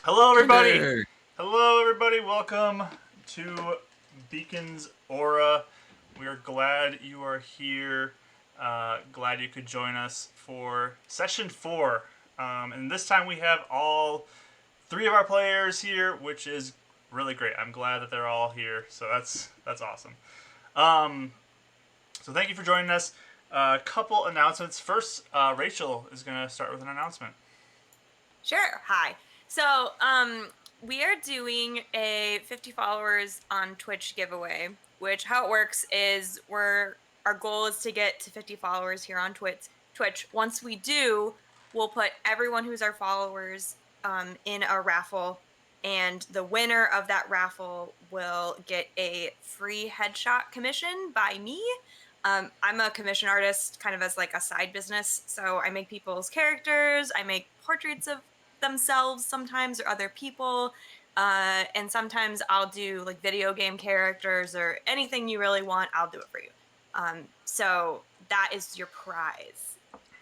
Hello, everybody. Thunder! Hello, everybody. Welcome to Beacon's Aura. We are glad you are here. Glad you could join us for session 4. And this time we have all 3 of our players here, which is really great. I'm glad that they're all here. So that's awesome. Um, so thank you for joining us. A couple announcements. First, Rachel is going to start with an announcement. Sure. Hi. We are doing a 50 followers on Twitch giveaway, which how it works is our goal is to get to 50 followers here on Twitch. Once we do, we'll put everyone who's our followers in a raffle, and the winner of that raffle will get a free headshot commission by me. I'm a commission artist kind of as like a side business. So I make people's characters, I make portraits of themselves sometimes or other people. And sometimes I'll do like video game characters or anything you really want, I'll do it for you. So that is your prize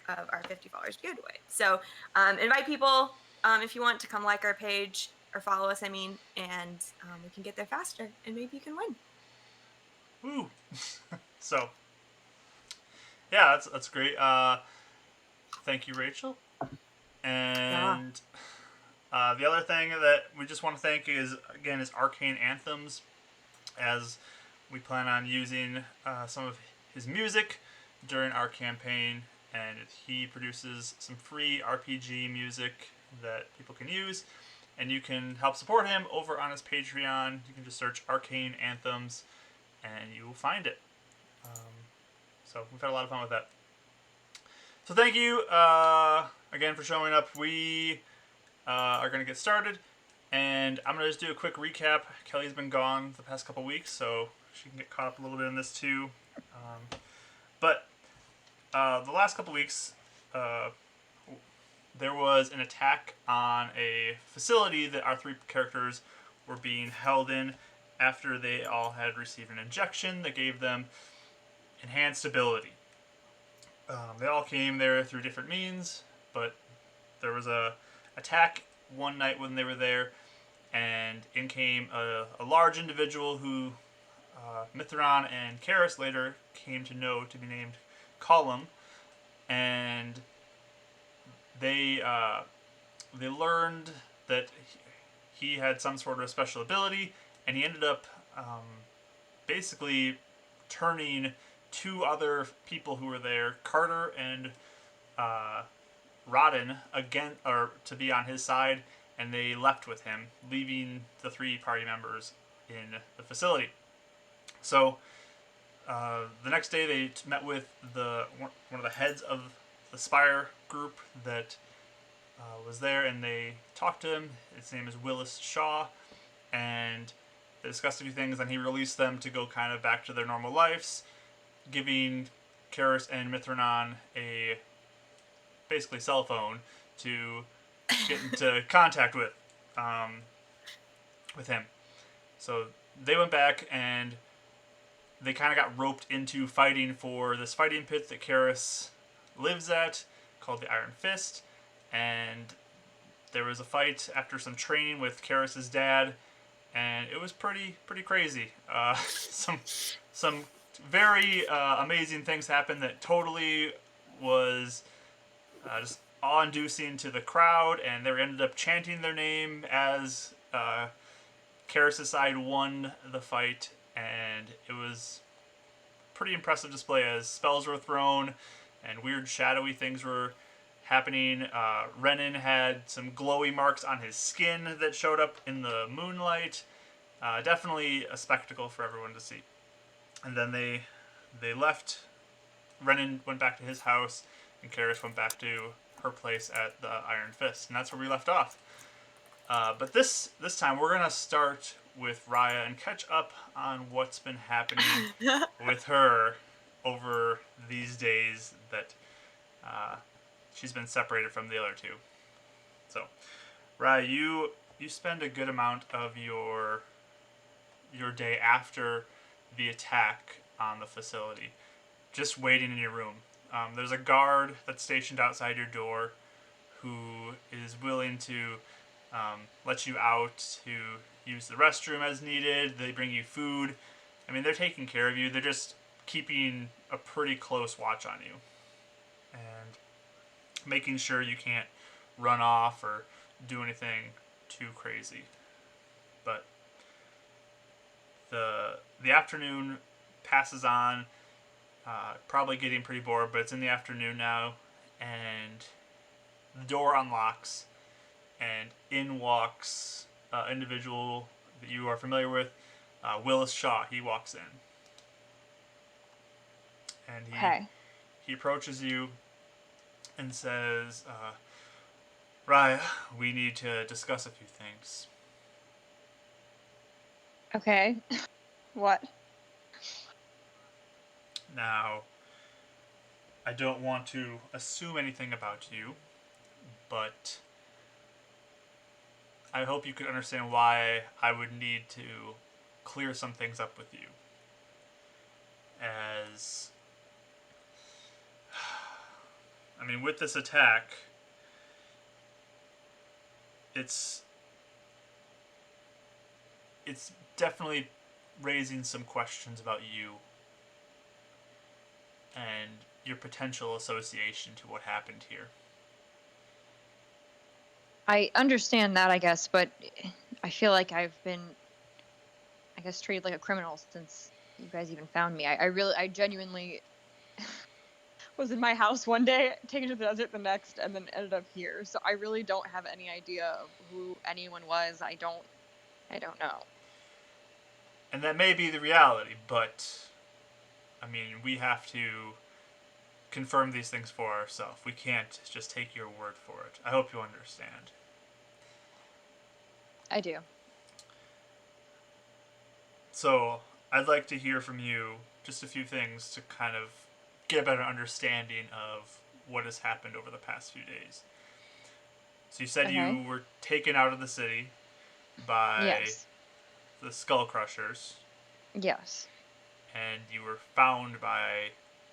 of our 50 followers giveaway. So invite people if you want to come like our page or follow us, and we can get there faster and maybe you can win. Woo! So, yeah, that's great. Thank you, Rachel. Yeah. And the other thing that we just want to thank is Arcane Anthems, as we plan on using some of his music during our campaign, and he produces some free RPG music that people can use, and you can help support him over on his Patreon. You can just search Arcane Anthems, and you will find it. So we've had a lot of fun with that. So thank you again for showing up. We are going to get started, and I'm going to just do a quick recap. Kelly's been gone the past couple weeks, so she can get caught up a little bit in this too. But the last couple weeks, there was an attack on a facility that our 3 characters were being held in after they all had received an injection that gave them enhanced ability. They all came there through different means, but there was a attack one night when they were there, and in came a large individual who Mithran and Karis later came to know to be named Column, and they learned that he had some sort of special ability, and he ended up basically turning 2 other people who were there, Carter and Rodden, again, or to be on his side, and they left with him, leaving the 3 party members in the facility. So the next day, they met with one of the heads of the Spire group that was there, and they talked to him. His name is Willis Shaw, and they discussed a few things, and he released them to go kind of back to their normal lives, giving Karis and Mithranon a basically cell phone to get into contact with him. So they went back, and they kind of got roped into fighting for this fighting pit that Karis lives at, called the Iron Fist, and there was a fight after some training with Karis's dad, and it was pretty crazy. Some very amazing things happened that totally was just awe-inducing to the crowd, and they ended up chanting their name as Karis' side won the fight, and it was pretty impressive display as spells were thrown and weird shadowy things were happening. Renan had some glowy marks on his skin that showed up in the moonlight. Definitely a spectacle for everyone to see. And then they left. Renan went back to his house, and Karis went back to her place at the Iron Fist, and that's where we left off. But this time we're gonna start with Raya and catch up on what's been happening with her over these days that she's been separated from the other 2. So, Raya, you spend a good amount of your day after the attack on the facility just waiting in your room. There's a guard that's stationed outside your door who is willing to let you out to use the restroom as needed. They bring you food. I mean, they're taking care of you. They're just keeping a pretty close watch on you and making sure you can't run off or do anything too crazy. But the afternoon passes on, probably getting pretty bored, but it's in the afternoon now, and the door unlocks, and in walks an individual that you are familiar with, Willis Shaw. He walks in, and Okay. he approaches you and says, "Raya, we need to discuss a few things." Okay. What? Now, I don't want to assume anything about you, but I hope you could understand why I would need to clear some things up with you. As, I mean, with this attack, it's definitely raising some questions about you and your potential association to what happened here. I understand that, I guess, but I feel like I've been, I guess, treated like a criminal since you guys even found me. I genuinely was in my house one day, taken to the desert the next, and then ended up here. So I really don't have any idea of who anyone was. I don't know. And that may be the reality, but I mean, we have to confirm these things for ourselves. We can't just take your word for it. I hope you understand. I do. So, I'd like to hear from you just a few things to kind of get a better understanding of what has happened over the past few days. So, you said Okay. you were taken out of the city by Yes. the Skull Crushers, Yes. and you were found by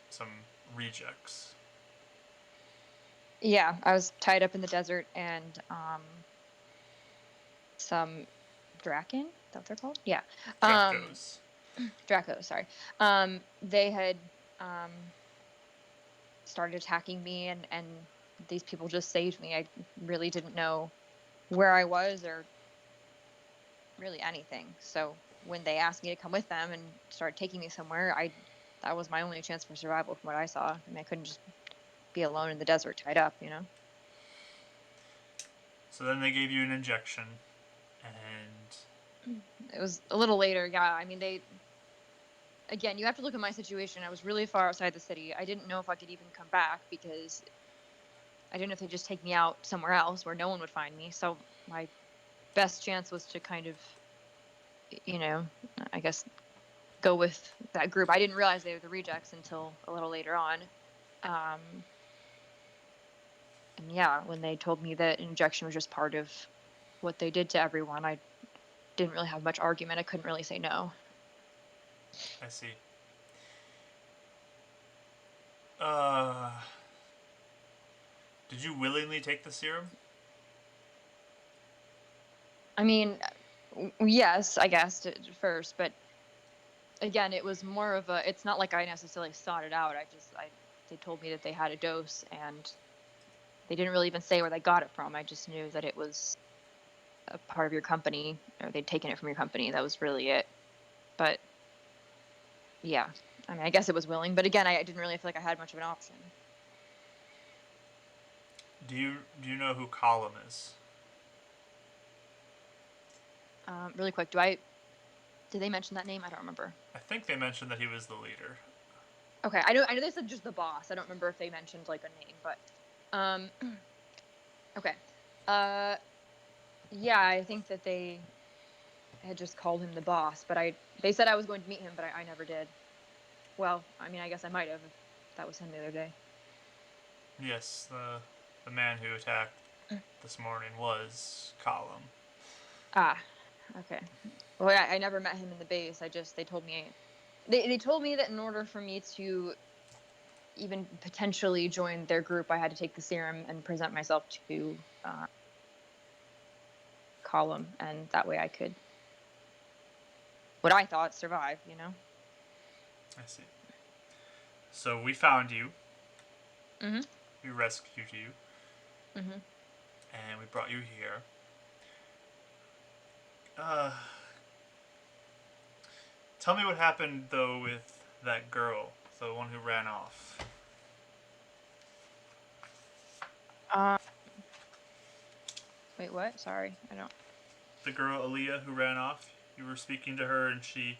some rejects. Yeah, I was tied up in the desert and some Draken, is that what they're called? Yeah. Dracos. Draco, sorry. They had started attacking me and these people just saved me. I really didn't know where I was or really anything. So when they asked me to come with them and started taking me somewhere, that was my only chance for survival from what I saw. I mean, I couldn't just be alone in the desert tied up, you know? So then they gave you an injection, and It was a little later, yeah. I mean, again, you have to look at my situation. I was really far outside the city. I didn't know if I could even come back because I didn't know if they'd just take me out somewhere else where no one would find me. So my best chance was to kind of, you know, I guess go with that group. I didn't realize they were the rejects until a little later on. And yeah, when they told me that injection was just part of what they did to everyone, I didn't really have much argument. I couldn't really say no. I see. Uh, did you willingly take the serum? I mean, yes, I guess at first, but again, it was more of it's not like I necessarily sought it out. They told me that they had a dose and they didn't really even say where they got it from. I just knew that it was a part of your company or they'd taken it from your company. That was really it. But yeah, I mean, I guess it was willing, but again, I didn't really feel like I had much of an option. Do you know who Column is? Really quick, did they mention that name? I don't remember. I think they mentioned that he was the leader. Okay, I know they said just the boss. I don't remember if they mentioned like a name, but okay. Uh yeah, I think that they had just called him the boss, but they said I was going to meet him, but I never did. Well, I mean, I guess I might have if that was him the other day. Yes, the man who attacked this morning was Column. Ah, okay. Well, I never met him in the base. They told me they told me that in order for me to even potentially join their group, I had to take the serum and present myself to column, and that way I could, what I thought, survive, I see. So we found you. Mhm. We rescued you. Mhm. And we brought you here. Uh, Tell me what happened, though, with that girl, the one who ran off. Um. Wait, what? Sorry, I don't. The girl, Aaliyah, who ran off. You were speaking to her, and she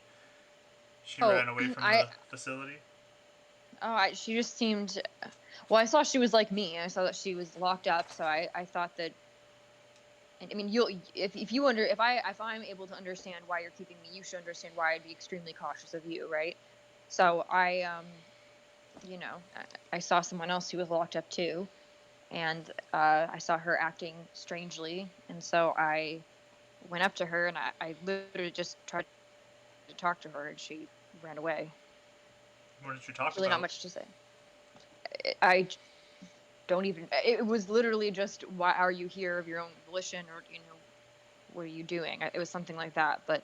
Oh, ran away from I. the facility. Oh, she just seemed. Well, I saw she was like me. I saw that she was locked up, so I thought that. And I mean, you'll if you under if I'm able to understand why you're keeping me, you should understand why I'd be extremely cautious of you, right? So I saw someone else who was locked up too, and I saw her acting strangely, and so I went up to her and I literally just tried to talk to her, and she ran away. What did you talk Really, not about? much to say. I don't even. It was literally just, why are you here of your own volition, or what are you doing? It was something like that, but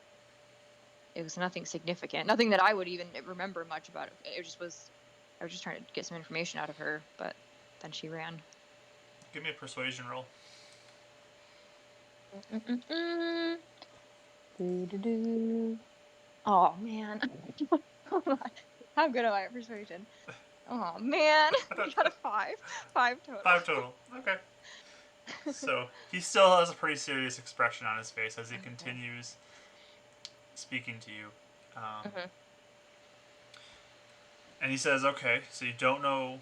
it was nothing significant, nothing that I would even remember much about it. It just was. I was just trying to get some information out of her, but then she ran. Give me a persuasion roll. Mm-mm-mm. Do. Oh man, how good am I at persuasion? Oh man, I got a 5 total. 5 total. Okay. So he still has a pretty serious expression on his face as he Okay. continues speaking to you. Um, Mhm. and he says, okay, so you don't know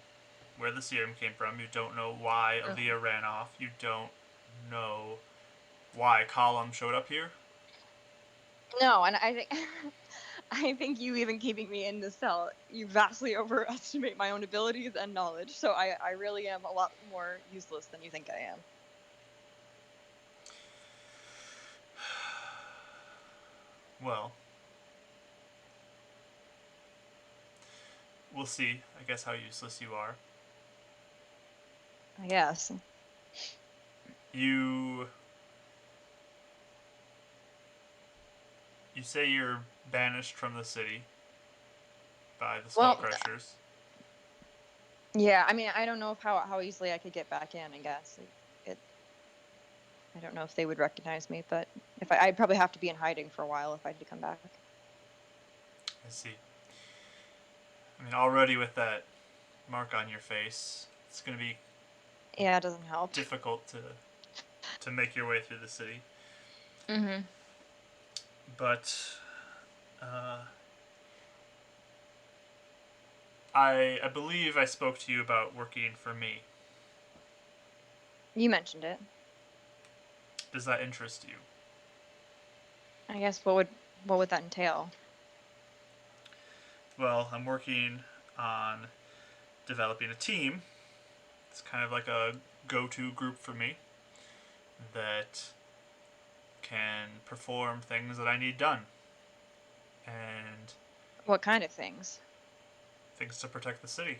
where the serum came from. You don't know why Okay. Aaliyah ran off. You don't know why Column showed up here. No, and I think I think you even keeping me in the cell, you vastly overestimate my own abilities and knowledge. So I really am a lot more useless than you think I am. Well, we'll see, I guess, how useless you are. I guess. You you say you're banished from the city by the Skull Well, Crushers. yeah. I mean, I don't know if how easily I could get back in. I guess it. I don't know if they would recognize me, but if I'd probably have to be in hiding for a while if I had to come back. I see. I mean, already with that mark on your face, it's going to be Yeah, it doesn't help. difficult to make your way through the city. Mhm. But uh, I believe I spoke to you about working for me. You mentioned it. Does that interest you? I guess what would that entail? Well, I'm working on developing a team. It's kind of like a go-to group for me that can perform things that I need done and What kind of things? things to protect the city,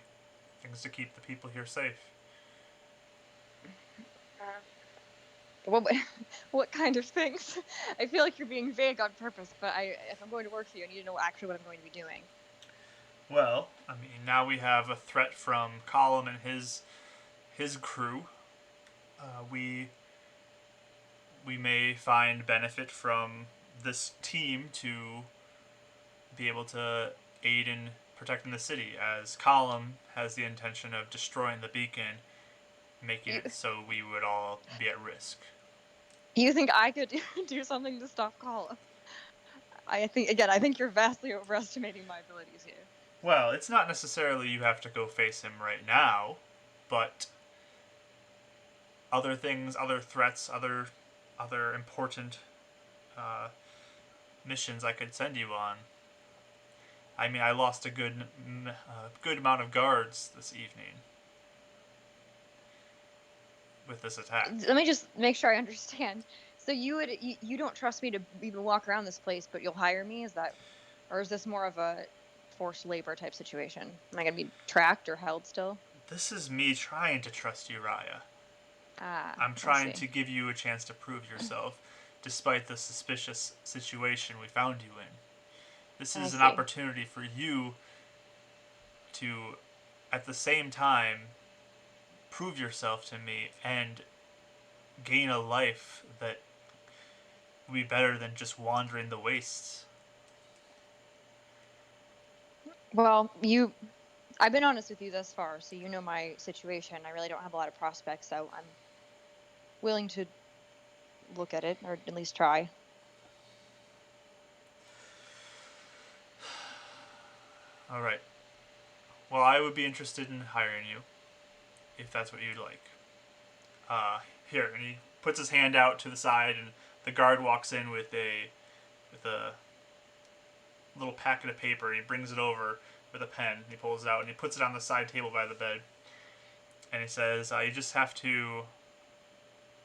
things to keep the people here safe. What what kind of things? I feel like you're being vague on purpose, but if I'm going to work for you, I need to know actually what I'm going to be doing. Well, I mean, now we have a threat from Colin and his crew. We may find benefit from this team to be able to aid in protecting the city, as Column has the intention of destroying the beacon, making You it so we would all be at risk. you think I could do something to stop Kala? I think you're vastly overestimating my abilities here. Well, it's not necessarily you have to go face him right now, but other things, other threats, other important uh, missions I could send you on. I mean, I lost a good amount of guards this evening with this attack. Let me just make sure I understand. So you don't trust me to even walk around this place, but you'll hire me? Is that, or is this more of a forced labor type situation? Am I gonna be tracked or held still? This is me trying to trust you, Raya. Ah, I'm I trying see. to give you a chance to prove yourself. despite the suspicious situation we found you in. This I is an see. opportunity for you to, at the same time, prove yourself to me and gain a life that will be better than just wandering the wastes. Well, I've been honest with you thus far, so you know my situation. I really don't have a lot of prospects, so I'm willing to look at it, or at least try. All right. Well, I would be interested in hiring you, if that's what you'd like. Here, and he puts his hand out to the side, and the guard walks in with a little packet of paper. And he brings it over with a pen. And he pulls it out and he puts it on the side table by the bed. And he says, "You just have to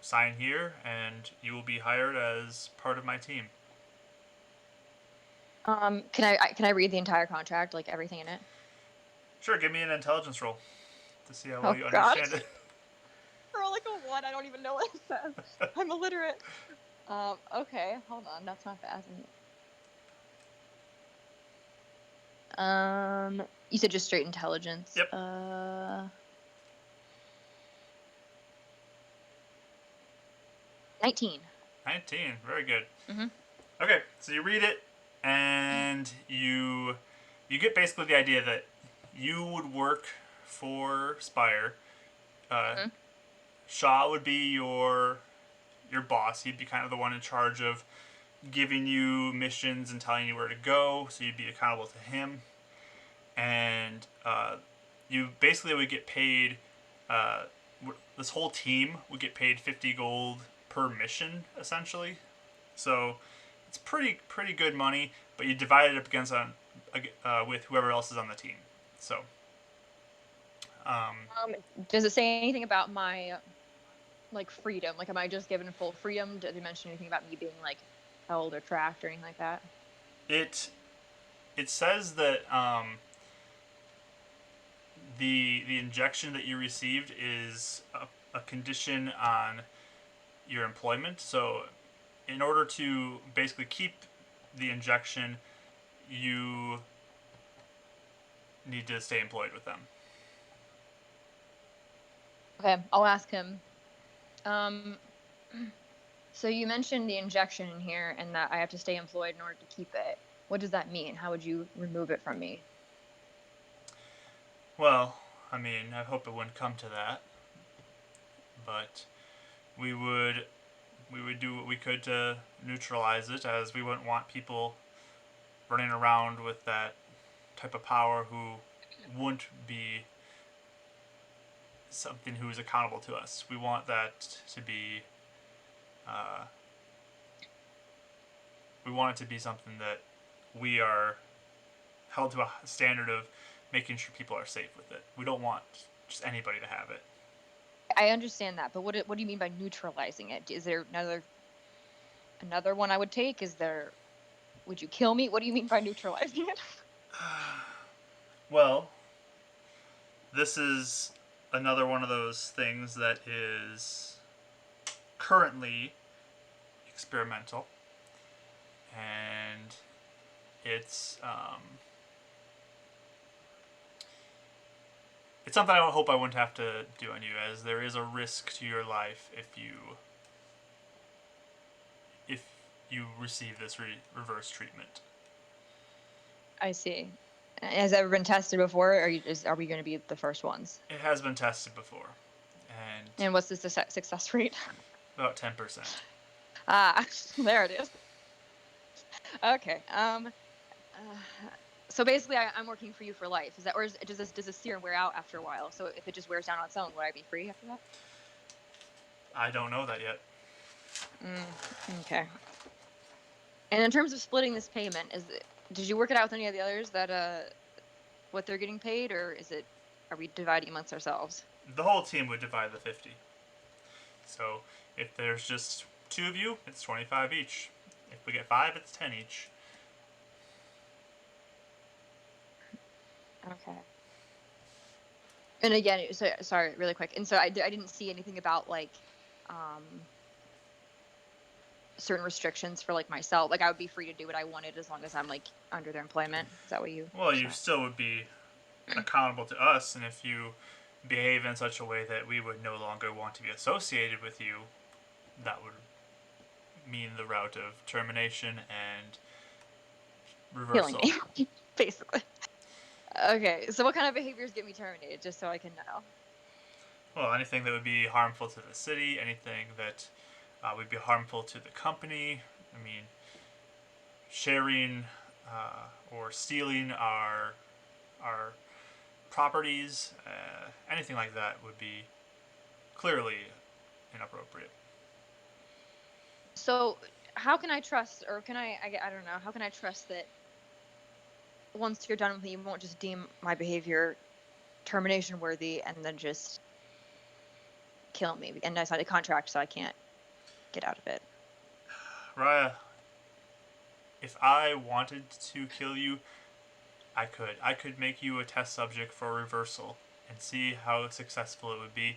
sign here, and you will be hired as part of my team." Can I read the entire contract, like everything in it? Sure, give me an intelligence roll to see how well Oh you God. understand it. Roll like a 1. I don't even know what it says. I'm illiterate. Okay, hold on. That's not fast. You said just straight intelligence. Yep. 19. 19, very good. Mhm. Okay, so you read it, and you get basically the idea that you would work for Spire. Mhm. Shaw would be your boss. He'd be kind of the one in charge of giving you missions and telling you where to go, so you'd be accountable to him. And you basically would get paid. Uh, this whole team would get paid 50 gold per mission, essentially. So it's pretty good money, but you divide it up against with whoever else is on the team. So. Does it say anything about my like freedom? Like, am I just given full freedom? Did they mention anything about me being like held or tracked or anything like that? It says that the injection that you received is a condition on your employment. So, in order to basically keep the injection, you need to stay employed with them. Okay, I'll ask him. So you mentioned the injection in here and that I have to stay employed in order to keep it. What does that mean? How would you remove it from me? Well, I mean, I hope it wouldn't come to that, but we would do what we could to neutralize it, as we wouldn't want people running around with that type of power who wouldn't be something who is accountable to us. We want that to be. We want it to be something that we are held to a standard of making sure people are safe with it. We don't want just anybody to have it. I understand that, but what do you mean by neutralizing it? Is there another one I would take? Would you kill me? What do you mean by neutralizing it? Well, this is another one of those things that is currently experimental, and it's it's something I hope I wouldn't have to do on you, as there is a risk to your life if you receive this reverse treatment. I see. Has it ever been tested before, or are we going to be the first ones? It has been tested before, and And what's the success rate? about 10%. Ah, there it is. Okay. So basically, I'm working for you for life. Is that, or does this serum wear out after a while? So if it just wears down on its own, would I be free after that? I don't know that yet. Okay. And in terms of splitting this payment, did you work it out with any of the others that what they're getting paid, or are we dividing amongst ourselves? The whole team would divide the 50. So if there's just 2 of you, it's 25 each. If we get 5, it's 10 each. Okay. And again, so sorry, really quick. And so I didn't see anything about like, certain restrictions for like myself. Like I would be free to do what I wanted as long as I'm like under their employment. Is that what you? Well, you said? still would be accountable to us, and if you behave in such a way that we would no longer want to be associated with you, that would mean the route of termination and Killing reversal. me, basically. Okay, so what kind of behaviors get me terminated, just so I can know? Well, anything that would be harmful to the city, anything that would be harmful to the company. I mean, sharing or stealing our properties, anything like that would be clearly inappropriate. So how can I trust, or can I don't know, how can I trust that once you're done with me, you won't just deem my behavior termination worthy and then just kill me? And I signed a contract, so I can't get out of it. Raya, if I wanted to kill you, I could. I could make you a test subject for reversal and see how successful it would be.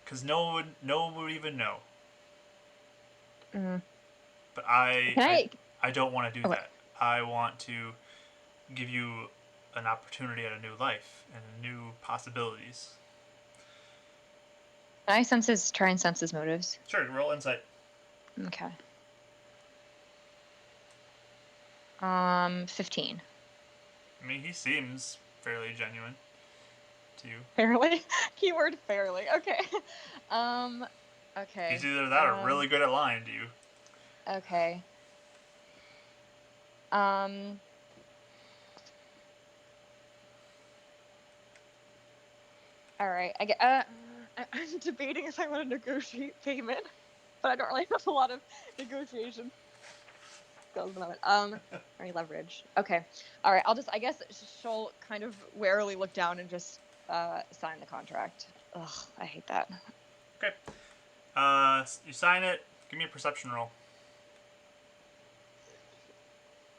Because no one would even know. Mm. But Can I don't want to do okay. that. I want to give you an opportunity at a new life and new possibilities. Can I try and sense his motives? Sure, roll insight. Okay. 15. I mean, he seems fairly genuine to you. Fairly? Keyword fairly. Okay. Okay. He's either that or really good at lying to you. Okay. All right. I'm debating if I want to negotiate payment, but I don't really have a lot of negotiation skills at the moment. Or leverage. Okay. All right. I guess she'll kind of warily look down and just sign the contract. Ugh, I hate that. Okay. You sign it. Give me a perception roll.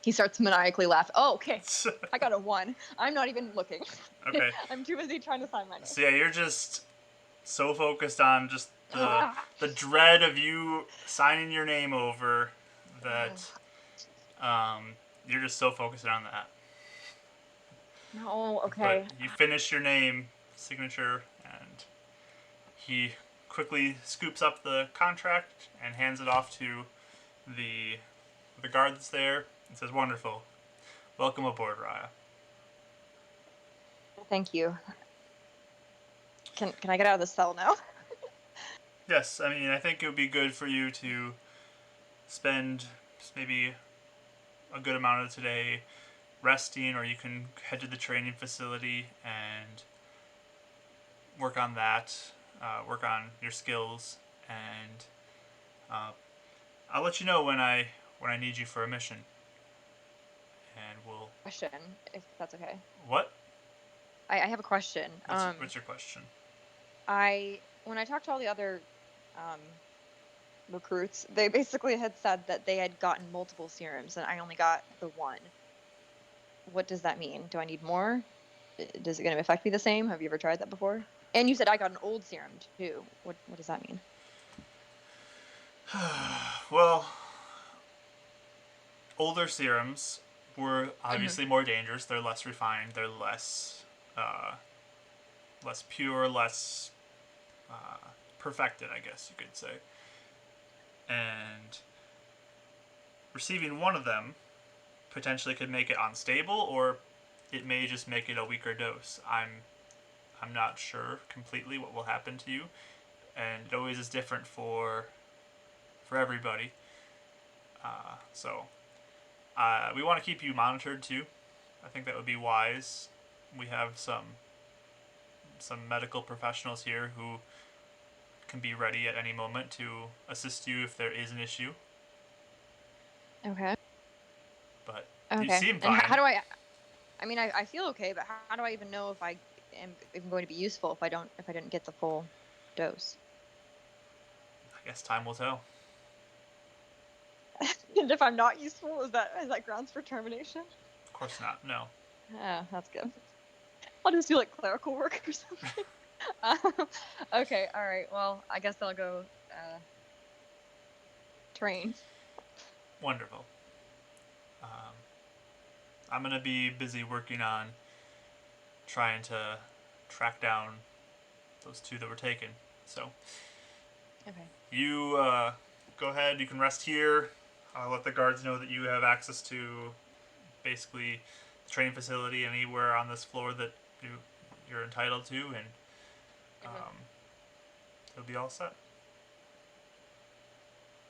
He starts maniacally laughing. Oh, okay. I got a 1. I'm not even looking. Okay. I'm too busy trying to sign my name. So yeah, you're just so focused on just the dread of you signing your name over that you're just so focused on that. No, okay. But you finish your name signature, and he quickly scoops up the contract and hands it off to the guard that's there and says, "Wonderful. Welcome aboard, Raya." Thank you. Can I get out of the cell now? Yes, I mean, I think it would be good for you to spend maybe a good amount of today resting, or you can head to the training facility and work on that, work on your skills, and I'll let you know when I need you for a mission. And we'll. Question, if that's okay. What? I have a question. What's your question? When I talked to all the other recruits, they basically had said that they had gotten multiple serums and I only got the 1. What does that mean? Do I need more? Is it going to affect me the same? Have you ever tried that before? And you said I got an old serum too. What does that mean? Well, older serums were obviously more dangerous. They're less refined. They're less pure, less perfected, I guess you could say. And receiving one of them potentially could make it unstable, or it may just make it a weaker dose. I'm not sure completely what will happen to you, and it always is different for everybody. So we want to keep you monitored too. I think that would be wise. We have some medical professionals here who can be ready at any moment to assist you if there is an issue. Okay. But okay. You seem fine. And how do I mean, I feel okay, but how do I even know if I am even going to be useful if I didn't get the full dose? I guess time will tell. And if I'm not useful, is that grounds for termination? Of course not. No. Oh, that's good. I'll just do like clerical work or something. Okay, all right. Well, I guess I'll go train. Wonderful. I'm gonna be busy working on trying to track down those two that were taken. So Okay. you go ahead. You can rest here. I'll let the guards know that you have access to basically the training facility anywhere on this floor that you're entitled to, and it'll be all set.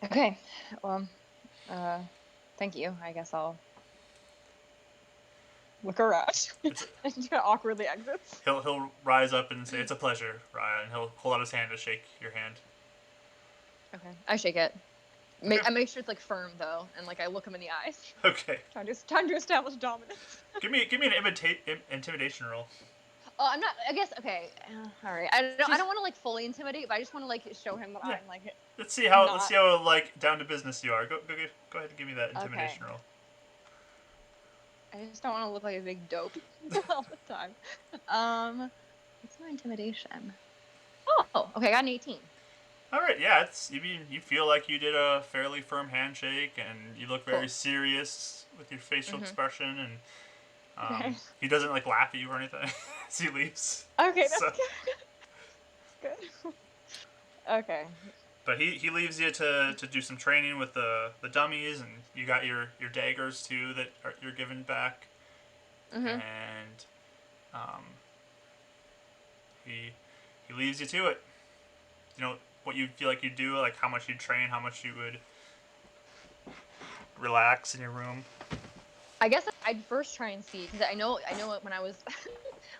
Okay. Well, thank you. I guess I'll look around. And just awkwardly exits. He'll rise up and say, "It's a pleasure, Ryan." And he'll hold out his hand to shake your hand. Okay. I shake it. Okay. I make sure it's like firm though, and like I look him in the eyes. Okay. Trying to establish dominance. Give me an intimidation roll. Oh, I'm not. I guess okay. All right. I don't want to like fully intimidate, but I just want to like show him that Yeah. I'm like. Let's see how like down to business you are. Go ahead and give me that intimidation roll. I just don't want to look like a big dope all the time. What's my intimidation? Oh, okay. I got an 18. All right, yeah. You feel like you did a fairly firm handshake, and you look very Cool. serious with your facial expression, and Okay. he doesn't like laugh at you or anything as he leaves. Okay, that's good. Okay. But he leaves you to do some training with the dummies, and you got your daggers too that you're given back, and he leaves you to it. You know what you feel like you do, like how much you train, how much you would relax in your room. I guess I'd first try and see, because I know when I was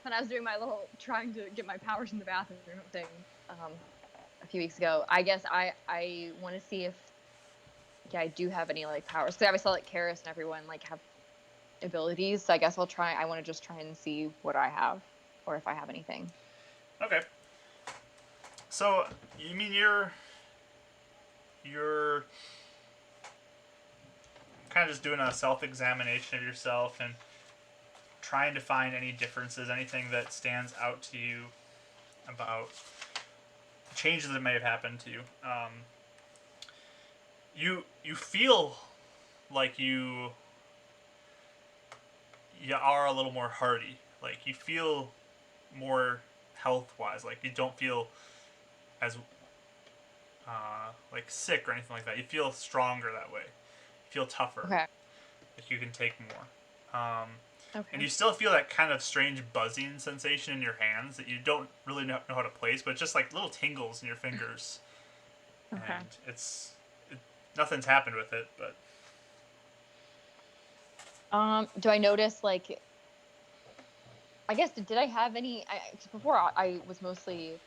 when I was doing my little trying to get my powers in the bathroom thing a few weeks ago. I guess I want to see if I do have any like powers, because I saw like Karis and everyone like have abilities. So I guess I'll try. I want to just try and see what I have, or if I have anything. Okay. So you mean you're kind of just doing a self-examination of yourself and trying to find any differences, anything that stands out to you about changes that may have happened to you. You feel like you are a little more hardy. Like you feel more health-wise. Like you don't feel as like sick or anything like that. You feel stronger that way. You feel tougher. Okay. Like you can take more. Okay. And you still feel that kind of strange buzzing sensation in your hands that you don't really know how to place, but it's just like little tingles in your fingers. Okay. And nothing's happened with it, but. Do I notice like? I guess did I have any? Before I was mostly,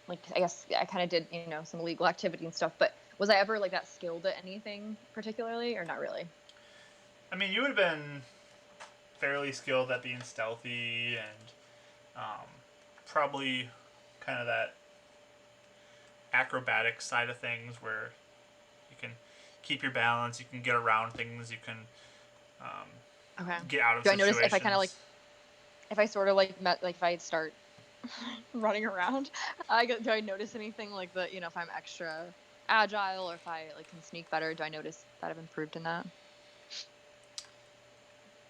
like I guess I kind of did some illegal activity and stuff. But was I ever like that skilled at anything particularly, or not really? I mean, you would have been fairly skilled at being stealthy and probably kind of that acrobatic side of things where you can keep your balance, you can get around things, you can get out of situations. Do I notice if I kind of like, if I sort of like if I start running around, do I notice anything like if I'm extra agile or if I like can sneak better? Do I notice that I've improved in that?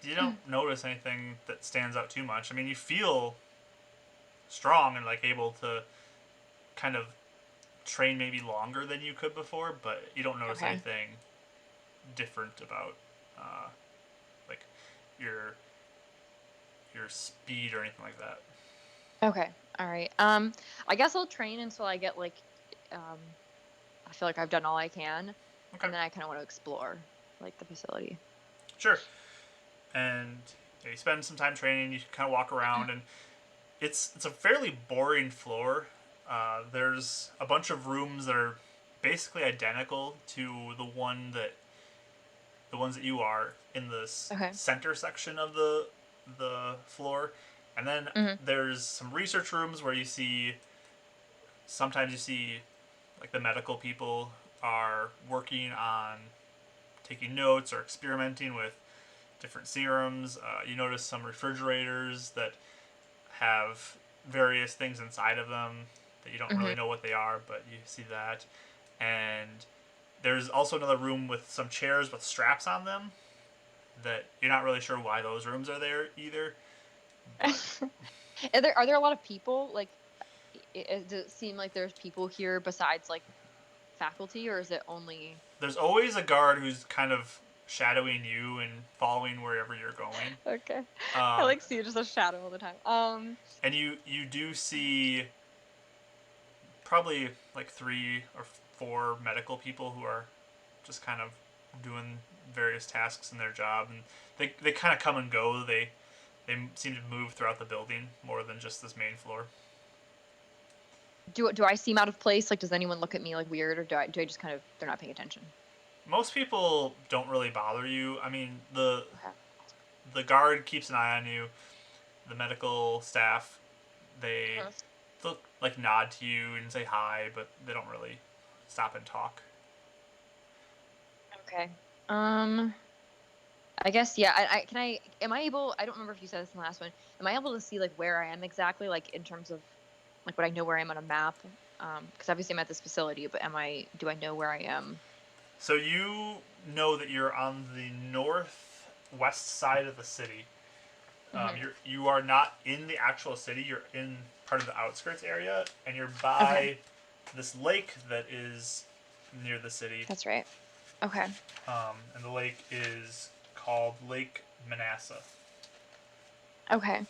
You don't notice anything that stands out too much. I mean, you feel strong and like able to kind of train maybe longer than you could before, but you don't notice anything different about like your speed or anything like that. Okay. All right. I guess I'll train until I get like I feel like I've done all I can. Okay. And then I kind of want to explore like the facility. Sure. And you spend some time training, you kind of walk around, and it's a fairly boring floor. There's a bunch of rooms that are basically identical to the ones that you are in the center section of the floor. And then there's some research rooms where sometimes you see like the medical people are working on taking notes or experimenting with different serums. You notice some refrigerators that have various things inside of them. that you don't really know what they are, but you see that. And there's also another room with some chairs with straps on them that you're not really sure why those rooms are there either. But Are there a lot of people? Like, does it seem like there's people here besides like faculty, or is it only? there's always a guard who's kind of shadowing you and following wherever you're going. Okay, I Um, like see just a shadow all the time. and you do see probably like 3 or 4 medical people who are just kind of doing various tasks in their job, and they kind of come and go. They seem to move throughout the building more than just this main floor. Do I seem out of place? Like, does anyone look at me like weird, or do I just kind of they're not paying attention? Most people don't really bother you. I mean, Okay. the guard keeps an eye on you. The medical staff, they Mhm. look like nod to you and say hi, but they don't really stop and talk. Okay. I guess yeah. Can I? Am I able? I don't remember if you said this in the last one. Am I able to see like where I am exactly, like in terms of like what I know where I am on a map? Because obviously I'm at this facility, but do I know where I am? So you know that you're on the northwest side of the city. Hmm. You are not in the actual city. You're in part of the outskirts area, and you're Okay, by this lake that is near the city. that's right. Okay. And the lake is called Lake Manasseh. Okay.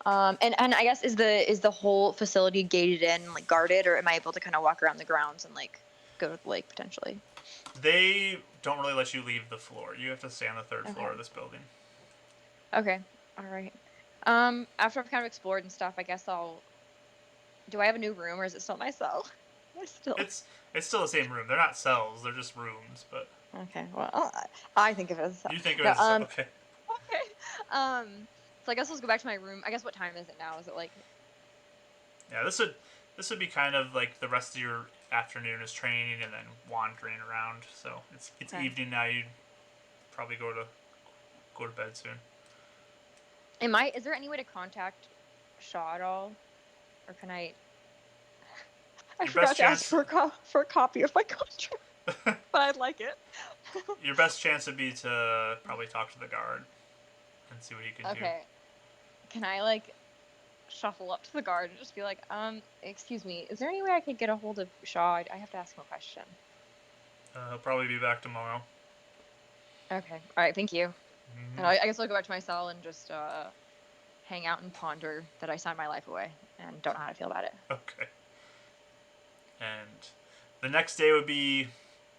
And I guess is the whole facility gated in, like guarded, or am I able to kind of walk around the grounds and like go to the lake potentially? They don't really let you leave the floor. You have to stay on the third floor Okay. of this building. Okay. All right. After I've kind of explored and stuff, I guess do I have a new room or is it still my cell? I still. It's it's still the same room. They're not cells. They're just rooms. But Okay. Well, I think of it as a cell. you think of it No. as a cell. Okay. Okay. So I guess let's go back to my room. I guess what time is it now? Is it like? Yeah. This would be kind of like the rest of your afternoon is training and then wandering around. So it's Okay. evening now. You'd probably go to bed soon. Is there any way to contact Shaw at all, or can I? I Your best forgot to ask chance. for a copy of my contract, but I'd like it. Your best chance would be to probably talk to the guard and see what he can do. Okay. Can I like shuffle up to the guard and just be like, excuse me, is there any way I could get a hold of Shaw? I have to ask him a question. He'll probably be back tomorrow. Okay. All right. Thank you. And Hmm. I guess I'll go back to my cell and just hang out and ponder that I signed my life away and don't know how to feel about it. Okay. And the next day would be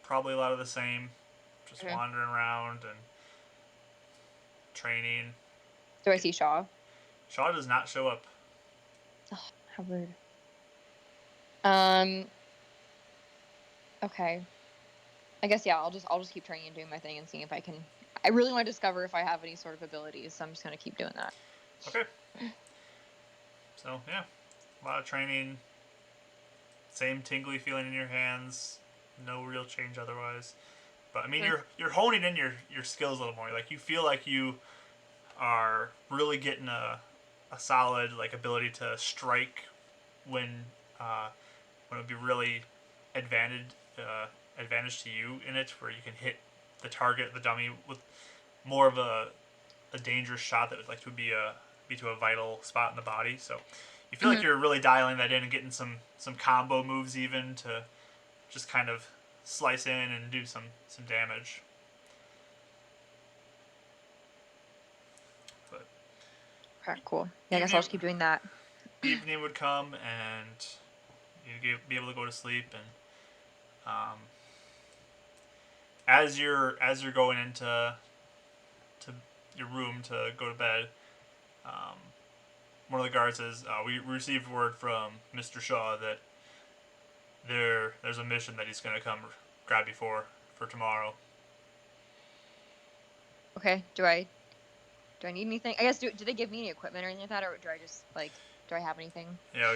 probably a lot of the same, just Okay. wandering around and training. Do I see Shaw? Shaw does not show up. Oh, how rude. Um. Okay. I guess yeah. I'll just keep training and doing my thing and seeing if I can. I really want to discover if I have any sort of abilities, so I'm just gonna keep doing that. Okay. So yeah, a lot of training. Same tingly feeling in your hands. No real change otherwise. But I mean, Hmm. you're honing in your skills a little more. Like you feel like you are really getting a solid like ability to strike when uh, when it would be really advantage advantage to you in it, where you can hit the target, the dummy, with more of a dangerous shot that would like to be to a vital spot in the body. So you feel like Hmm. you're really dialing that in and getting some combo moves even to just kind of slice in and do some damage. But Okay. Cool. Yeah. I guess I'll evening just keep doing that. evening would come and you'd be able to go to sleep, and as you're going into to your room to go to bed, um, one of the guards says, "We received word from Mr. Shaw that there's a mission that he's going to come grab you for tomorrow." Okay. Do I need anything? I guess do they give me any equipment or anything like that, or do I just like do I have anything? Yeah,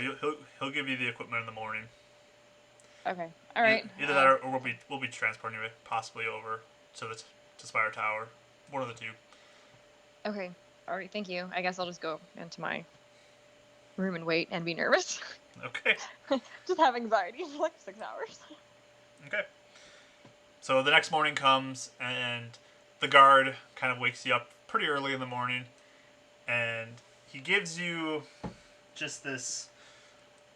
he'll give you the equipment in the morning. Okay. All Either, right. either that, or we'll be transporting you possibly over to the to Spire Tower. One of the two. Okay. All right. Thank you. I guess I'll just go into my room and wait and be nervous. Okay. Just have anxiety for like 6 hours. Okay. So the next morning comes, and the guard kind of wakes you up pretty early in the morning, and he gives you just this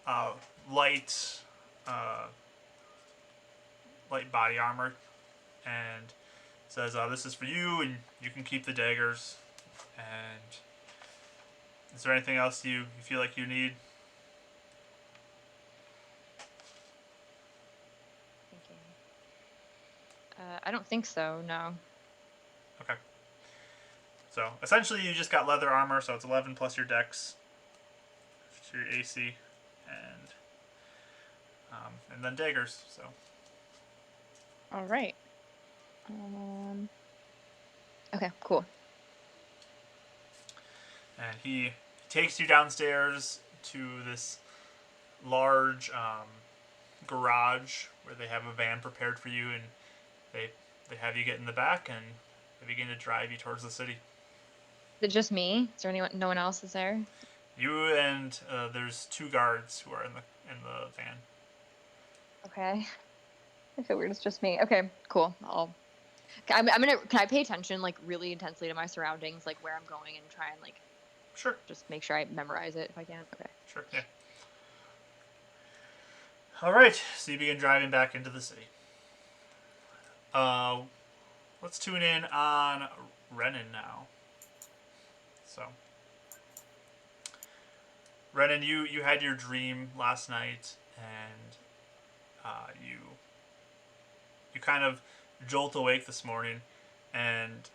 uh, light, uh, light body armor, and says, "This is for you, and you can keep the daggers." And is there anything else you feel like you need? Thinking. I don't think so. No. Okay. So essentially, you just got leather armor, so it's 11 plus your dex, your AC, and then daggers. So. All right. Okay. Cool. And he takes you downstairs to this large garage where they have a van prepared for you, and they have you get in the back, and they begin to drive you towards the city. Is it just me? Is there anyone? No one else is there? You and there's 2 guards who are in the van. Okay. I feel weird. It's just me. Okay. Cool. I'm gonna. Can I pay attention like really intensely to my surroundings, like where I'm going, and try and like Sure. just make sure I memorize it if I can? Okay. Sure. Yeah. All right. So you begin driving back into the city. Let's tune in on Renan now. So, Renan, you had your dream last night, and you kind of jolt awake this morning, and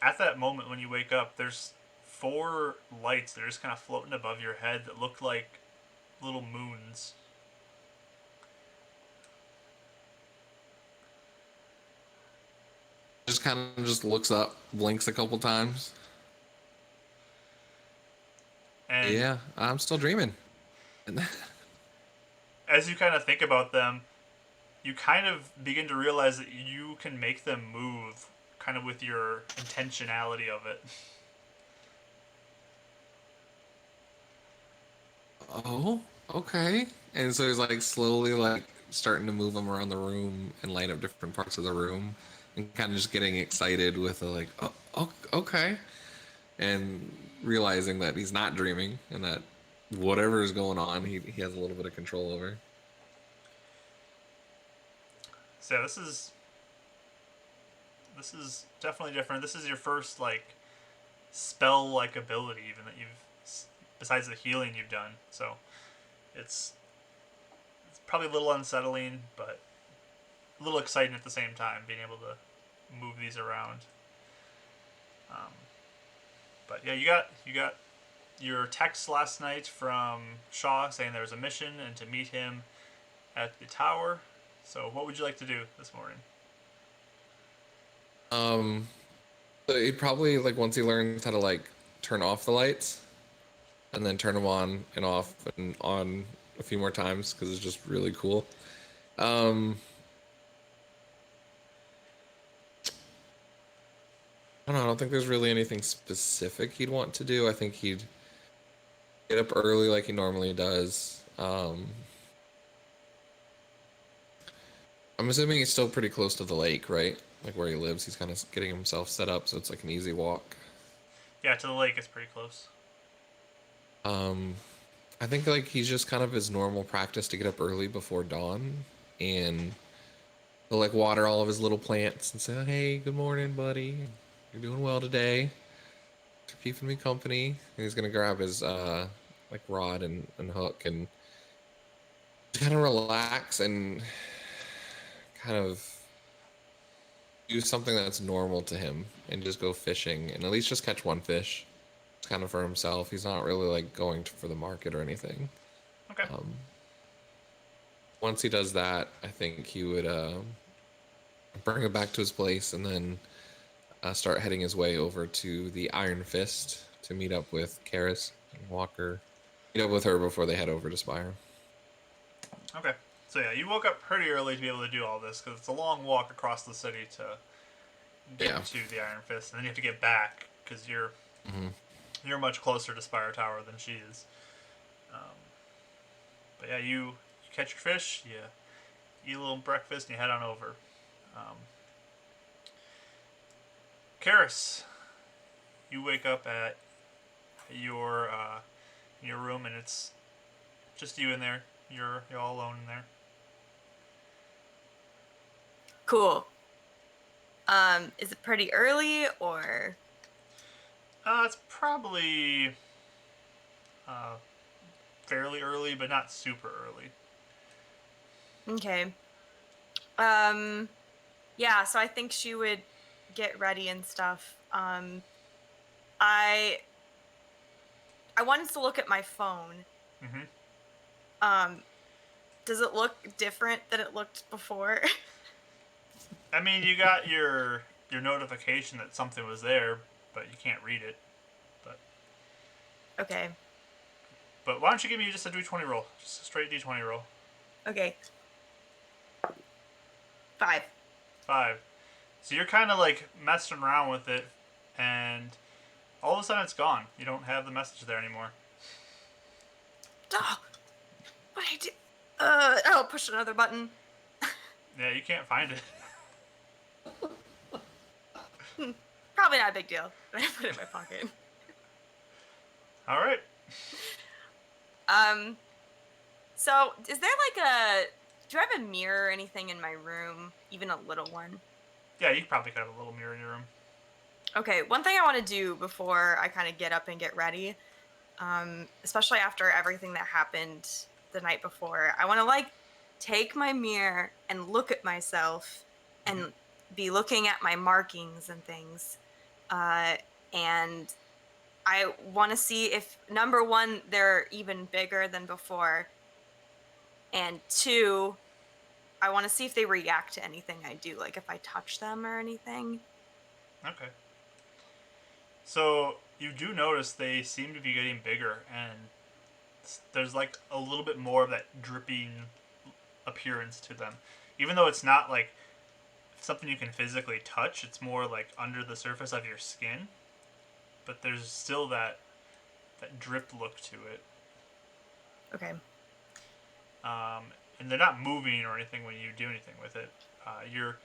at that moment when you wake up, there's 4 lights that are just kind of floating above your head that look like little moons. Just kind of just looks up, blinks a couple times. And Yeah, I'm still dreaming. as you kind of think about them, you kind of begin to realize that you can make them move kind of with your intentionality of it. Oh, okay. And so he's like slowly like starting to move them around the room and light up different parts of the room and kind of just getting excited with a like, oh, okay. And realizing that he's not dreaming and that whatever is going on, he has a little bit of control over. So this is definitely different. This is your first like spell like ability even that you've besides the healing you've done. So it's probably a little unsettling, but a little exciting at the same time being able to move these around. But yeah, you got your text last night from Shaw saying there was a mission and to meet him at the tower. So what would you like to do this morning? So he'd probably like once he learns how to like turn off the lights and then turn them on and off and on a few more times because it's just really cool. I don't know. I don't think there's really anything specific he'd want to do. I think he'd get up early like he normally does. I'm assuming he's still pretty close to the lake, right? Like where he lives, he's kind of getting himself set up so it's like an easy walk. Yeah, to the lake is pretty close. I think like he's just kind of his normal practice to get up early before dawn and he'll like water all of his little plants and say, "Hey, good morning, buddy. You're doing well today. For keeping me company." And he's gonna grab his like rod and hook and kind of relax and kind of do something that's normal to him and just go fishing and at least just catch one fish. It's kind of for himself. He's not really like going for the market or anything. Okay. Once he does that, I think he would bring it back to his place and then start heading his way over to the Iron Fist to meet up with Karis and Walker. Meet up with her before they head over to Spire. Okay. So yeah, you woke up pretty early to be able to do all this because it's a long walk across the city to get to the Iron Fist, and then you have to get back because you're You're much closer to Spire Tower than she is. But yeah, you catch your fish, you eat a little breakfast, and you head on over. Karis, you wake up at your your room, and it's just you in there. You're all alone in there. Cool. Is it pretty early or? It's probably fairly early, but not super early. Okay. Yeah, so I think she would get ready and stuff. I wanted to look at my phone. Mm-hmm. Does it look different than it looked before? I mean, you got your notification that something was there, but you can't read it. Okay. But why don't you give me just a D20 roll? Just a straight D20 roll. Okay. 5. 5. So you're kind of like messing around with it, and all of a sudden it's gone. You don't have the message there anymore. Oh, what did I do? I'll push another button. Yeah, you can't find it. Probably not a big deal. I put it in my pocket. All right. So is there like do I have a mirror or anything in my room? Even a little one? Yeah, you probably could have a little mirror in your room. Okay, one thing I want to do before I kind of get up and get ready, especially after everything that happened the night before, I want to like take my mirror and look at myself and be looking at my markings and things. And I want to see if, number one, they're even bigger than before. And 2, I want to see if they react to anything I do, like if I touch them or anything. Okay. So you do notice they seem to be getting bigger, and there's like a little bit more of that dripping appearance to them. Even though it's not like something you can physically touch, it's more like under the surface of your skin. But there's still that drip look to it. Okay. And they're not moving or anything when you do anything with it. Your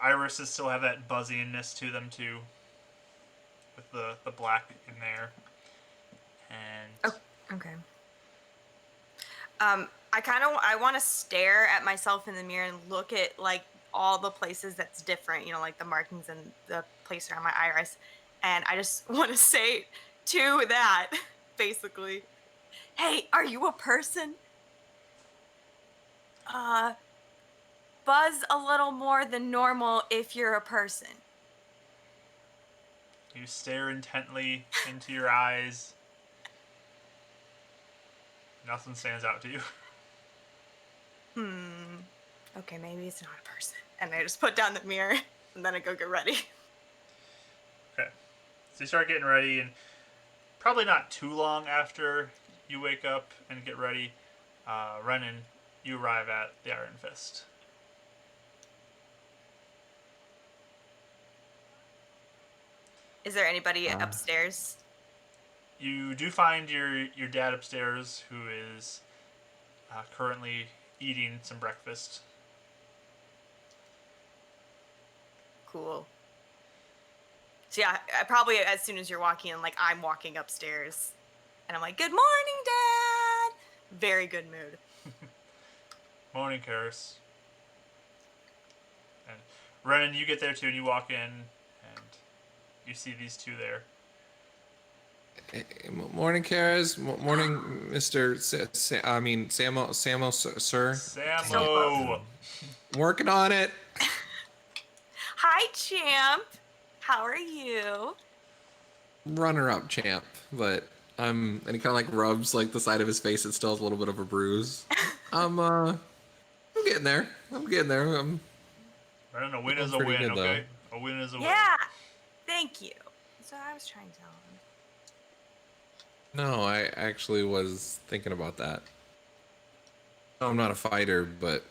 irises still have that buzziness to them too, with the black in there. And okay. I want to stare at myself in the mirror and look at like all the places that's different, you know, like the markings and the place around my iris, and I just want to say to that, basically, hey, are you a person? Buzz a little more than normal if you're a person. you stare intently into your eyes. Nothing stands out to you. Okay, maybe it's not a person. And I just put down the mirror, and then I go get ready. Okay. So you start getting ready, and probably not too long after you wake up and get ready, Renan, you arrive at the Iron Fist. Is there anybody upstairs? You do find your dad upstairs, who is currently eating some breakfast. Cool. So yeah, I probably as soon as you're walking in, like I'm walking upstairs, and I'm like, "Good morning, Dad." Very good mood. Morning, Karis. And Renan, you get there too, and you walk in, and you see these two there. Morning, Karis. Morning, Mr. Samo, sir. Samo! Working on it. Hi, champ. How are you? Runner-up champ, but and he kind of like rubs like the side of his face. It still has a little bit of a bruise. I'm getting there. Renan, a win is a pretty win, good, okay? A win is a win. Yeah. Thank you. So I was trying to tell him. No, I actually was thinking about that. I'm not a fighter, but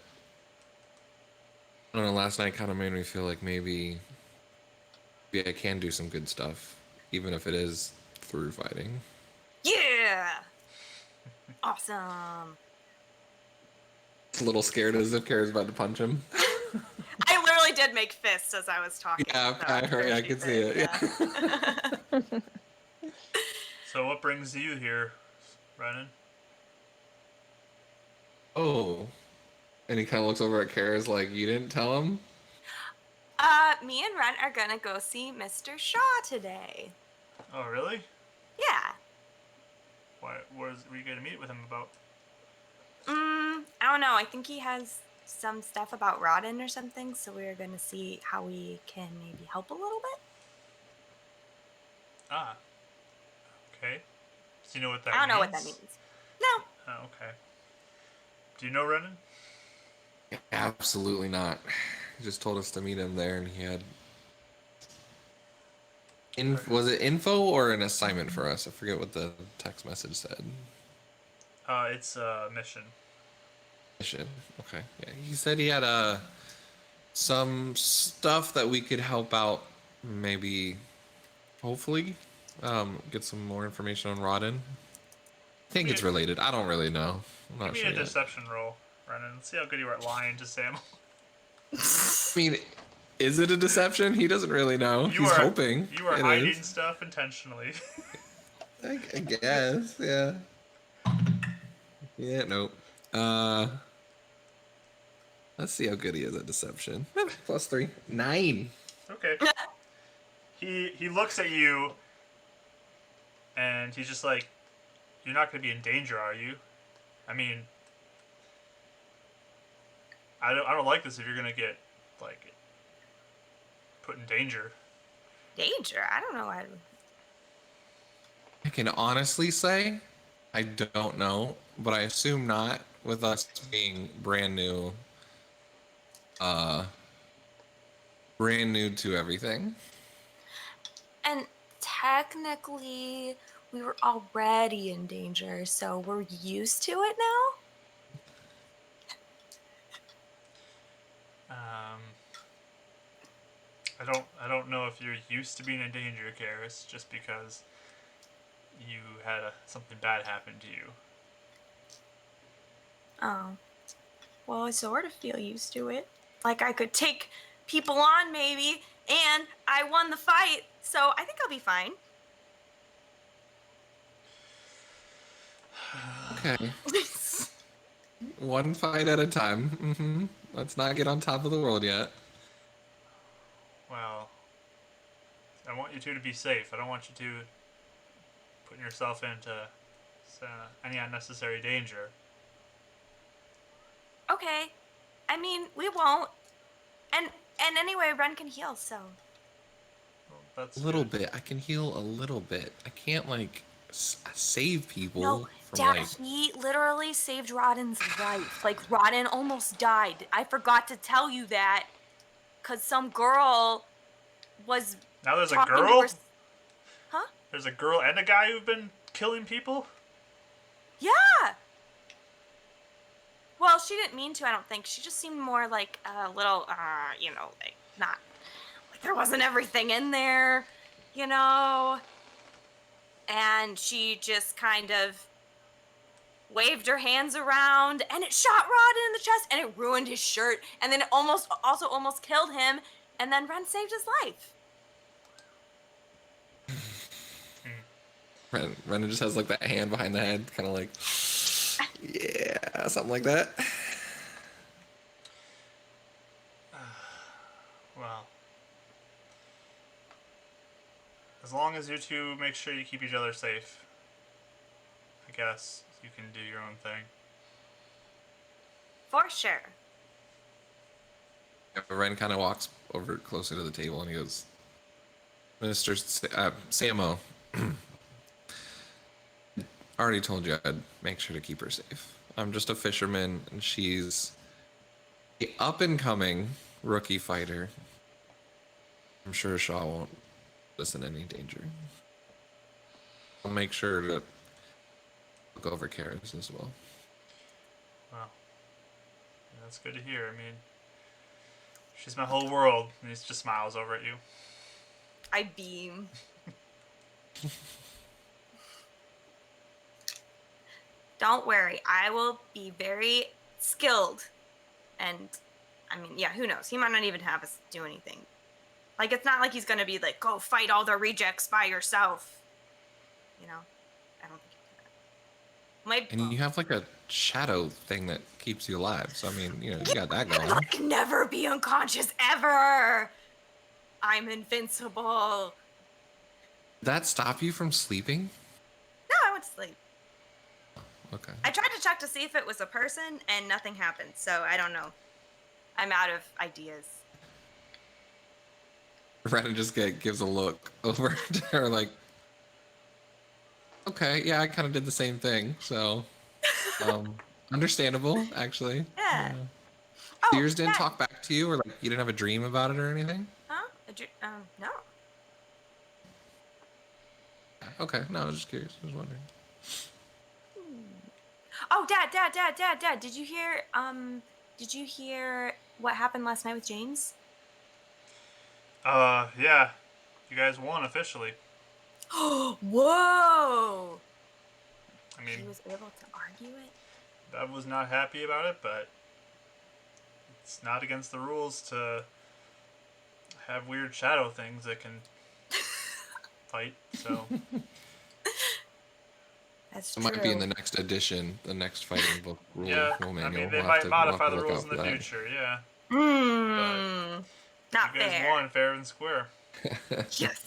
I don't know, last night kind of made me feel like maybe I can do some good stuff, even if it is through fighting. Yeah! Awesome. He's a little scared as if Kara's about to punch him. I literally did make fists as I was talking. Yeah, so I heard. I she could see did, it. Yeah. So what brings you here, Brennan? Oh. And he kind of looks over at Kara's like, you didn't tell him? Me and Ren are gonna go see Mr. Shaw today. Oh, really? Yeah. What were you going to meet with him about? I don't know. I think he has some stuff about Rodden or something, so we're gonna see how we can maybe help a little bit. Ah, okay. Do you know what that I don't means? know what that means. No. Oh, okay. Do you know Renan? Absolutely not. He just told us to meet him there, and he had... Was it info or an assignment for us? I forget what the text message said. It's a mission. Mission. Okay. Yeah, he said he had some stuff that we could help out. Maybe, hopefully, get some more information on Rodden. I think it's related. I don't really know. I'm not Give me sure a yet. deception roll, Renan. Let's see how good you are at lying to Sam. I mean, is it a deception? He doesn't really know. He's hoping. You are hiding stuff intentionally. I guess, yeah. Yeah, nope. Let's see how good he is at deception. +3. 9. Okay. He looks at you, and he's just like, "You're not going to be in danger, are you? I mean, I don't like this if you're going to get like put in danger." Danger? I don't know. I can honestly say, I don't know, but I assume not, with us being brand new to everything. And technically, we were already in danger, so we're used to it now. I don't know if you're used to being in danger, Karis, just because you had something bad happen to you. Oh. Well, I sort of feel used to it. Like I could take people on, maybe, and I won the fight, so I think I'll be fine. Okay. One fight at a time. Let's not get on top of the world yet. Well, I want you two to be safe. I don't want you two putting yourself into any unnecessary danger. Okay. I mean, we won't. And anyway, Ren can heal, so. Well, that's A little good. bit. I can heal a little bit. I can't, like, save people No, from, Dad, like... he literally saved Rodden's life. Like, Rodden almost died. I forgot to tell you that. Because some girl was Now there's a talking to girl? her... Huh? There's a girl and a guy who've been killing people? Yeah! Well, she didn't mean to, I don't think. She just seemed more like a little, like, not... Like, there wasn't everything in there, you know? And she just kind of waved her hands around, and it shot Rodden in the chest, and it ruined his shirt, and then it almost killed him, and then Ren saved his life. Ren just has, like, that hand behind the head, kind of like... Yeah, something like that. Well, as long as you two make sure you keep each other safe, I guess you can do your own thing. For sure. Ren kind of walks over closer to the table and he goes, Minister Samo, already told you I'd make sure to keep her safe. I'm just a fisherman and she's the up-and-coming rookie fighter. I'm sure Shaw won't listen to any danger. I'll make sure to look over Karis as well. Well, that's good to hear. I mean, she's my whole world. And he just smiles over at you. I beam. Don't worry. I will be very skilled. And, I mean, yeah, who knows? He might not even have us do anything. Like, it's not like he's going to be like, go fight all the rejects by yourself. You know? I don't think he'll do that. And you have like a shadow thing that keeps you alive. So I mean, you got that going. Like, never be unconscious ever. I'm invincible. Did that stop you from sleeping? No, I went to sleep. Okay. I tried to check to see if it was a person, and nothing happened. So I don't know. I'm out of ideas. Renan just gives a look over to her like, okay, yeah, I kind of did the same thing. So, understandable, actually. Yeah. Oh, Sears didn't that- talk back to you, or like you didn't have a dream about it or anything? Huh? No. Okay, no, I was just curious. I was wondering. Oh, Dad. Did you hear what happened last night with James? Yeah. You guys won officially. Whoa! I mean, He was able to argue it? Bev was not happy about it, but it's not against the rules to have weird shadow things that can fight, so... That's It true. might be in the next edition, the next fighting book rule Yeah, manual. I mean, they We'll might have modify to the look rules out in the for that. future, yeah. Not You guys fair. won fair and square. Yes.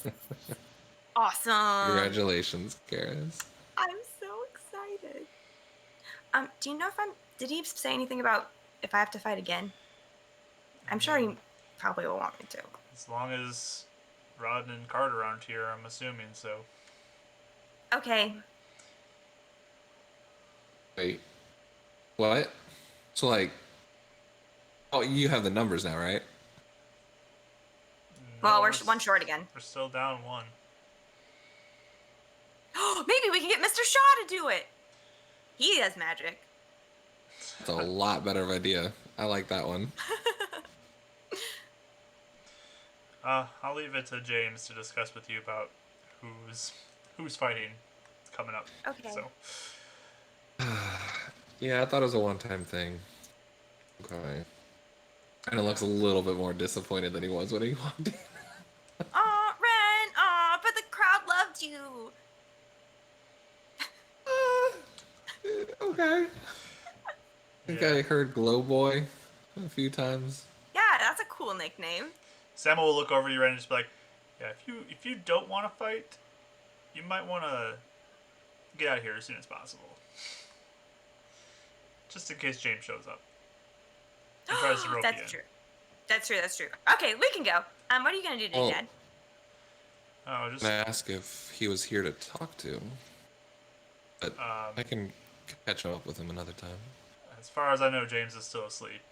Awesome. Congratulations, Karis. I'm so excited. Do you know if did he say anything about if I have to fight again? I'm sure he probably will want me to. As long as Rod and Carter aren't here, I'm assuming, so... Okay. Wait, what? So like, oh, you have the numbers now, right? Well, No, we're one short again. We're still down one. Maybe we can get Mr. Shaw to do it. He has magic. That's a lot better of idea. I like that one. I'll leave it to James to discuss with you about who's fighting coming up. Okay. So, Yeah, I thought it was a one-time thing. Okay. And it looks a little bit more disappointed than he was when he walked in. Aw, Ren. Aw, but the crowd loved you. Okay. I think I heard Glow Boy a few times. Yeah, that's a cool nickname. Sam will look over you and just be like, "Yeah, if you don't want to fight, you might want to get out of here as soon as possible, just in case James shows up and tries to rope you in." That's true. Okay, we can go. What are you gonna do today, Well, Dad? Oh, just I asked if he was here to talk to. But I can catch up with him another time. as far as I know, James is still asleep.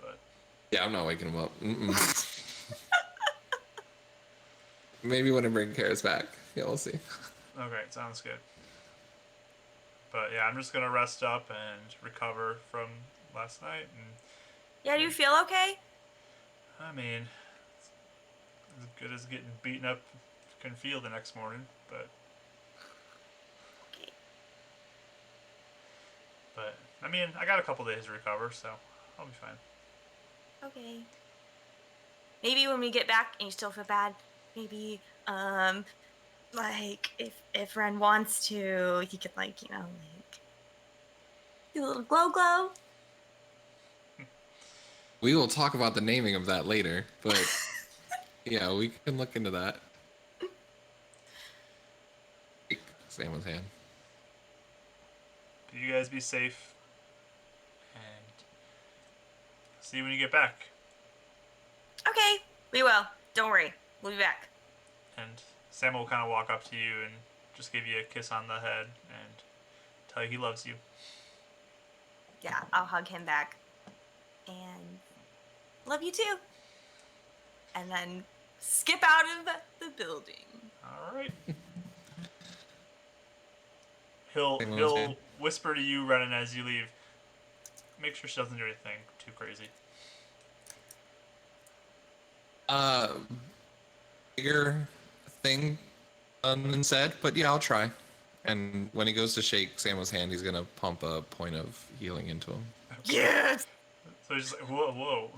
But Yeah, I'm not waking him up. Maybe when I bring Karis back. Yeah, we'll see. okay, sounds good. But yeah, I'm just gonna rest up and recover from last night, and Yeah, do you feel okay? I mean, as good as getting beaten up can feel the next morning, but Okay. I mean, I got a couple days to recover, so I'll be fine. Okay. Maybe when we get back and you still feel bad, maybe like if Ren wants to, he could like do a little glow. We will talk about the naming of that later, but yeah, we can look into that. Samuel's hand. You guys be safe, and see you when you get back. Okay, we will. Don't worry, we'll be back. And Sam will kind of walk up to you and just give you a kiss on the head and tell you he loves you. Yeah, I'll hug him back. And love you too. And then skip out of the building. All right. He'll Samuel's hand. whisper to you, Renan, as you leave. Make sure she doesn't do anything too crazy. Bigger thing done and said, but yeah, I'll try. And when he goes to shake Samo's hand, he's gonna pump a point of healing into him. Yes. So he's just like, whoa.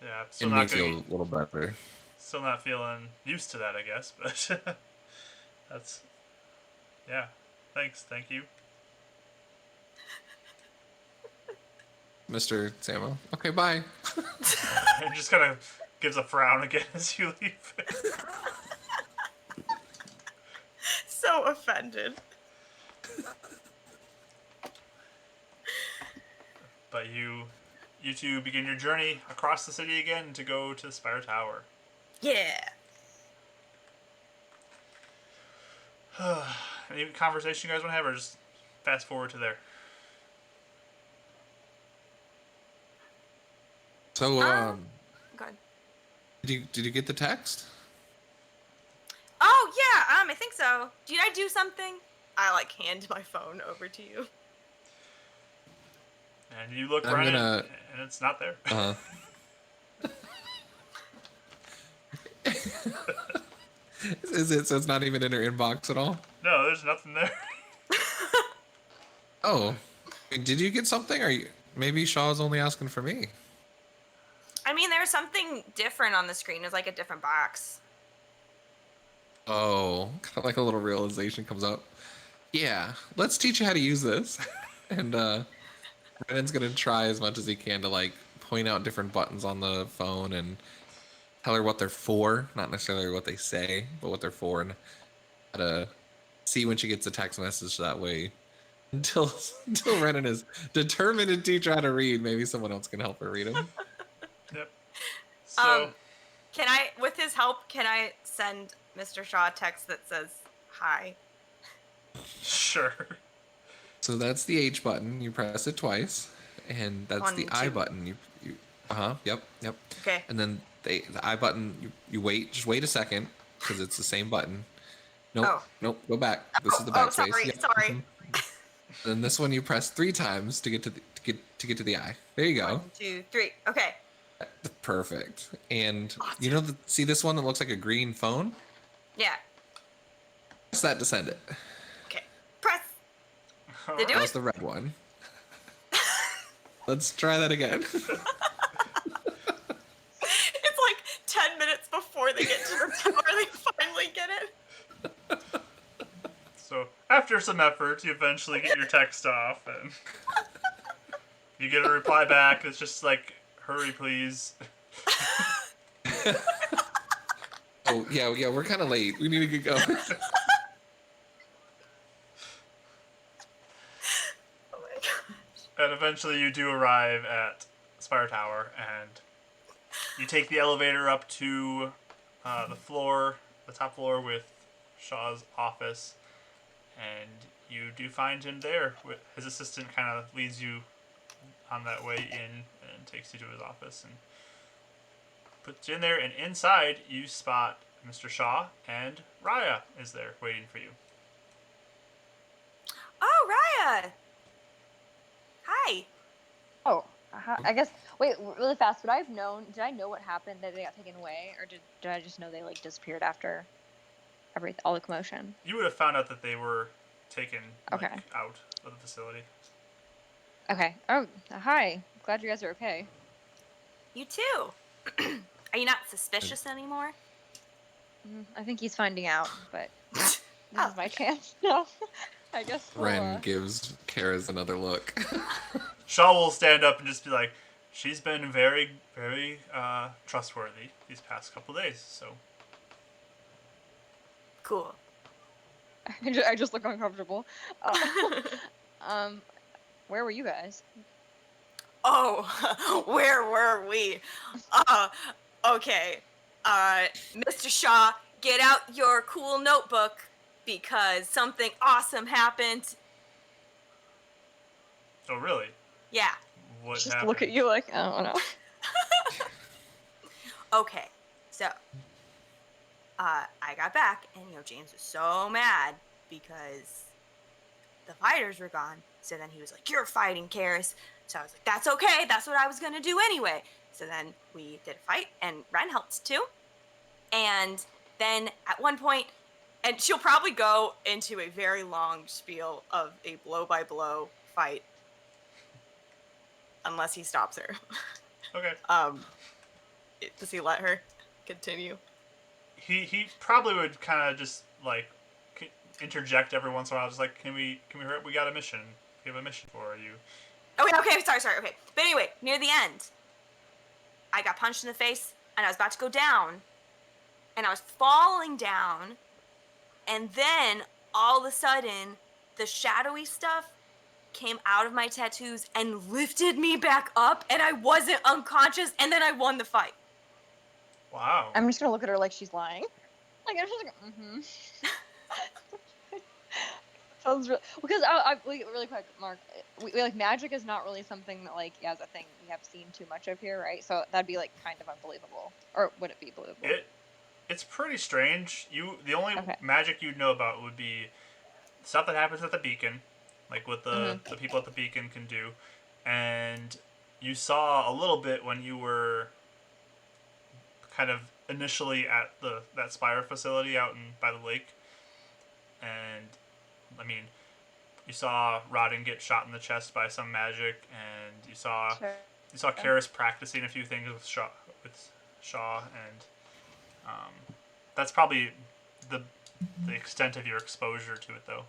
Yeah, And me feel a little better. still not feeling used to that, I guess, but that's, yeah. Thank you. Mr. Samo. Okay, bye. And just kind of gives a frown again as you leave. So offended. But you two begin your journey across the city again to go to the Spire Tower. Yeah. Any conversation you guys want to have, or just fast forward to there? So, Go ahead. did you get the text? Oh yeah, I think so. Did I do something? I like hand my phone over to you. And you look I'm right gonna- and it's not there. Is it so it's not even in her inbox at all? No, there's nothing there. Oh, did you get something? Or maybe Shaw's only asking for me? I mean, there's something different on the screen. It's like a different box. Oh, kind of like a little realization comes up. Yeah, let's teach you how to use this. And Brennan's gonna try as much as he can to like point out different buttons on the phone and tell her what they're for, not necessarily what they say, but what they're for, and how to see when she gets a text message that way. Until Renan is determined to teach her how to read, maybe someone else can help her read them. Yep. So, Can I, with his help, can I send Mr. Shaw a text that says hi? sure. So that's the H button. You press it twice, and that's 1, the I 2. button. You yep. Okay. And then the I button. You wait. Just wait a second, because it's the same button. Nope. Nope. Go back. This is the backspace. Sorry. Yep. Sorry. Mhm. Then this one you press 3 times to get to the the I. There you go. 1, 2, 3. Okay. Perfect. And Awesome. you know, see this one that looks like a green phone? Yeah. Press that to send it. Okay. Press. Did That do was it? the red one. Let's try that again. It's like 10 minutes before they get to the tower, they finally get it. So after some effort, you eventually get your text off, and you get a reply back. It's just like, "Hurry, please." Oh yeah, we're kind of late. We need to get going. Oh my god. And eventually, you do arrive at Spire Tower, and you take the elevator up to the top floor with Shaw's office, and you do find him there. His assistant kind of leads you on that way in and takes you to his office and puts you in there. And inside, you spot Mr. Shaw, and Raya is there waiting for you. Oh, Raya. Hi. Oh, I guess. Wait, really fast. Would I have known? Did I know what happened that they got taken away, or did I just know they like disappeared after all the commotion? You would have found out that they were taken Okay. out of the facility. Okay. Oh, hi. Glad you guys are okay. You too. Are you not suspicious anymore? I think he's finding out, but this is my chance. No, I guess. Ren gives Kara's another look. Shaw will stand up and just be like, "She's been very, very trustworthy these past couple days, so." Cool. I just look uncomfortable. Where were you guys? Oh, where were we? Okay. Mr. Shaw, get out your cool notebook because something awesome happened. Oh, really? Yeah. What Just happened? look at you like, I don't know. Okay. So, I got back and, James was so mad because the fighters were gone. So then he was like, "You're fighting, Karis." So I was like, "That's okay. That's what I was going to do anyway." So then we did a fight, and Ren helped too. And then at one point, And she'll probably go into a very long spiel of a blow-by-blow fight. Unless he stops her. Okay. Does he let her continue? He probably would kind of just like interject every once in a while, just like, can we hurry up? We got a mission. We have a mission for you. Okay, sorry, okay. But anyway, near the end, I got punched in the face, and I was about to go down, and I was falling down, and then all of a sudden, the shadowy stuff came out of my tattoos and lifted me back up, and I wasn't unconscious, and then I won the fight. Wow. I'm just gonna look at her like she's lying. Like I'm just like, mm-hmm. Sounds real. Because really quick, Mark. We like magic is not really something that like as a thing we have seen too much of here, right? So that'd be like kind of unbelievable, or would it be believable? It's pretty strange. The only Okay. magic you'd know about would be stuff that happens at the beacon, like what the people at the beacon can do, and you saw a little bit when you were kind of initially at that Spire facility out by the lake, and I mean, you saw Rodden get shot in the chest by some magic, and you saw Karis practicing a few things with Shaw, and that's probably the extent of your exposure to it, though.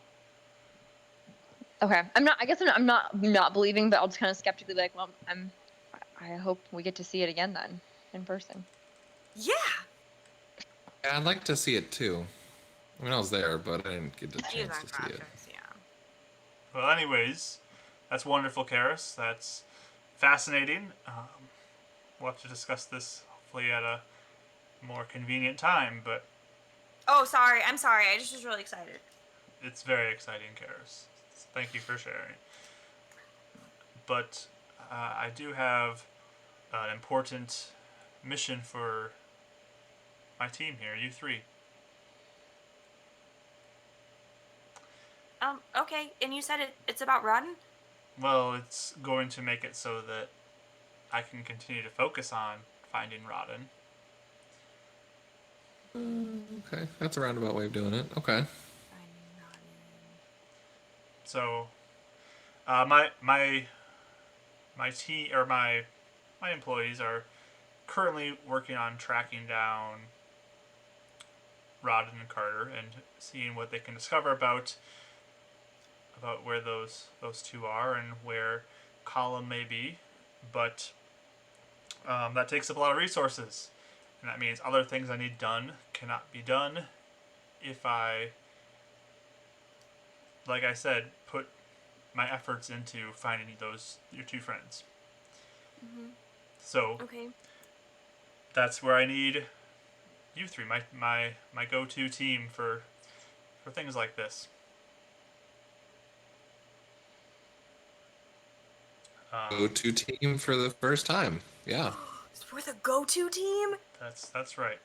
Okay, I guess I'm not believing, but I'll just kind of skeptically be like, well, I hope we get to see it again then in person. Yeah. Yeah, I'd like to see it too. I mean, I was there, but I didn't get the chance to see it. Yeah. Well, anyways, that's wonderful, Karis. That's fascinating. We'll have to discuss this hopefully at a more convenient time, but... Oh, sorry. I'm sorry. I just was really excited. It's very exciting, Karis. Thank you for sharing. But I do have an important mission for my team here, you three. Okay. And you said it's about Rodden? Well, it's going to make it so that I can continue to focus on finding Rodden. Okay, that's a roundabout way of doing it. Okay. So, my team or my employees are currently working on tracking down Rodden and Carter and seeing what they can discover about where those two are and where Column may be, but that takes up a lot of resources, and that means other things I need done cannot be done if I, like I said, put my efforts into finding your two friends. So Okay. that's where I need you three, my go-to team for things like this. Go-to team for the first time. Yeah. We're the go-to team? That's right.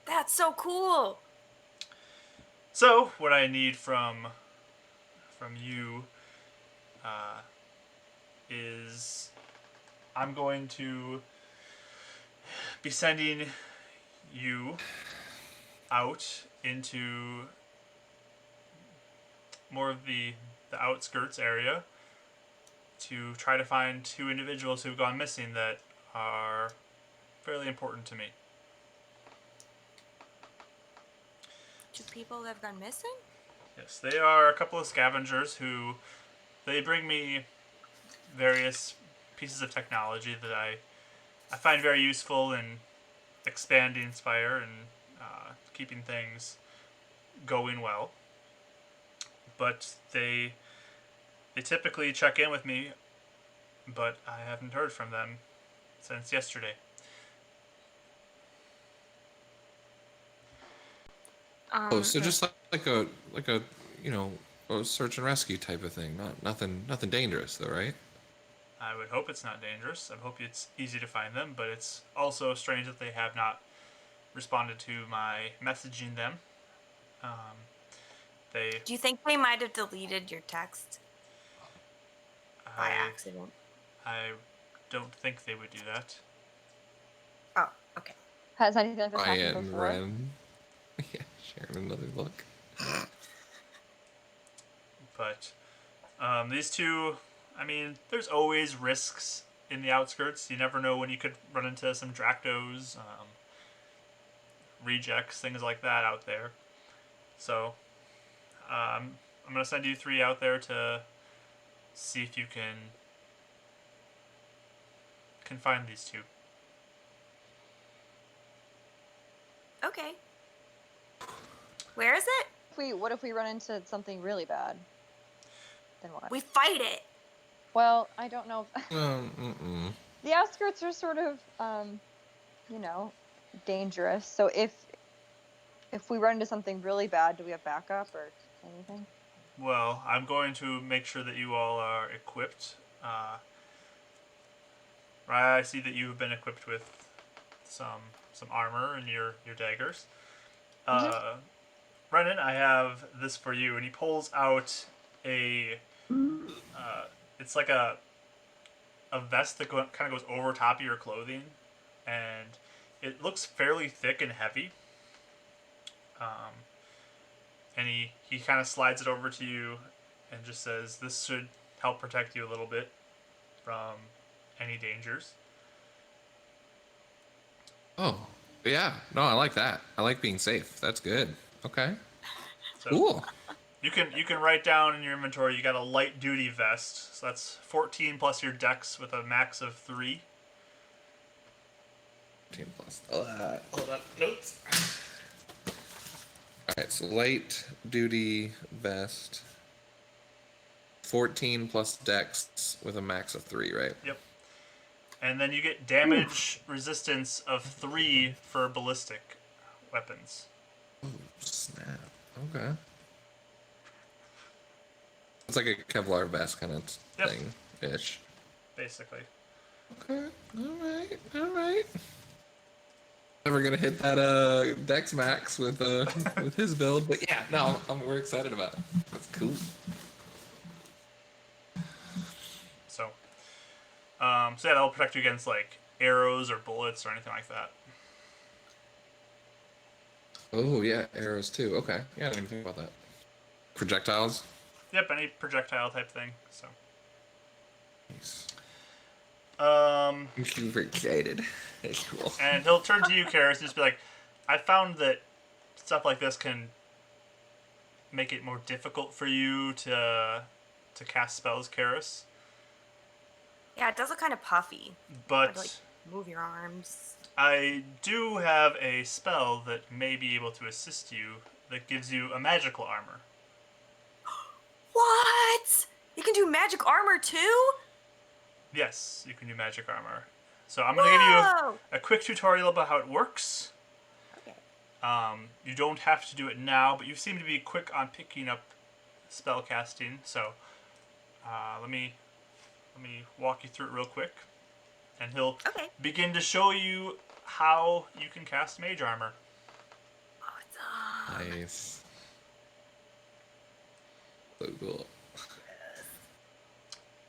That's so cool. So what I need from you is I'm going to be sending you out into more of the outskirts area to try to find two individuals who've gone missing that are fairly important to me. Two people that have gone missing? Yes, they are a couple of scavengers who they bring me various pieces of technology that I find very useful in expanding Spire and keeping things going well. But they typically check in with me, but I haven't heard from them since yesterday. So just like a a search and rescue type of thing. Nothing dangerous though, right? I would hope it's not dangerous. I hope it's easy to find them, but it's also strange that they have not responded to my messaging them. Do you think they might have deleted your text by accident? I don't think they would do that. Oh, okay. Has anything like this Quiet happened and before? ran. Yeah, sharing another look. But these two, I mean, there's always risks in the outskirts. You never know when you could run into some Dractos, rejects, things like that out there. So I'm going to send you 3 out there to see if you can find these 2. Okay. Where is it? What if we run into something really bad? Then what? We fight it. Well, I don't know. Mm-mm. The outskirts are sort of, dangerous. So if we run into something really bad, do we have backup or anything? Well, I'm going to make sure that you all are equipped. I see that you have been equipped with some armor and your daggers. Brennan, I have this for you, and he pulls out a. It's like a vest that kind of goes over top of your clothing, and it looks fairly thick and heavy. And he kind of slides it over to you, and just says, "This should help protect you a little bit from any dangers." Oh, yeah. No, I like that. I like being safe. That's good. Okay. So Cool. you can write down in your inventory you got a light duty vest. So that's 14 plus your dex with a max of 3. 10 plus. Hold on. Notes. All right. So light duty vest. 14 plus dex with a max of 3, right? Yep. And then you get damage resistance of 3 for ballistic weapons. Oh, snap. Okay. It's like a Kevlar vest kind of thing-ish. Basically. Okay. All right. Never gonna hit that Dex Max with with his build, but yeah, no, we're excited about it. That's cool. So yeah, that'll protect you against like arrows or bullets or anything like that. Oh yeah, arrows too. Okay, yeah, I didn't even think about that. Projectiles. Yep, any projectile type thing. So. Nice. Um, I'm super excited. That's cool. and he'll turn to you, Karis, and just be like, "I found that stuff like this can make it more difficult for you to cast spells, Karis. Yeah, it does look kind of puffy. But Hard to, like, move your arms. I do have a spell that may be able to assist you that gives you a magical armor." What? You can do magic armor too? Yes, you can do magic armor. So I'm going to give you Whoa! a quick tutorial about how it works. Okay. You don't have to do it now, but you seem to be quick on picking up spell casting. So let me walk you through it real quick, and he'll begin to show you how you can cast mage armor. Awesome. Nice. So cool.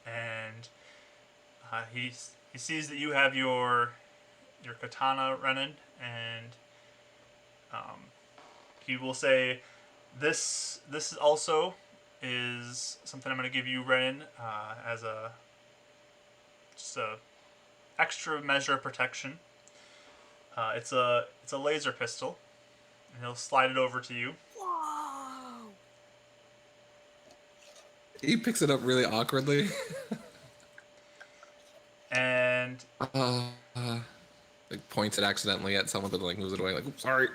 And he sees that you have your katana running, and he will say, "This also is something I'm going to give you, Renan, as just a extra measure of protection. It's a laser pistol, and he'll slide it over to you." Whoa! He picks it up really awkwardly. And like points it accidentally at someone, but like moves it away. Like, oops, sorry.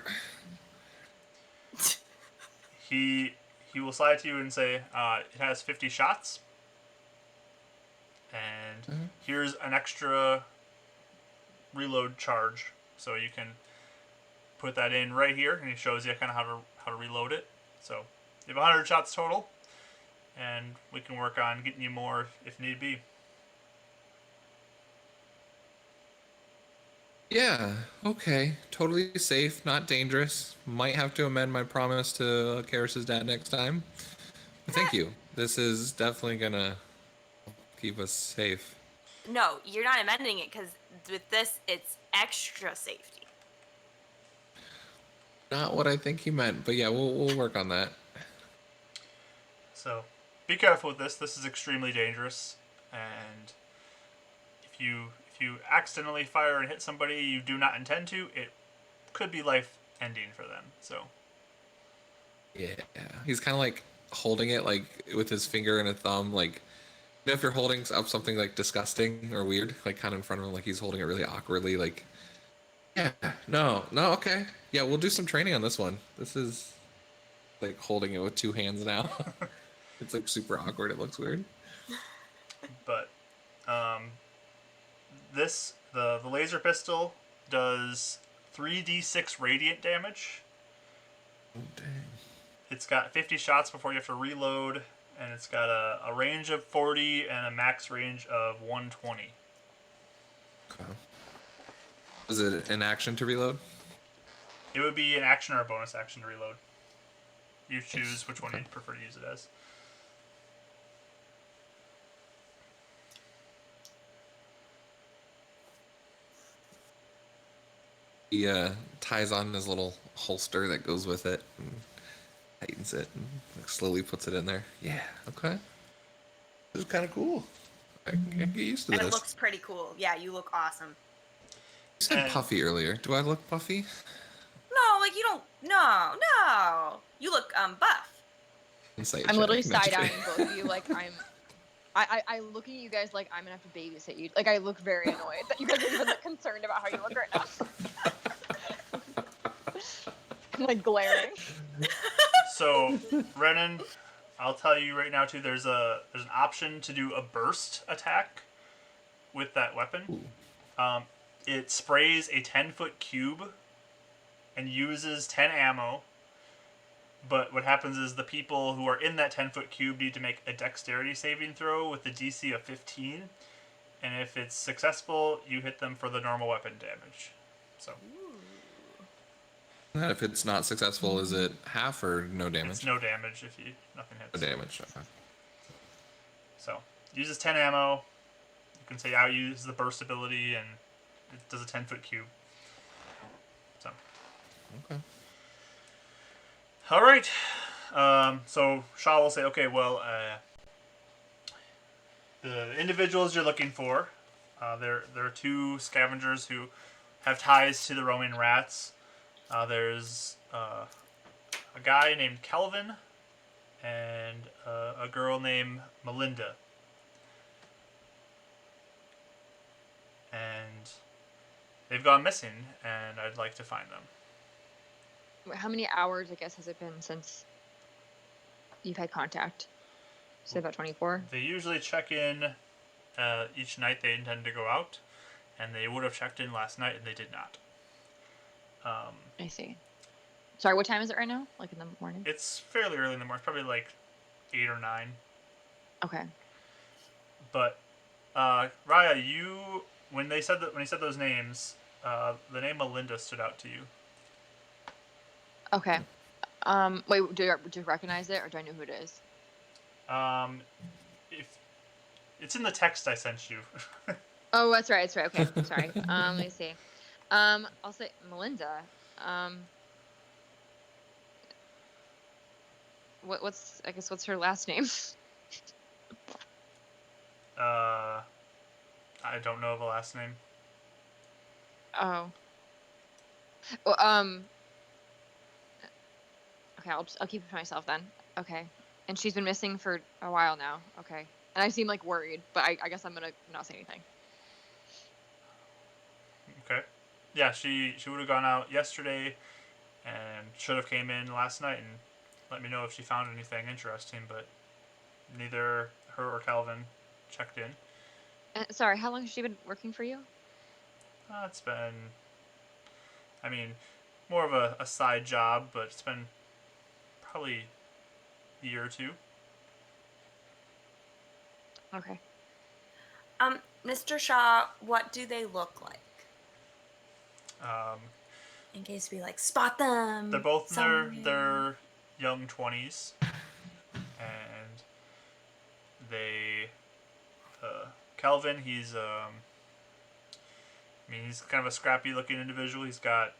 he will slide to you and say, "It has 50 shots, and here's an extra reload charge, so you can put that in right here." And he shows you kind of how to reload it. So you have 100 shots total, and we can work on getting you more if need be. Yeah, okay. Totally safe, not dangerous. Might have to amend my promise to Karis's dad next time. But thank you. This is definitely gonna keep us safe. No, you're not amending it because with this, it's extra safety. Not what I think he meant, but yeah, we'll work on that. So be careful with this. This is extremely dangerous, and if you accidentally fire and hit somebody you do not intend to, it could be life ending for them. So Yeah, he's kind of like holding it like with his finger and a thumb, like you know, if you're holding up something like disgusting or weird, like kind of in front of him, like he's holding it really awkwardly, like yeah, no, okay, yeah, we'll do some training on this one. This is like holding it with two hands now. It's like super awkward. It looks weird. but um, the laser pistol does 3d6 radiant damage. Oh, dang. It's got 50 shots before you have to reload, and it's got a range of 40 and a max range of 120. Okay. Is it an action to reload? It would be an action or a bonus action to reload. You choose which one Okay. you'd prefer to use it as. He ties on his little holster that goes with it and tightens it and like, slowly puts it in there. Yeah, okay. This is kind of cool. I can get used to And this. it looks pretty cool. Yeah, you look awesome. You said And- puffy earlier. Do I look puffy? No, like you don't. No. You look buff. Insight I'm check. literally No, just side eyeing kidding. both of you like I look at you guys like I'm gonna have to babysit you. Like I look very annoyed that you guys are even like, concerned about how you look right now. I'm like glaring. So, Renan, I'll tell you right now too. There's an option to do a burst attack with that weapon. It sprays a 10-foot cube and uses 10 ammo. But what happens is the people who are in that 10-foot cube need to make a dexterity saving throw with the DC of 15. And if it's successful, you hit them for the normal weapon damage. So And if it's not successful, is it half or no damage? it's no damage if nothing hits. No damage. Okay. So uses 10 ammo. You can say I use the burst ability, and it does a 10-foot cube. So Okay. all right. So Shaw will say, okay, well, the individuals you're looking for, there are two scavengers who have ties to the roaming rats. There's a guy named Kelvin and a girl named Melinda. And they've gone missing, and I'd like to find them. How many hours, I guess, has it been since you've had contact? Say about 24. They usually check in each night they intend to go out, and they would have checked in last night, and they did not. I see. Sorry, what time is it right now? Like in the morning? It's fairly early in the morning, probably like 8 or 9. Okay. But Raya, when he said those names, the name Melinda stood out to you. Okay. Wait, do you recognize it, or do I know who it is? If it's in the text I sent you. Oh, that's right. Okay, sorry. Let me see. I'll say Melinda. What's her last name? I don't know the last name. Oh. Well, okay, I'll keep it to myself then. Okay. And she's been missing for a while now. Okay. And I seem like worried, but I guess I'm gonna not say anything. Okay. Yeah, she would have gone out yesterday, and should have came in last night and let me know if she found anything interesting, but neither her or Calvin checked in. Sorry, how long has she been working for you? It's been, I mean, more of a side job, but it's been probably a year or two. Okay. Mr. Shaw, what do they look like? Um, In case we like spot them. they're both in somewhere. their young 20s, and they, Calvin, he's kind of a scrappy looking individual. He's got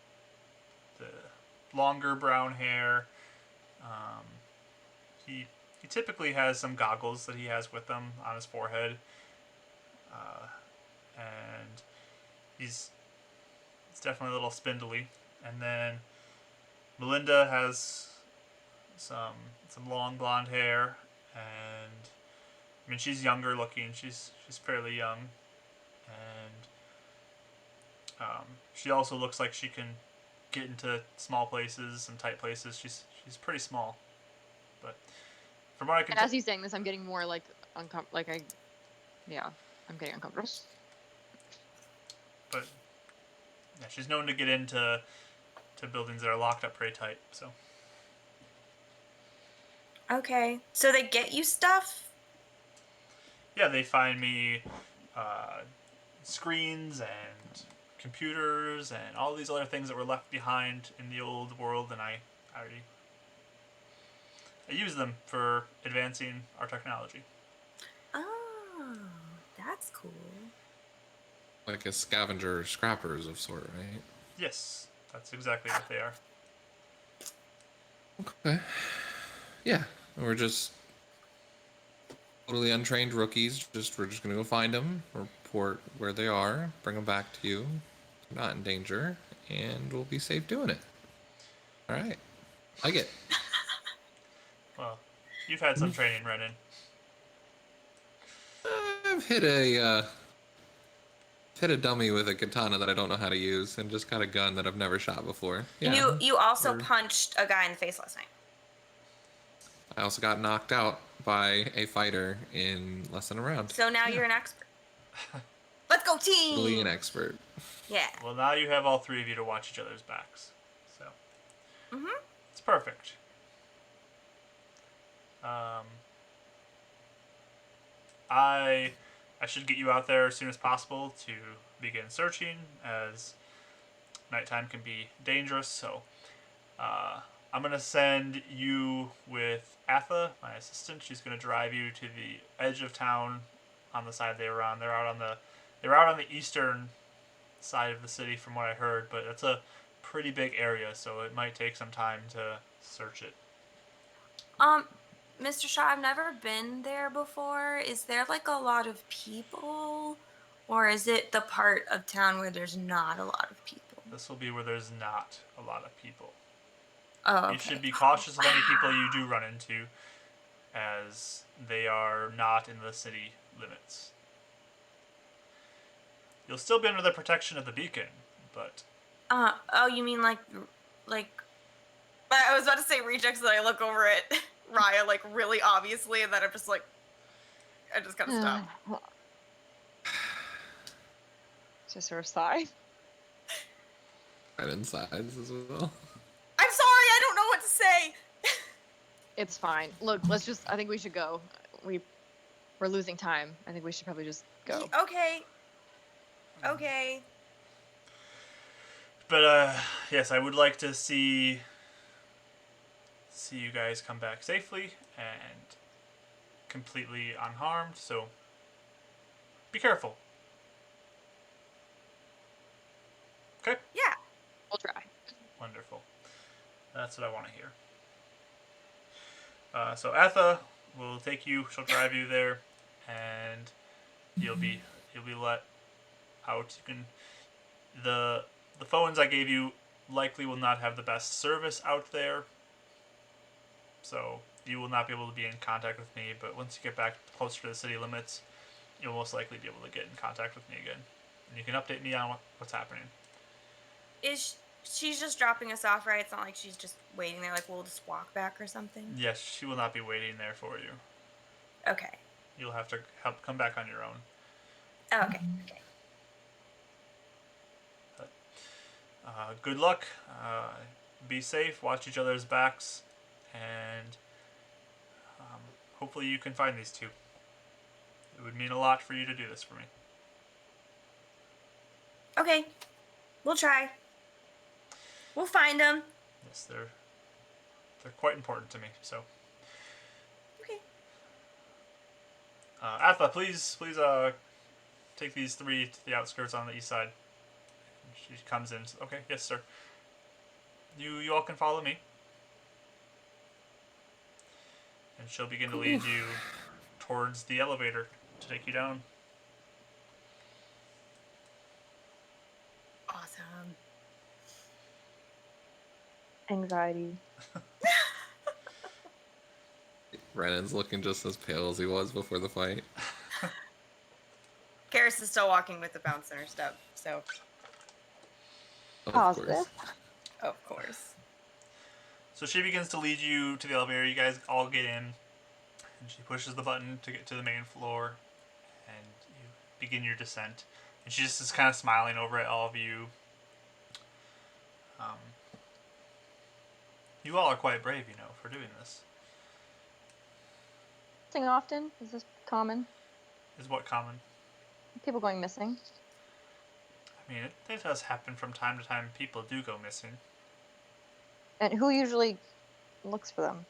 the longer brown hair. He he typically has some goggles that he has with him on his forehead, and it's definitely a little spindly. And then Melinda has some long blonde hair, and I mean she's younger looking. She's fairly young, and she also looks like she can get into small places and tight places. She's pretty small, but from what I can And as he's saying this, I'm getting more like uncomfortable. I'm getting uncomfortable. but yeah, she's known to get into buildings that are locked up pretty tight. So Okay. So they get you stuff? yeah, they find me uh, screens and computers and all these other things that were left behind in the old world, and I use them for advancing our technology. Oh, that's cool. Like a scavenger or scrappers of sort, right? Yes, that's exactly what they are. Okay. Yeah. We're just totally untrained rookies. We're just gonna go find them, report where they are, bring them back to you. They're not in danger, and we'll be safe doing it. All right. Like it. Well, you've had some training, Renan. I've hit a dummy with a katana that I don't know how to use, and just got a gun that I've never shot before. Yeah. And you also we're- punched a guy in the face last night. I also got knocked out by a fighter in less than a round. So now you're an expert. Let's go Totally team! an expert. Yeah. Well, now you have all three of you to watch each other's backs, so Mm-hmm. it's perfect. I should get you out there as soon as possible to begin searching, as nighttime can be dangerous. So I'm gonna send you with Atha, my assistant. She's gonna drive you to the edge of town on the side they were on. They're out on the eastern side of the city, from what I heard, but it's a pretty big area, so it might take some time to search it. Mr. Shaw, I've never been there before. Is there like a lot of people? Or is it the part of town where there's not a lot of people? This will be where there's not a lot of people. Oh, okay. You should be cautious of any people you do run into, as they are not in the city limits. You'll still be under the protection of the beacon, but Oh, you mean like, I was about to say rejects, and I look over at Raya, like, really obviously, and then I'm just like, I just gotta stop. Just sort of sigh. Right insides as well. I'm sorry, I don't know what to say! It's fine. Look, I think we should go. We're losing time. I think we should probably just go. Okay. But yes, I would like to see you guys come back safely and completely unharmed. So be careful. Okay. Yeah. We'll try. Wonderful. That's what I want to hear. So Atha will take you. She'll drive you there, and you'll be let out. You can the phones I gave you likely will not have the best service out there, so you will not be able to be in contact with me. But once you get back closer to the city limits, you'll most likely be able to get in contact with me again, and you can update me on what's happening. She's just dropping us off, right? It's not like she's just waiting there, like we'll just walk back or something? Yes, she will not be waiting there for you. Okay. You'll have to come back on your own. Oh, okay. Good luck. Be safe. Watch each other's backs, and hopefully you can find these two. It would mean a lot for you to do this for me. Okay. We'll try. We'll find them. Yes, they're quite important to me. So, Okay. Atha, please, take these three to the outskirts on the east side. She comes in. Okay, yes, sir. You all can follow me. and she'll begin to lead you towards the elevator to take you down. Awesome. Anxiety. Renan's looking just as pale as he was before the fight. Karis is still walking with the bounce in her step, so Of Positive. course. of course. So she begins to lead you to the elevator. You guys all get in, and she pushes the button to get to the main floor, and you begin your descent. And she just is kind of smiling over at all of you. You all are quite brave, for doing this. Missing often? Is this common? Is what common? People going missing? I mean, it does happen from time to time. People do go missing. And who usually looks for them?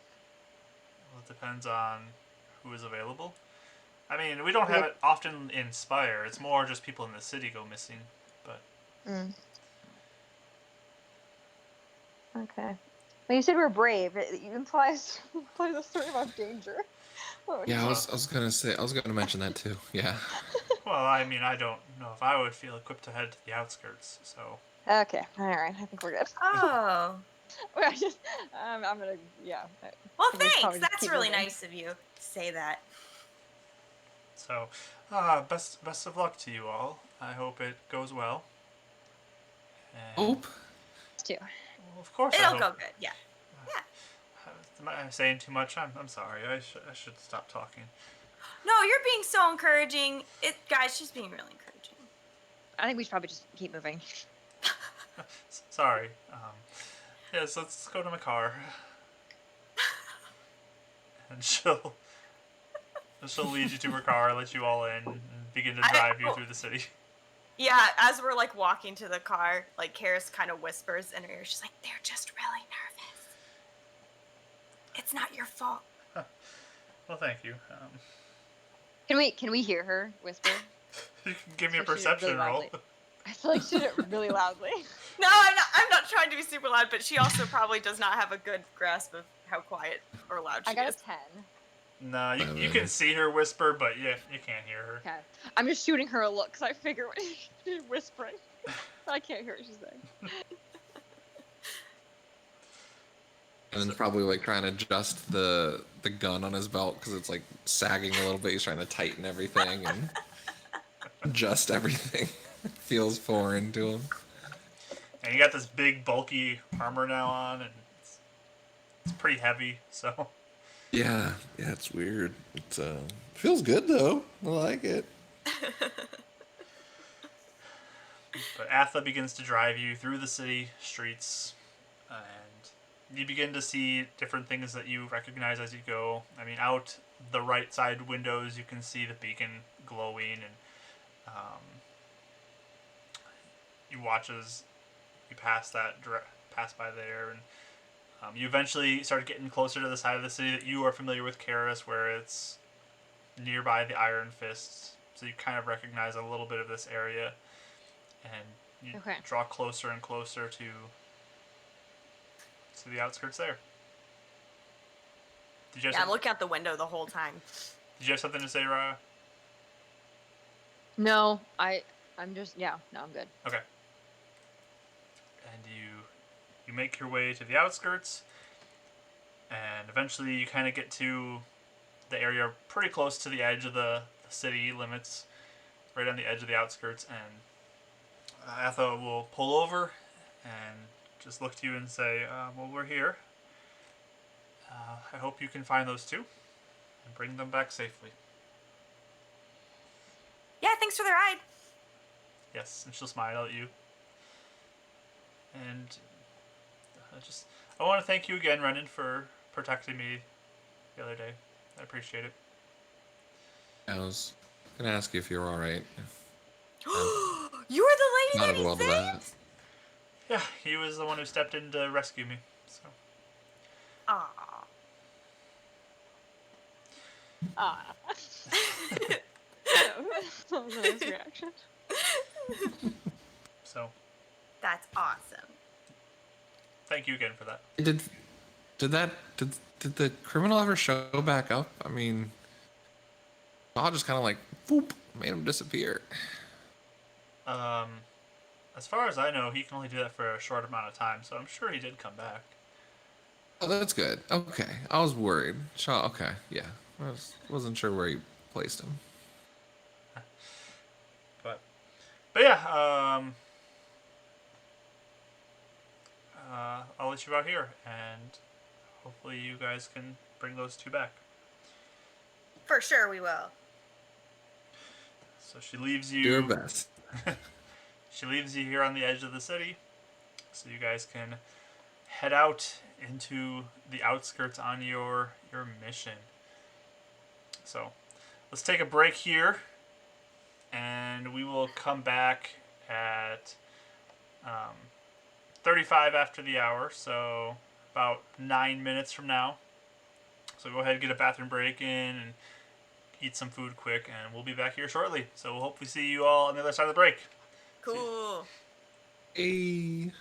Well, it depends on who is available. I mean, we don't have it often in Spire. It's more just people in the city go missing. But Okay. Well, you said we're brave. It implies a certain amount of danger. Yeah, I was gonna mention that too. Yeah. well, I mean, I don't know if I would feel equipped to head to the outskirts. So Okay. All right. I think we're good. Oh. Well, I'm gonna. Yeah. Well, I think we should thanks. probably just That's keep really moving. nice of you to say that. So, best of luck to you all. I hope it goes well. And, Hope. Too. well, of course, I It'll hope. go good. Yeah. Am I saying too much? I'm sorry. I should stop talking. No, you're being so encouraging. Guys, she's being really encouraging. I think we should probably just keep moving. Sorry. Yes, let's go to my car. And she'll lead you to her car, let you all in, and begin to drive you through the city. Yeah, as we're like walking to the car, like Karis kind of whispers in her ear. She's like, "They're just really nervous. It's not your fault." Well, thank you. Can we hear her whisper? You can give me a So she did it perception really roll. loudly. I feel like she did it really loudly. No, I'm not trying to be super loud, but she also probably does not have a good grasp of how quiet or loud she I got is. a 10. No, you can see her whisper, but you can't hear her. Okay. I'm just shooting her a look because I figure what she's whispering. I can't hear what she's saying. And then probably like trying to adjust the gun on his belt because it's like sagging a little bit. He's trying to tighten everything and adjust everything. Feels foreign to him. And you got this big, bulky armor now on, and it's pretty heavy, so... Yeah, it's weird. It feels good though. I like it. But Atha begins to drive you through the city streets, and you begin to see different things that you recognize as you go. I mean, out the right side windows, you can see the beacon glowing, and you watch as you pass by there, and you eventually start getting closer to the side of the city that you are familiar with, Karis, where it's nearby the Iron Fist. So you kind of recognize a little bit of this area, and you draw closer and closer to the outskirts there. I'm looking out the window the whole time. Did you have something to say, Raya? No, I'm just no, I'm good. Okay. And you make your way to the outskirts, and eventually you kind of get to the area pretty close to the edge of the city limits, right on the edge of the outskirts, and Atha will pull over and just look to you and say, well, we're here. I hope you can find those two and bring them back safely. Yeah, thanks for the ride. Yes, and she'll smile at you. And I want to thank you again, Renan, for protecting me the other day. I appreciate it. I was gonna ask you if you were all right. You were the lady Not that as he well to saved? that. Yeah, he was the one who stepped in to rescue me. So. Aww. That was a nice reaction. So. That's awesome. Thank you again for that. Did the criminal ever show back up? I mean, I'll just kind of like, boop, made him disappear. As far as I know, he can only do that for a short amount of time, so I'm sure he did come back. Oh, that's good. Okay, I was worried. Okay, yeah, wasn't sure where he placed him. But, but yeah, I'll let you out here, and hopefully you guys can bring those two back. For sure, we will. So she leaves Do our you. best. She leaves you here on the edge of the city, so you guys can head out into the outskirts on your mission. So let's take a break here, and we will come back at 35 after the hour, so about 9 minutes from now. So go ahead and get a bathroom break in and eat some food quick, and we'll be back here shortly. So we'll hopefully see you all on the other side of the break. Cool. Hey.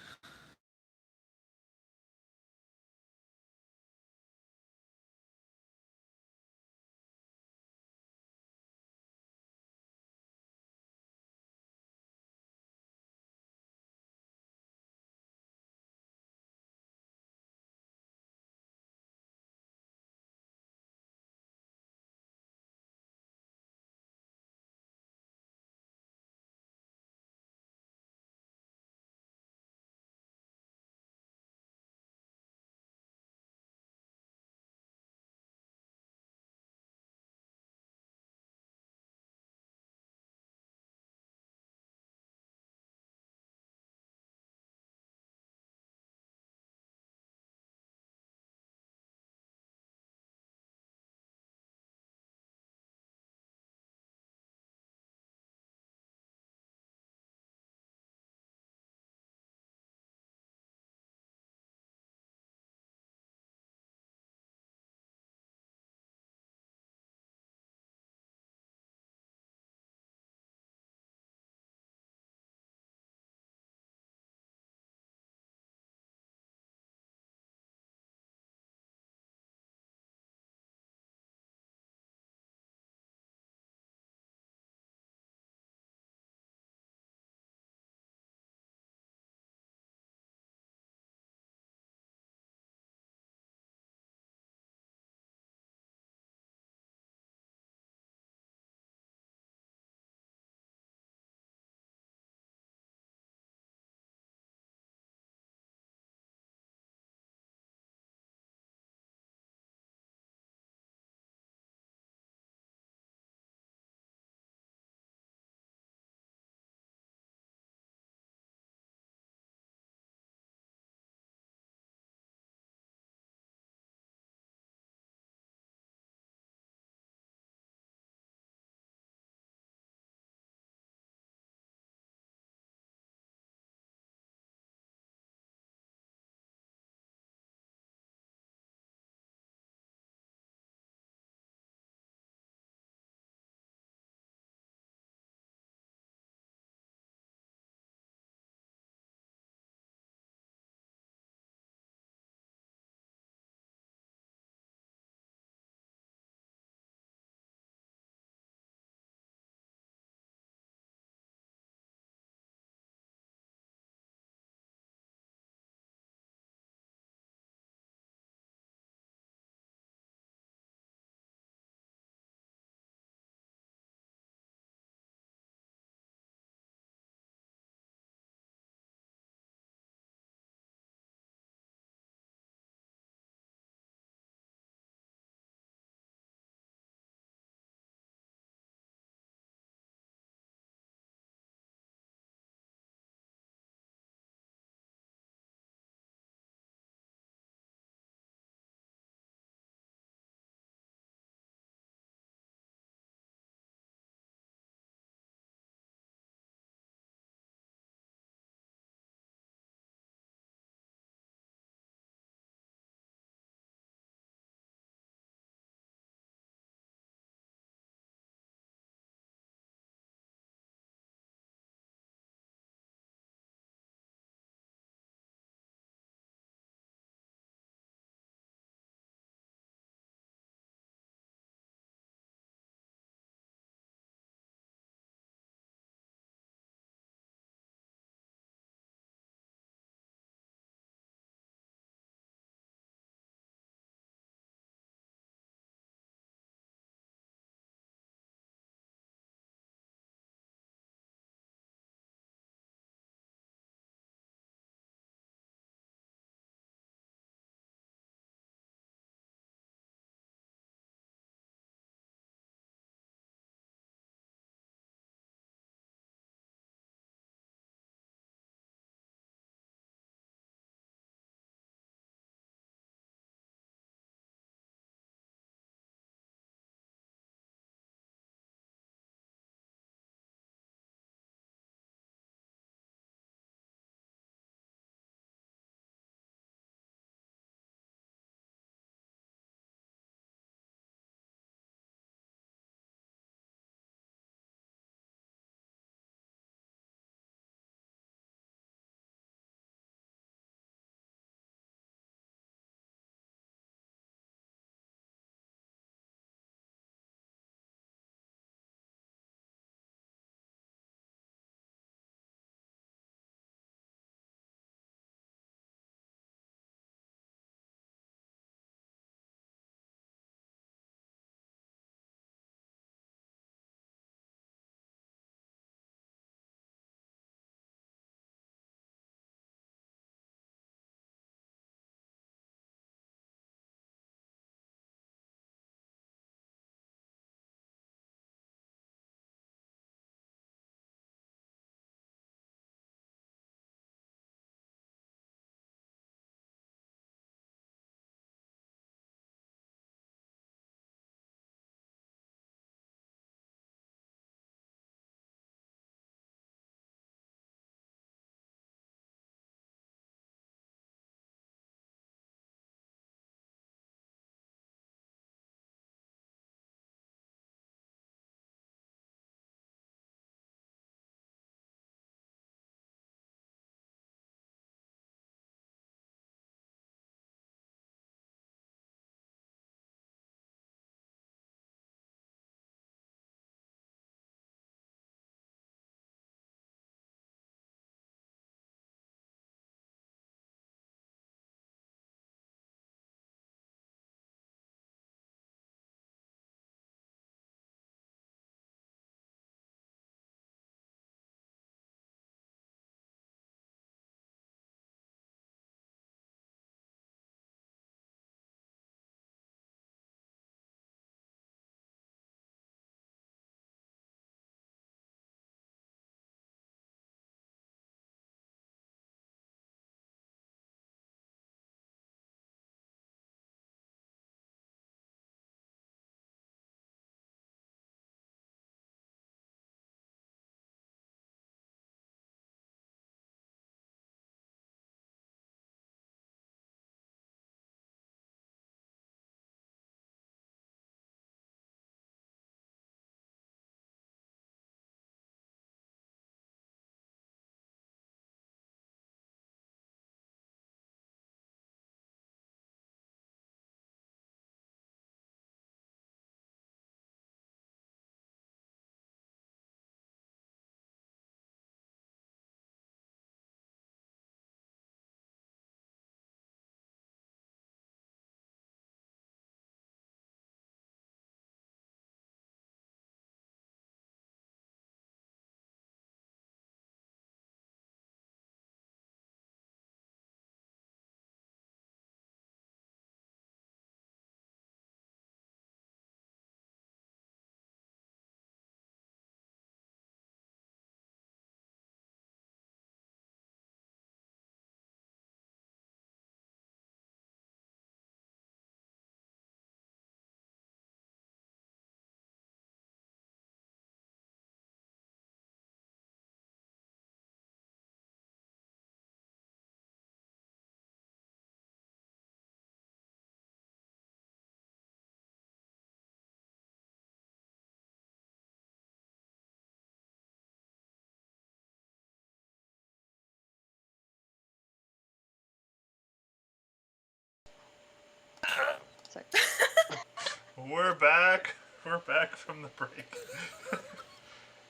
We're back. We're back from the break.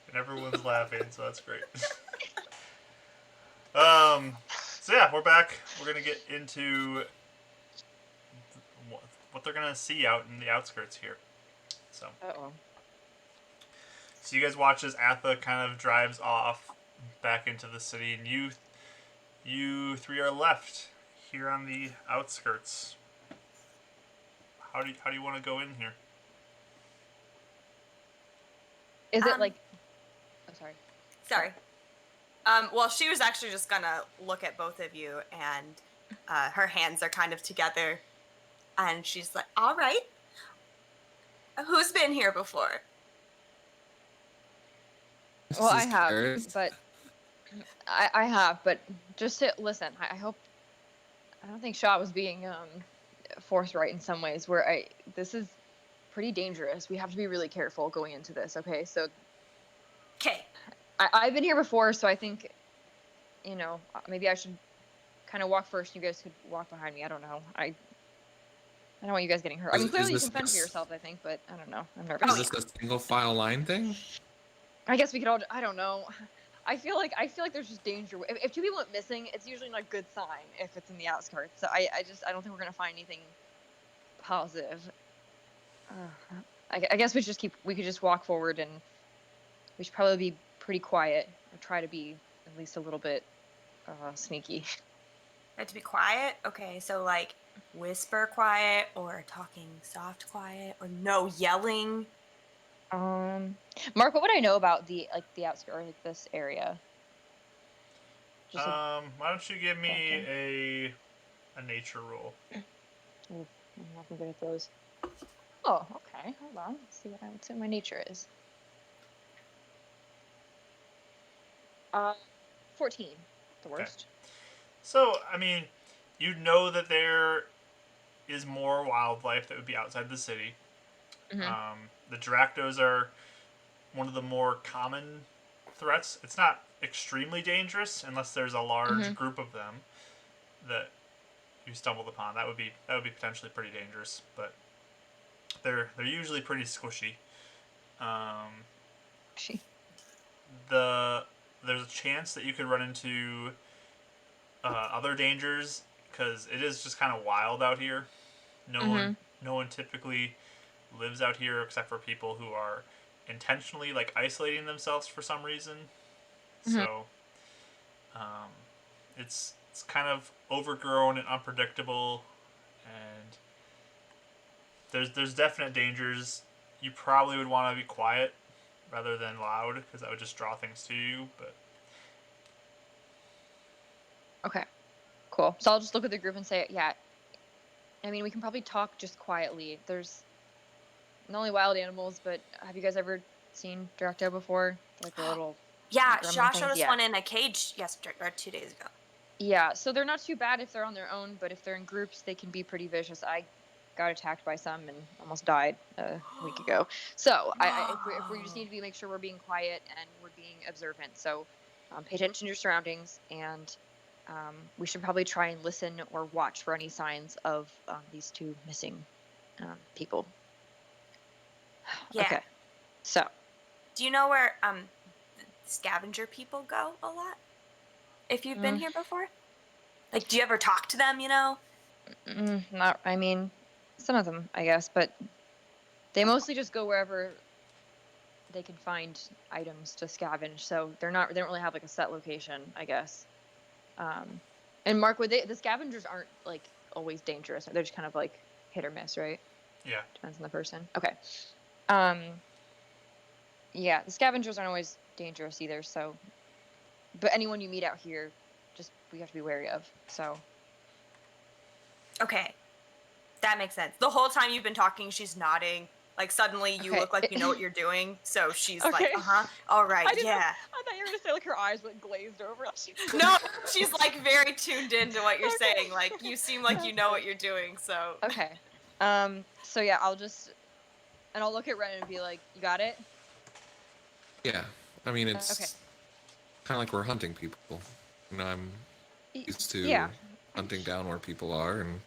And everyone's laughing, so that's great. So yeah, we're back. We're gonna get into what they're gonna see out in the outskirts here. So, Uh-oh. so you guys watch as Atha kind of drives off back into the city, and you three are left here on the outskirts. How do you want to go in here? Is it like... Oh, sorry. Sorry. Well, she was actually just gonna look at both of you, and her hands are kind of together, and she's like, "All right, who's been here before?" Well, I This is have, Garrett. but... I have, but just to... Listen, I hope... I don't think Shaw was being forthright in some ways, where this is pretty dangerous. We have to be really careful going into this, okay? So... Okay. I've been here before, so I think, maybe I should kind of walk first. You guys could walk behind me. I don't know. I don't want you guys getting hurt. I mean, clearly you can fend for yourself, I think, but I don't know. I'm nervous. Is this a single file line thing? I guess we could all... I don't know. I feel like there's just danger. If two people went missing, it's usually not a good sign if it's in the outskirts. So I don't think we're gonna find anything positive. I guess we could just walk forward, and we should probably be pretty quiet or try to be at least a little bit sneaky. Had to be quiet. Okay, so like whisper quiet, or talking soft quiet, or no yelling. Mark, what would I know about the outskirts, or like this area? Just Why don't you give me a nature roll? I'm not good at those. Oh, okay. Hold on. Let's see what my nature is. 14. The worst. So, I mean, you know that there is more wildlife that would be outside the city. Mm-hmm. The Dractos are one of the more common threats. It's not extremely dangerous unless there's a large group of them that you stumbled upon. That would be potentially pretty dangerous, but they're usually pretty squishy. There's a chance that you could run into other dangers because it is just kind of wild out here. No one typically lives out here except for people who are intentionally like isolating themselves for some reason. So it's kind of overgrown and unpredictable, and there's definite dangers. You probably would want to be quiet rather than loud because that would just draw things to you. But okay, cool. So I'll just look at the group and say, yeah. I mean, we can probably talk just quietly. There's not only wild animals, but have you guys ever seen Dracto before? Like the little... Yeah, gremlin Shaw things? showed us Yeah. one in a cage yesterday or 2 days ago. Yeah, so they're not too bad if they're on their own, but if they're in groups, they can be pretty vicious. I got attacked by some and almost died a week ago. So if we just need to make sure we're being quiet and we're being observant. So pay attention to your surroundings, and we should probably try and listen or watch for any signs of these two missing people. Yeah. Okay. So. Do you know where scavenger people go a lot? If you've been here before? Like, do you ever talk to them, Not, I mean, some of them, I guess, but they mostly just go wherever they can find items to scavenge, so they don't really have like a set location, I guess. And Mark, the scavengers aren't like always dangerous. They're just kind of like hit or miss, right? yeah. Depends on the person. Okay. Yeah, the scavengers aren't always dangerous either, so... But anyone you meet out here, we have to be wary of, so... Okay. That makes sense. The whole time you've been talking, she's nodding. Like, suddenly you look like you know what you're doing, so she's like, all right, yeah. I thought you were going to say, like, her eyes went glazed over. No, she's, like, very tuned into what you're saying. Like, you seem like you know what you're doing, so... Okay. So, yeah, I'll look at Ren and be like, you got it? Yeah, I mean, it's kind of like we're hunting people. I'm used to hunting down where people are, and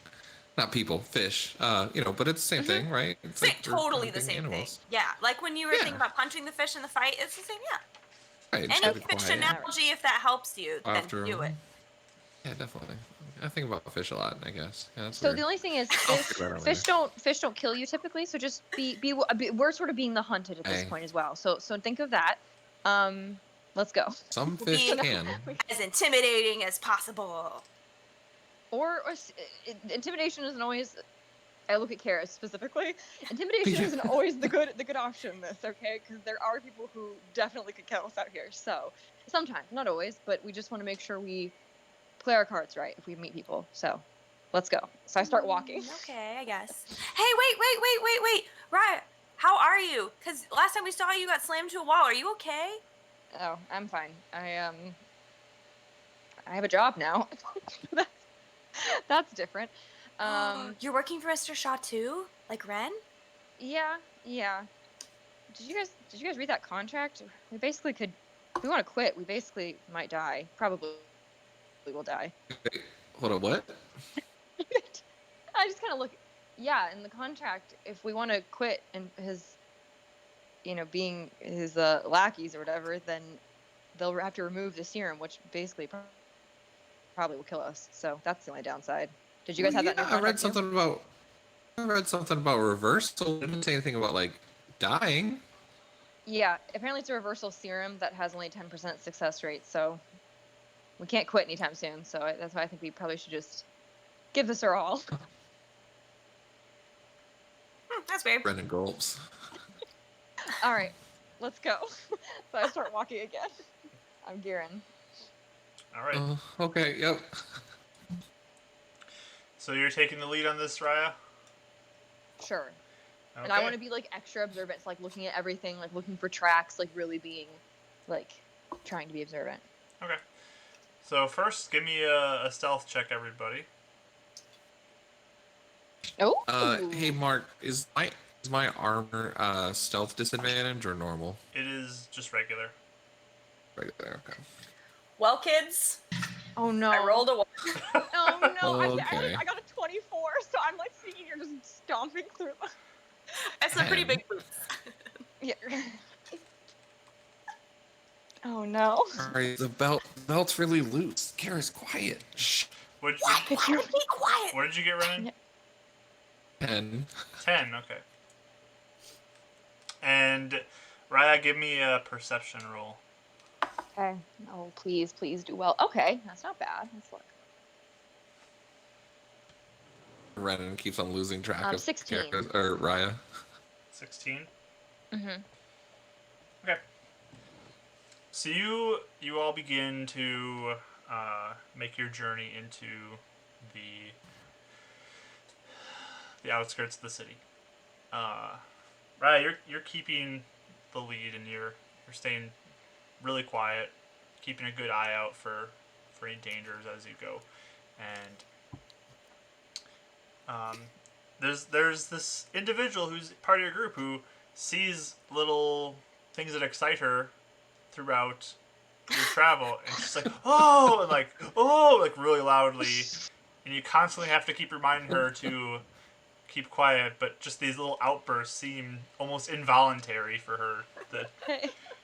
Not people, fish. But it's the same thing, right? It's Same, like we're totally the hunting same animals. thing. Yeah, like when you were thinking Yeah. about punching the fish in the fight, it's the same. Yeah. Right, just Any keep it fish quiet. analogy, if that helps you, then After do it. Yeah, definitely. I think about fish a lot, I guess. Yeah, that's So weird. the only thing is, I'll figure that out later. fish don't kill you typically. So just we're sort of being the hunted at this Hey. point as well. So think of that. Let's go. Some We'll fish be can. as intimidating as possible. Intimidation isn't always. I look at Kara specifically. Intimidation isn't always the good option in this, okay? Because there are people who definitely could kill us out here. So sometimes, not always, but we just want to make sure we play our cards right if we meet people. So let's go. So I start walking. Okay, I guess. Hey, wait. Right. How are you? Because last time we saw you got slammed to a wall. Are you okay? Oh, I'm fine. I have a job now. That's different. You're working for Mr. Shaw too? Like Ren? Yeah. Did you guys read that contract? We basically could. If we want to quit, we basically might die. Probably will die. Wait, hold on, what? I just kind of look. Yeah, in the contract, if we want to quit and being his lackeys or whatever, then they'll have to remove the serum, which basically probably will kill us. So that's the only downside. Did you guys have that in your I read contract too? something about reversal. It didn't say anything about like dying. Yeah, apparently it's a reversal serum that has only 10% success rate, so we can't quit anytime soon. So that's why I think we probably should just give this our all. That's weird. Brennan gulps. All right, let's go. So I start walking again. I'm gearing. All right. Okay, yep. So you're taking the lead on this, Raya? Sure. Okay. And I want to be like extra observant, so, like looking at everything, like looking for tracks, like really being like trying to be observant. Okay. So first, give me a stealth check, everybody. Oh. Hey Mark, is my armor stealth disadvantage or normal? It is just regular. Regular, okay. Well, kids, Oh no. I rolled a 1. Oh no. Okay. I got a 24, so I'm like seeing you're just stomping through the. That's some pretty big boots. Yeah. Oh no. Alright, the belt's really loose. Kara's quiet. Shh. Why would be quiet? What did you get, Renan? 10. 10, okay. And Raya, give me a perception roll. Okay. Oh, please do well. Okay, that's not bad. Let's look. Renan keeps on losing track of 16. Kara, or Raya. 16? Mm-hmm. Okay. So you all begin to make your journey into the outskirts of the city. Raya, you're keeping the lead, and you're staying really quiet, keeping a good eye out for any dangers as you go, and there's this individual who's part of your group who sees little things that excite her throughout your travel, and she's like, oh, and like really loudly, and you constantly have to keep reminding her to keep quiet, but just these little outbursts seem almost involuntary for her, that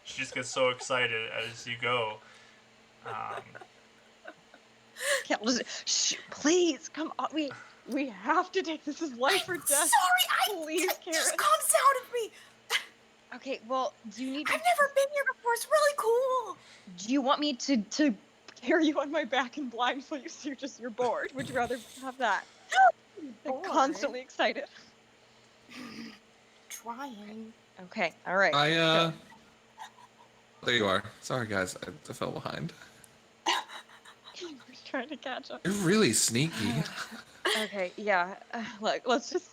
she just gets so excited as you go. Yeah, shh, please come on. We have to take this as life or death. Sorry, please, Karen. just calm down of me. Okay, well, do you need? I've never been here before. It's really cool. Do you want me to carry you on my back and blindfold you so you're bored? Would you rather have that? I'm constantly excited. Trying. Okay, all right. There you are. Sorry guys, I fell behind. I'm trying to catch up. You're really sneaky. Okay, yeah. Look, let's just.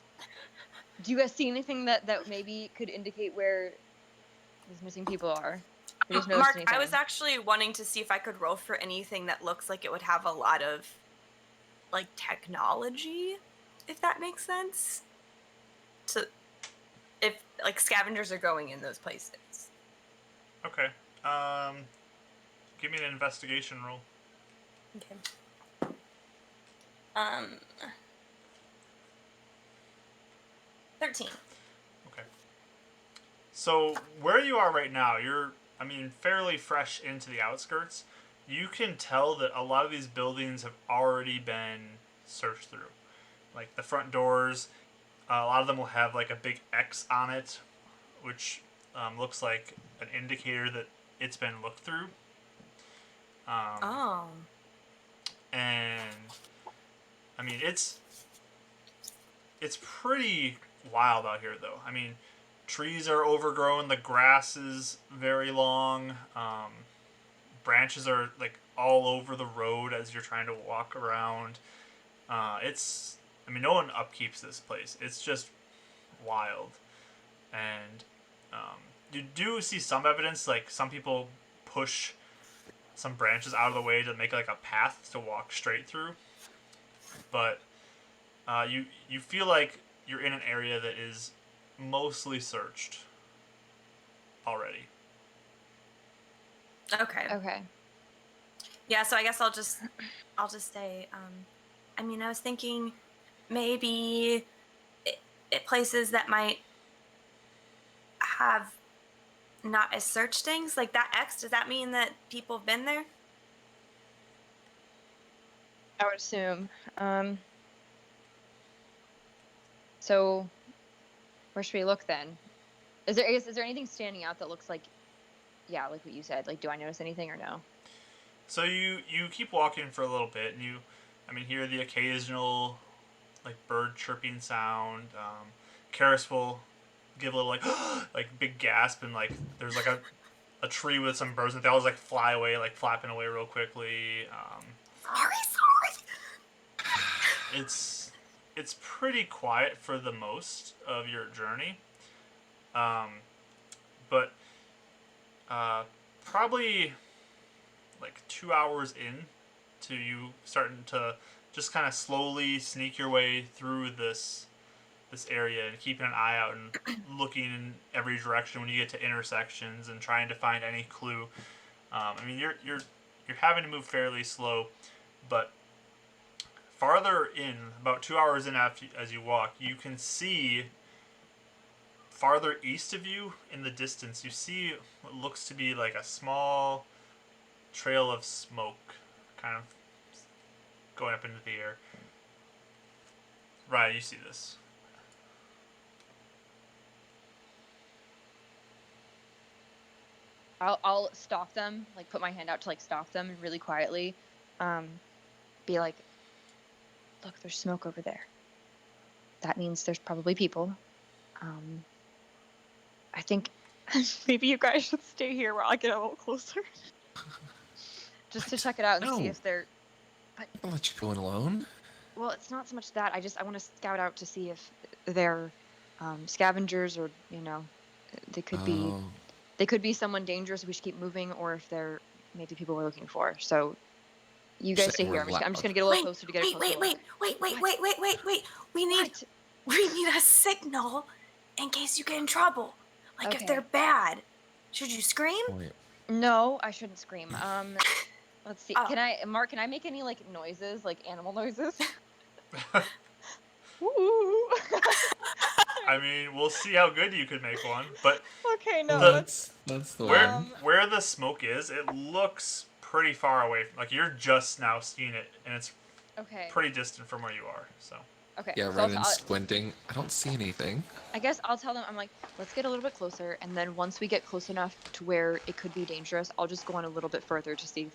Do you guys see anything that maybe could indicate where these missing people are? Mark, I was actually wanting to see if I could roll for anything that looks like it would have a lot of, like, technology, if that makes sense. If, like, scavengers are going in those places. Okay. Give me an investigation roll. Okay. 13. Okay. So where you are right now, you're, fairly fresh into the outskirts. You can tell that a lot of these buildings have already been searched through. Like the front doors, a lot of them will have like a big X on it, which looks like an indicator that it's been looked through. Oh. And it's pretty wild out here, though. Trees are overgrown. The grass is very long. Branches are like all over the road as you're trying to walk around. No one upkeeps this place. It's just wild. And you do see some evidence, like some people push some branches out of the way to make like a path to walk straight through. But you feel like you're in an area that is mostly searched already. Okay. Okay. Yeah, so I guess I'll just say, I was thinking maybe places that might have not as searched things, like that X, does that mean that people have been there? I would assume. So where should we look then? Is there anything standing out that looks like, yeah, like what you said? Like, do I notice anything or no? So you keep walking for a little bit, and you hear the occasional like bird chirping sound. Karis will give a little like like big gasp, and like there's like a tree with some birds and they always like fly away, like flapping away real quickly. Sorry. It's pretty quiet for the most of your journey. But probably like 2 hours in to you starting to just kind of slowly sneak your way through this area and keeping an eye out and looking in every direction when you get to intersections and trying to find any clue. You're having to move fairly slow, but farther in, about 2 hours in after as you walk, you can see farther east of you in the distance. You see what looks to be like a small trail of smoke, kind of going up into the air. Right, you see this. I'll stalk them, like put my hand out to like stalk them really quietly, be like, look, there's smoke over there. That means there's probably people. I think maybe you guys should stay here while I get a little closer. Just to check it out and see if they're... I'll let you go in alone. Well, it's not so much that. I want to scout out to see if they're scavengers or, they could be... They could be someone dangerous we should keep moving, or if they're maybe people we're looking for. So you guys stay here. I'm just going to get a little closer to get a closer look. Wait. We need a signal in case you get in trouble. Like if they're bad. Should you scream? No, I shouldn't scream. Let's see. Can I make any like noises, like animal noises? Ooh. We'll see how good you could make one, but okay, no. That's the one. Where the smoke is, it looks pretty far away. Like you're just now seeing it, and it's pretty distant from where you are. So Yeah, so Renan's squinting. I don't see anything. I guess I'll tell them. I'm like, let's get a little bit closer, and then once we get close enough to where it could be dangerous, I'll just go on a little bit further to see if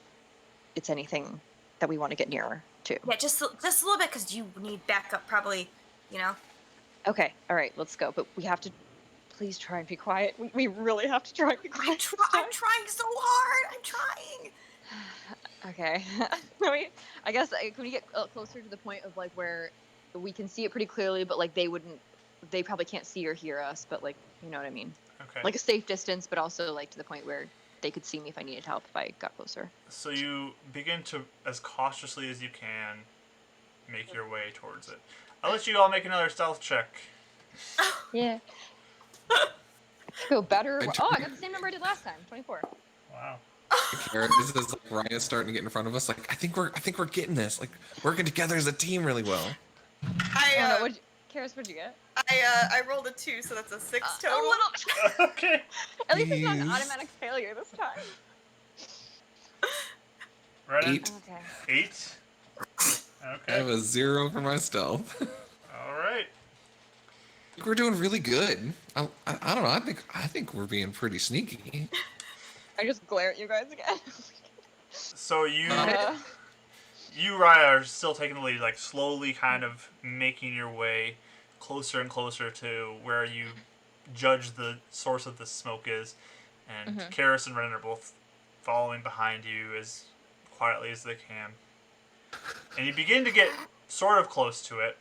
it's anything that we want to get nearer to. Yeah, just a little bit, because you need backup, probably. Okay, all right, let's go. But we have to please try and be quiet. We really have to try and be quiet. I'm trying so hard. I'm trying. Okay. I guess can we get closer to the point of like where we can see it pretty clearly, but like they probably can't see or hear us, but like, you know what I mean? Okay. Like a safe distance, but also like to the point where they could see me if I needed help if I got closer. So you begin to, as cautiously as you can, make your way towards it. I'll let you all make another stealth check. Yeah. Go better. Oh, I got the same number I did last time. 24. Wow. This is like Ryan's starting to get in front of us. Like I think we're getting this. Like working together as a team really well. Can Karis, what'd you get? I rolled a 2, so that's a 6 total. A little. Okay. At least it's not an Jeez. automatic failure this time. Renan? 8. Okay. 8. I Okay. have a 0 for my stealth. All right. We're doing really good. I don't know. I think we're being pretty sneaky. I just glare at you guys again. So you Uh, Raya, are still taking the lead, like slowly kind of making your way closer and closer to where you judge the source of the smoke is. And Karis and Ren are both following behind you as quietly as they can. And you begin to get sort of close to it.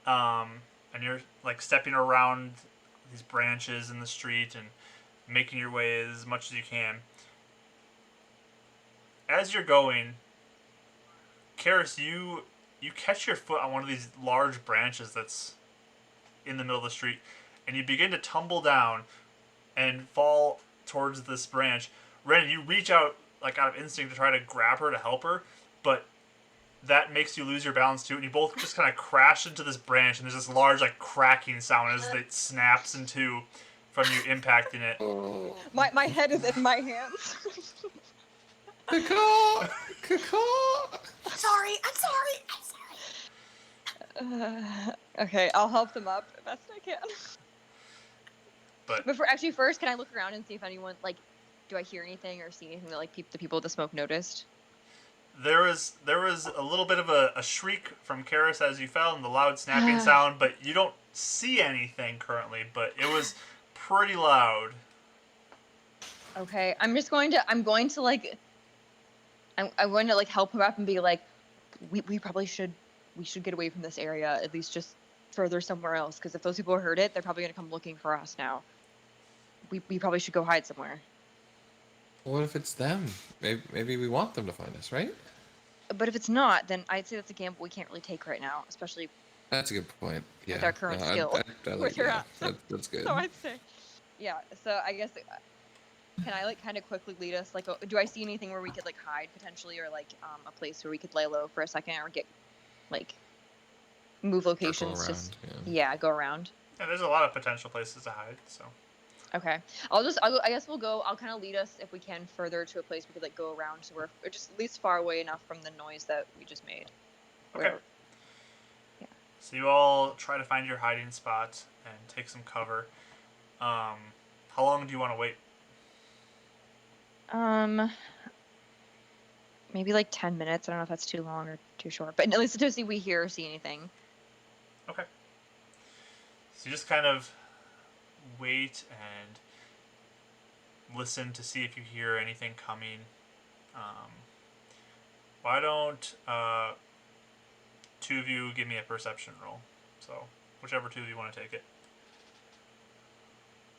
And you're like stepping around these branches in the street and making your way as much as you can. As you're going, Karis, you catch your foot on one of these large branches that's in the middle of the street, and you begin to tumble down and fall towards this branch. Ren, you reach out like out of instinct to try to grab her to help her, but that makes you lose your balance too, and you both just kind of crash into this branch, and there's this large like cracking sound as it snaps in two from you impacting it. my head is in my hands. Caw! Caw! I'm sorry. Okay, I'll help them up the best I can. But First, can I look around and see if anyone, like, do I hear anything or see anything that, like, the people with the smoke noticed? there was a little bit of a shriek from Karis as you fell, and the loud snapping sound, but you don't see anything currently, but it was pretty loud. Okay, I'm going to like help him up and be like, we probably should get away from this area, at least just further somewhere else, because if those people heard it, they're probably gonna come looking for us now. We probably should go hide somewhere. What if it's them? Maybe we want them to find us, right? But if it's not, then I'd say that's a gamble we can't really take right now, especially That's a good point. Yeah. with our current skill. I With your ass. That's good. So I'd say, yeah. So I guess, can I like kind of quickly lead us? Like, do I see anything where we could like hide potentially, or like a place where we could lay low for a second, or get like move locations? Around, Go around. Yeah, there's a lot of potential places to hide, so. Okay. I guess we'll go. I'll kind of lead us if we can further to a place we could like go around, so we're just at least far away enough from the noise that we just made. Okay. Yeah. So you all try to find your hiding spot and take some cover. How long do you want to wait? Maybe like 10 minutes. I don't know if that's too long or too short, but at least to see we hear or see anything. Okay. So you just kind of wait and listen to see if you hear anything coming. Why don't two of you give me a perception roll? So whichever two of you want to take it.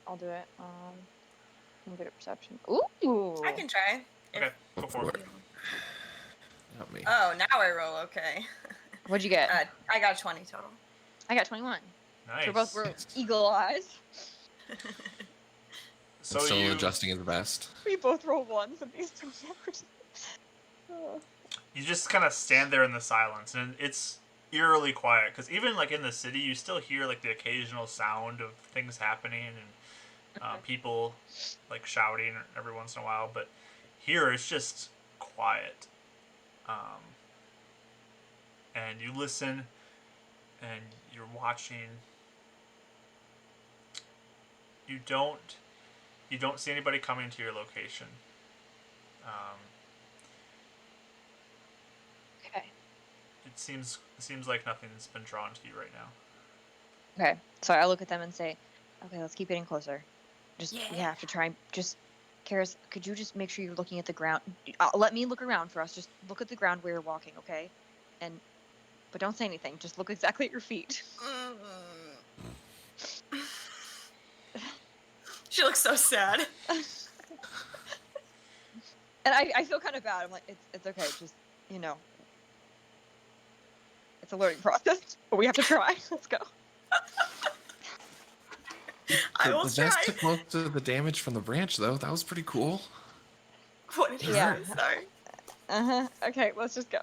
I'll do it. I'm good at perception. Ooh. I can try. Okay, go for it. Not me. Oh, now I roll. Okay. What'd you get? I got 20 total. I got 21. Nice. So we're eagle eyes. So Still you adjusting is best. We both roll ones and these two never. you just kind of stand there in the silence, and it's eerily quiet, because even like in the city you still hear like the occasional sound of things happening and people like shouting every once in a while, but here it's just quiet. And you listen and you're watching. You don't see anybody coming to your location. Okay. It seems like nothing's been drawn to you right now. Okay. So I look at them and say, okay, let's keep getting closer. We Yeah. have to try and just, Karis, could you just make sure you're looking at the ground? Let me look around for us. Just look at the ground where you're walking, okay? But don't say anything. Just look exactly at your feet. She looks so sad. And I feel kind of bad. I'm like, it's okay. Just, it's a learning process, but we have to try. Let's go. I will The try. vest took most of the damage from the branch, though. That was pretty cool. What did you Yeah. say? Sorry. Okay, let's just go.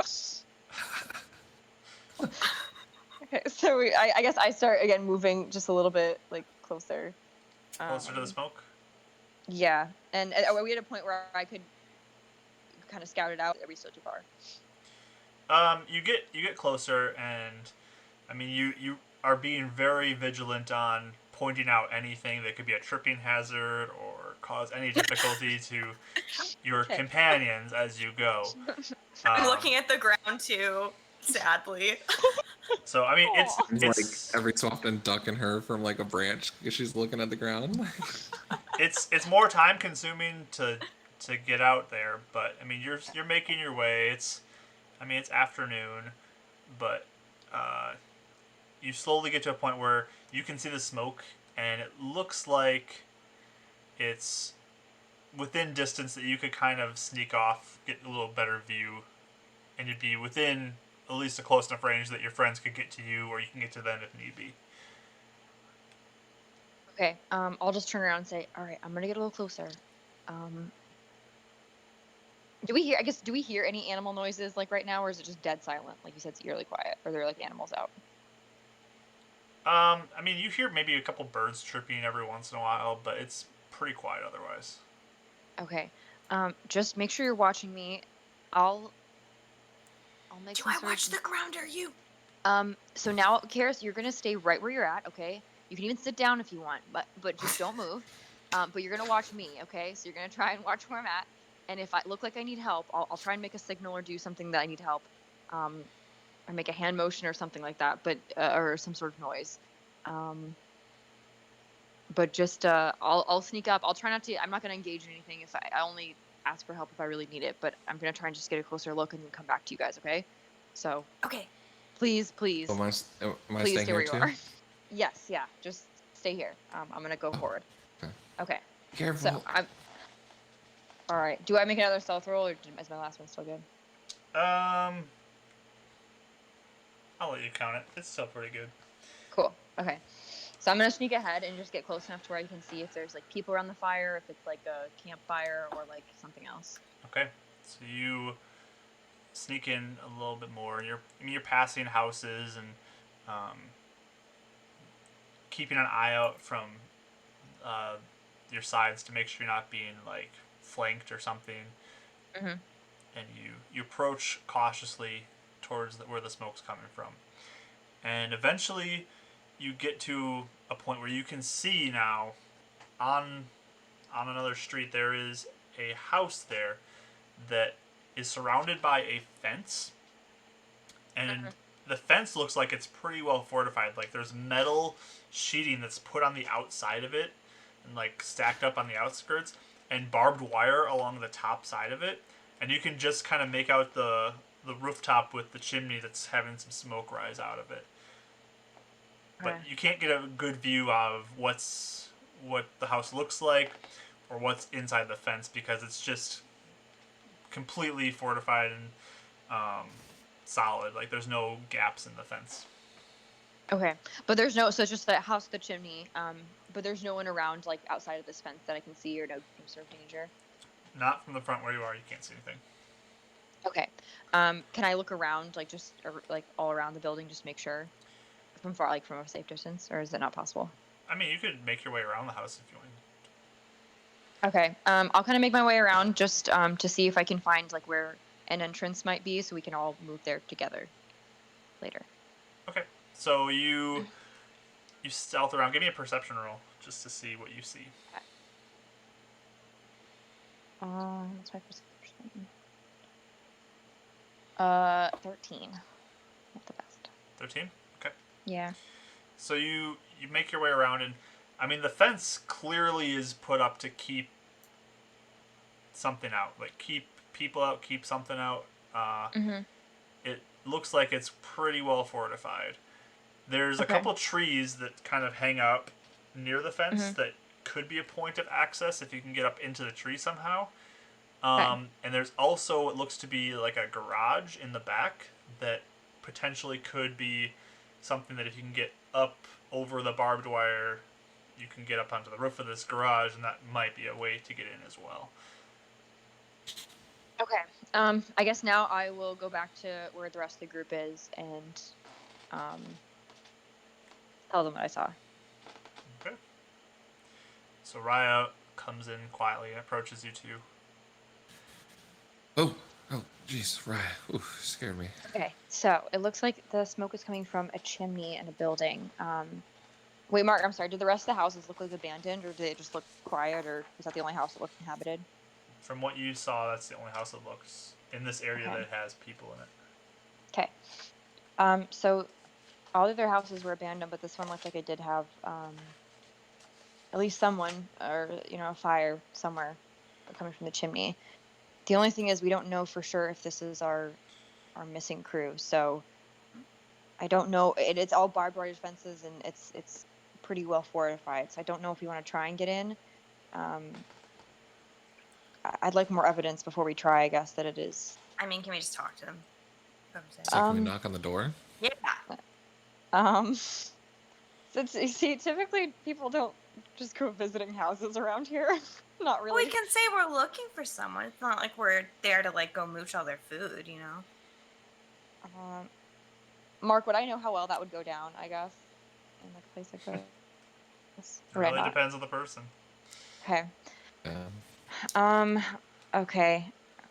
Okay, so I guess I start again moving just a little bit like closer. Closer to the smoke. Yeah, and are we at a point where I could kind of scout it out? Are we still too far? You get closer, and I mean you are being very vigilant on pointing out anything that could be a tripping hazard or cause any difficulty to your Okay. companions as you go. I'm looking at the ground too, sadly. So I mean, Aw. it's Like every so often ducking her from like a branch because she's looking at the ground. it's more time consuming to get out there, but I mean you're making your way. It's afternoon, but you slowly get to a point where you can see the smoke, and it looks like it's within distance that you could kind of sneak off, get a little better view, and you'd be within at least a close enough range that your friends could get to you, or you can get to them if need be. Okay, I'll just turn around and say, all right, I'm gonna get a little closer. Do we hear any animal noises like right now, or is it just dead silent? Like you said, it's eerily quiet. Or are there like animals out? I mean, you hear maybe a couple birds chirping every once in a while, but it's pretty quiet otherwise. Okay, just make sure you're watching me. I'll make Do some I sort watch of... the ground or you? So now, Karis, you're gonna stay right where you're at, okay? You can even sit down if you want, but just don't move. But you're gonna watch me, okay? So you're gonna try and watch where I'm at, and if I look like I need help, I'll try and make a signal or do something that I need help, or make a hand motion or something like that, but or some sort of noise. But just I'll sneak up. I'll try not to. I'm not gonna engage in anything. If I only ask for help if I really need it, but I'm gonna try and just get a closer look and then come back to you guys, okay? So Okay. please, Am I please staying stay here where you too? are. Yes, yeah, just stay here. I'm gonna go forward. Okay. Okay. Careful. So I'm. All right. Do I make another stealth roll, or is my last one still good? Um, I'll let you count it. It's still pretty good. Cool. Okay. So I'm gonna sneak ahead and just get close enough to where I can see if there's like people around the fire, if it's like a campfire or like something else. Okay, so you sneak in a little bit more. You're passing houses and um, keeping an eye out from uh, your sides to make sure you're not being like flanked or something. Mhm. And you approach cautiously towards where the smoke's coming from, and eventually you get to a point where you can see now on another street there is a house there that is surrounded by a fence, and the fence looks like it's pretty well fortified. Like there's metal sheeting that's put on the outside of it and like stacked up on the outskirts, and barbed wire along the top side of it, and you can just kind of make out the rooftop with the chimney that's having some smoke rise out of it. But Okay. you can't get a good view of what the house looks like or what's inside the fence because it's just completely fortified and solid. Like there's no gaps in the fence. Okay. But there's no. So it's just the house, the chimney. But there's no one around like outside of this fence that I can see, or no sort of danger. Not from the front where you are. You can't see anything. Okay. Can I look around, like just like all around the building, just make sure from far, like from a safe distance, or is it not possible? I mean, you could make your way around the house if you want. Okay. I'll kind of make my way around just to see if I can find like where an entrance might be, so we can all move there together later. Okay. So you stealth around. Give me a perception roll just to see what you see. Okay. What's my perception? 13. Not the best. 13. Okay. Yeah. So you make your way around, and I mean the fence clearly is put up to keep something out, like keep people out, keep something out. Mhm. It looks like it's pretty well fortified. There's a Okay. couple trees that kind of hang up near the fence Mhm. that could be a point of access if you can get up into the tree somehow. Okay. And there's also what looks to be like a garage in the back that potentially could be something that if you can get up over the barbed wire, you can get up onto the roof of this garage, and that might be a way to get in as well. Okay. I guess now I will go back to where the rest of the group is and tell them what I saw. Okay. So Raya comes in quietly and approaches you two. Oh, jeez, right. Ooh, scared me. Okay, so it looks like the smoke is coming from a chimney in a building. Wait, Mark, I'm sorry. Did the rest of the houses look like abandoned, or did they just look quiet, or was that the only house that looked inhabited? From what you saw, that's the only house that looks in this area Okay. that has people in it. Okay. So all the other houses were abandoned, but this one looked like it did have at least someone, or a fire somewhere coming from the chimney. The only thing is we don't know for sure if this is our missing crew. So I don't know. It's all barbed wire fences, and it's pretty well fortified. So I don't know if we want to try and get in. I'd like more evidence before we try, I guess, that it is. I mean, can we just talk to them? So can we knock on the door? Yeah. Since you see, typically people don't just go visiting houses around here. Not Well, really. we can say we're looking for someone. It's not like we're there to like go mooch all their food, you know. Mark, would I know how well that would go down? I guess in like a place like this. It really depends on the person. Okay. Yeah. Okay.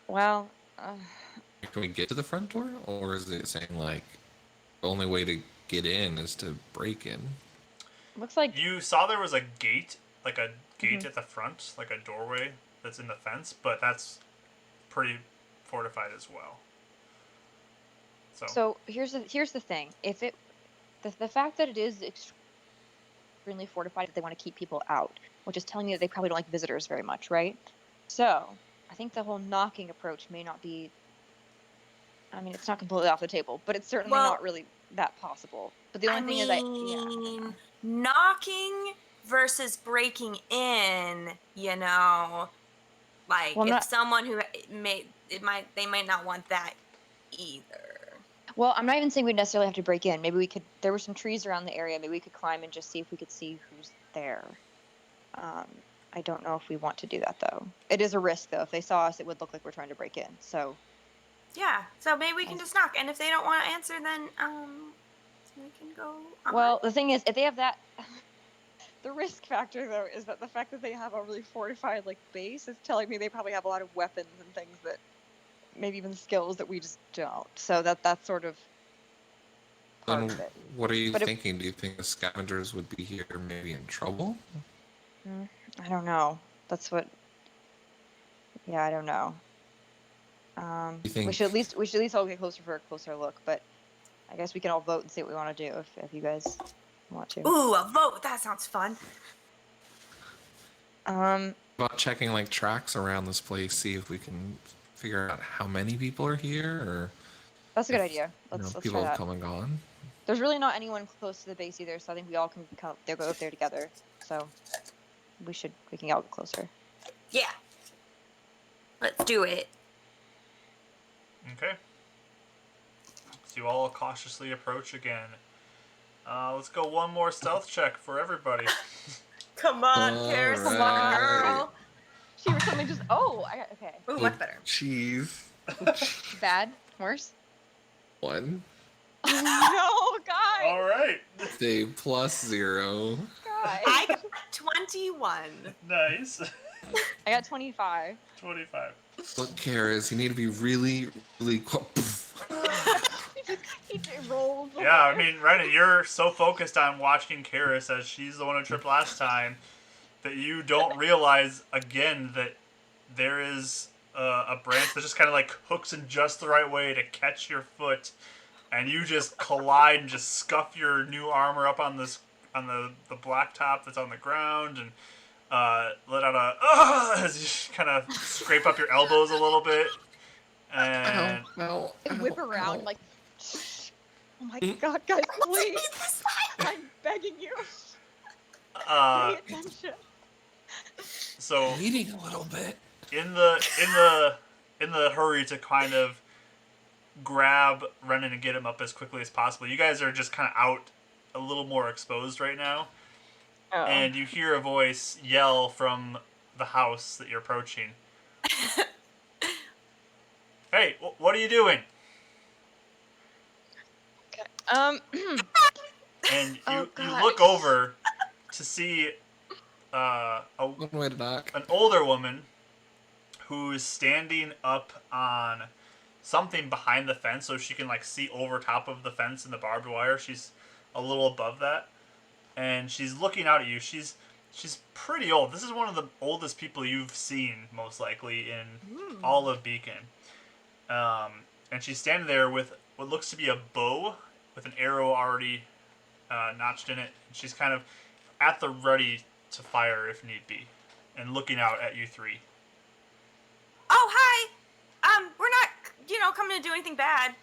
Well. Can we get to the front door, or is it saying like the only way to get in is to break in? Looks like you saw there was a gate, like a gate at the front, like a doorway that's in the fence, but that's pretty fortified as well. So here's the thing. If the fact that it is extremely fortified, that they want to keep people out, which is telling me that they probably don't like visitors very much, right? So I think the whole knocking approach may not be. I mean, it's not completely off the table, but it's certainly not really that possible. But the only thing is knocking versus breaking in, like if someone who they might not want that either. Well, I'm not even saying we'd necessarily have to break in. Maybe we could. There were some trees around the area. Maybe we could climb and just see if we could see who's there. I don't know if we want to do that though. It is a risk though. If they saw us, it would look like we're trying to break in. So. Yeah, so maybe we can just knock, and if they don't want to answer, then we can go on. Well, the thing is, if they have that, the risk factor though is that the fact that they have a really fortified like base is telling me they probably have a lot of weapons and things that, maybe even skills that we just don't. So that's sort of part of it. What are you thinking? Do you think the scavengers would be here maybe in trouble? I don't know. That's what. Yeah, I don't know. We should at least all get closer for a closer look, but I guess we can all vote and see what we want to do if you guys want to. Ooh, a vote! That sounds fun. About checking like tracks around this place, see if we can figure out how many people are here, or. That's a good idea. Let's people try that. have come and gone. There's really not anyone close to the base either, so I think we all can go up there together. So we can all get closer. Yeah. Let's do it. Okay. So you all cautiously approach again. Let's go one more stealth check for everybody. Come on, Karis. Come on, girl. She was suddenly just, okay. Ooh, much better. Jeez. Bad? Worse? 1. No, guys. All right. Stay +0. Guys. I got 21. Nice. I got 25. 25. Look, Karis, you need to be really, really He rolls. Yeah, I mean, Renan, you're so focused on watching Karis as she's the one who tripped last time that you don't realize, again, that there is a branch that just kind of like hooks in just the right way to catch your foot, and you just collide and just scuff your new armor up on the blacktop that's on the ground, and let out a as you kind of scrape up your elbows a little bit, and whip around like. Oh my god, guys, please! I'm begging you. Pay attention. So bleeding a little bit. In the hurry to kind of grab Renan and get him up as quickly as possible, you guys are just kind of out a little more exposed right now. Oh. And you hear a voice yell from the house that you're approaching. Hey, what are you doing? Okay. and Oh, you God. look over to see One way to knock. an older woman who's standing up on something behind the fence so she can like see over top of the fence and the barbed wire. She's a little above that, and she's looking out at you. She's pretty old. This is one of the oldest people you've seen, most likely, in all of Beacon. And she's standing there with what looks to be a bow with an arrow already notched in it. She's kind of at the ready to fire if need be, and looking out at you three. Oh, hi. We're not, coming to do anything bad.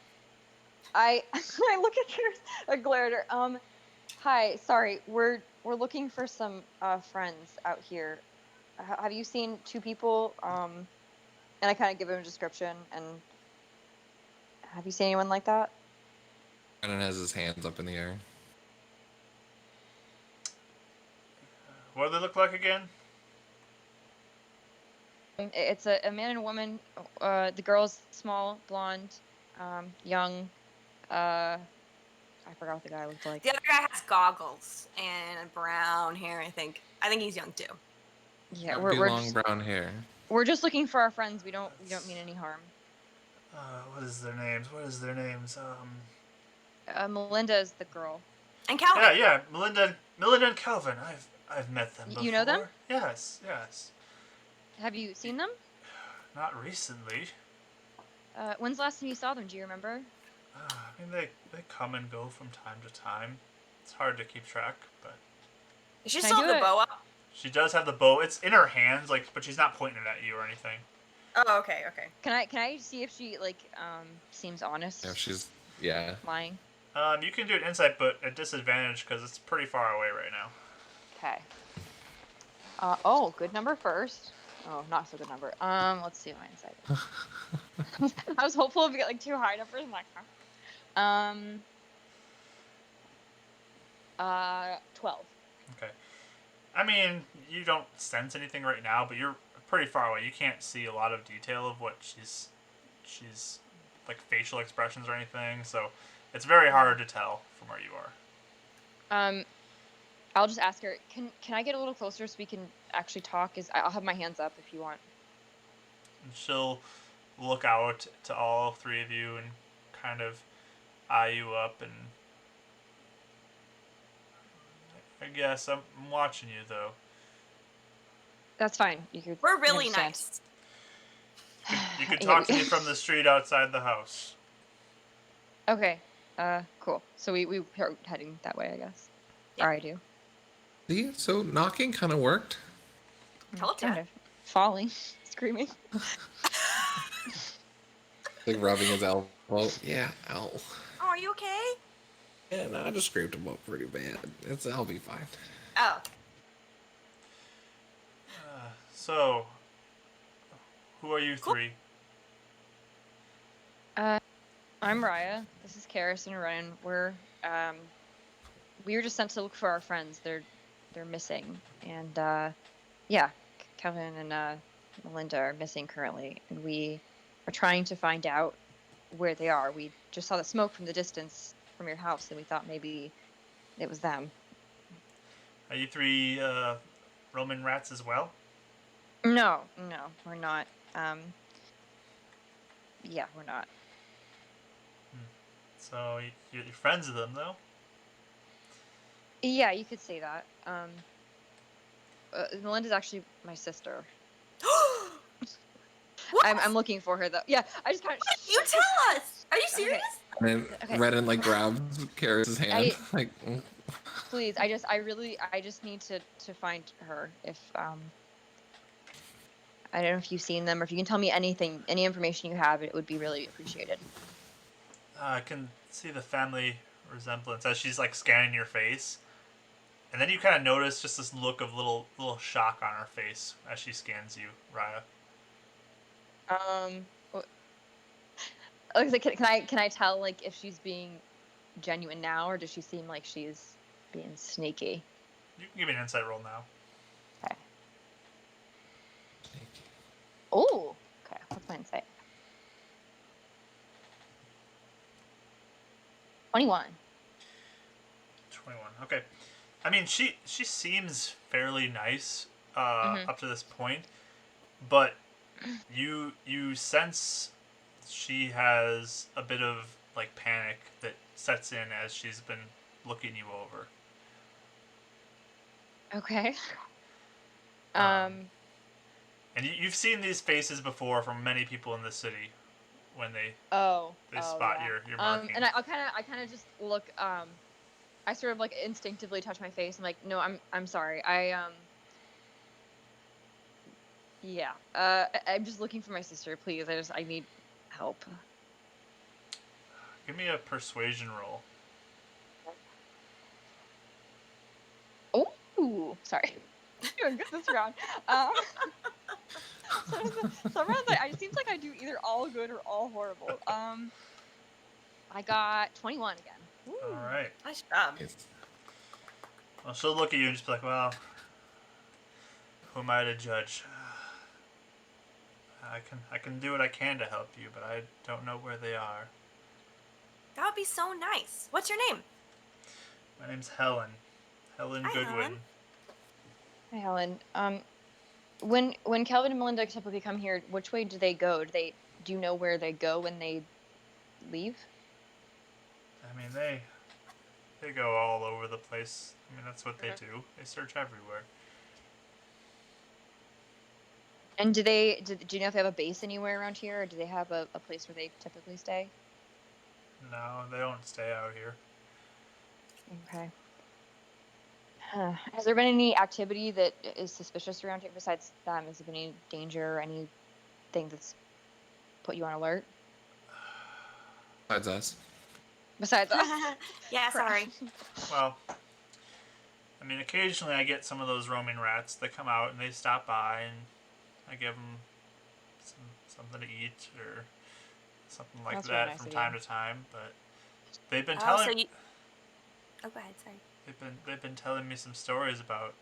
I I look at her, I glare at her. Hi, sorry, we're looking for some friends out here. Have you seen two people? And I kind of give him a description. And have you seen anyone like that? Brennan has his hands up in the air. What do they look like again? It's a man and a woman. The girl's small, blonde, young. I forgot what the guy looked like. The other guy has goggles and brown hair, I think. I think he's young too. Yeah, Big we're long just, brown hair. we're just looking for our friends. We don't mean any harm. What is their names? Melinda is the girl. And Calvin. Yeah, Melinda and Calvin. I've met them before. You know them? Yes. Have you seen them? Not recently. When's the last time you saw them? Do you remember? I mean, they come and go from time to time. It's hard to keep track, but Is she Can I still do have the it? bow up? she does have the bow. It's in her hands, but she's not pointing it at you or anything. Oh, okay. Can I see if she seems honest? Yeah. Lying. You can do an insight, but at disadvantage because it's pretty far away right now. Okay. Good number first. Oh, not so good number. Let's see my insight. I was hopeful to get too high numbers. I'm like, huh? 12. Okay. I mean, you don't sense anything right now, but you're pretty far away. You can't see a lot of detail of what she's like facial expressions or anything, so it's very hard to tell from where you are. I'll just ask her. Can I get a little closer so we can actually talk? I'll have my hands up if you want. And she'll look out to all three of you and kind of eye you up, and I guess I'm watching you though. That's fine. We're really understand. nice. You could Yeah, talk to me from the street outside the house. Okay. Cool. So we are heading that way, I guess. Yeah. Or I do. See, so knocking kind of worked. Told ya. Kind of. Falling. Screaming. Like rubbing his elbow. Yeah, ow. Oh, are you okay? Yeah, no, I just scraped him up pretty bad. I'll be fine. Oh. So, who are you three? I'm Raya. This is Karis and Ryan. We were just sent to look for our friends. They're missing, and yeah, Kevin and Melinda are missing currently, and we are trying to find out where they are. We just saw the smoke from the distance from your house, and we thought maybe it was them. Are you three Roman rats as well? No, we're not. Yeah, we're not. So you're friends with them, though? Yeah, you could say that. Melinda's actually my sister. What? I'm looking for her though. Yeah, I just kind of. What? You tell us. Are you serious? And then Okay. Renan grabs Karis' hand. Please, I just need to find her. If I don't know if you've seen them, or if you can tell me anything, any information you have, it would be really appreciated. I can see the family resemblance as she's scanning your face, and then you kind of notice just this look of little shock on her face as she scans you, Raya. Can I tell if she's being genuine now, or does she seem like she's being sneaky? You can give me an insight roll now. Okay. Oh. Okay. What's my insight? 21. 21. Okay. I mean, she seems fairly nice Mhm. up to this point, but you sense she has a bit of like panic that sets in as she's been looking you over. Okay. Um, Um. and you've seen these faces before from many people in the city when Oh. they Oh spot yeah. your marking. And I kind of just look. I sort of like instinctively touch my face. I'm like, no, I'm sorry. Yeah. I'm just looking for my sister, please. I need help. Give me a persuasion roll. Ooh, sorry. Doing good this round. Um, some rounds it seems like I do either all good or all horrible. I got 21 again. All Woo. right. Nice job. Well, she'll look at you and just be like, "Well, who am I to judge? I can do what I can to help you, but I don't know where they are." That would be so nice. What's your name? My name's Helen. Helen Hi, Goodwin. Helen. Hi, Helen. When Calvin and Melinda typically come here, which way do they go? Do you know where they go when they leave? I mean, they go all over the place. I mean, that's what they do. They search everywhere. And do you know if they have a base anywhere around here, or do they have a place where they typically stay? No, they don't stay out here. Okay. Has there been any activity that is suspicious around here besides them? Has there been any danger or anything that's put you on alert? Besides us. Besides us. Yeah, Crap. sorry. Well, I mean, occasionally I get some of those roaming rats that come out and they stop by and I give them something to eat or something like That's really that nice from of time you. to time. But they've been Oh, so telling you. Oh, go ahead. Sorry. they've been telling me some stories about,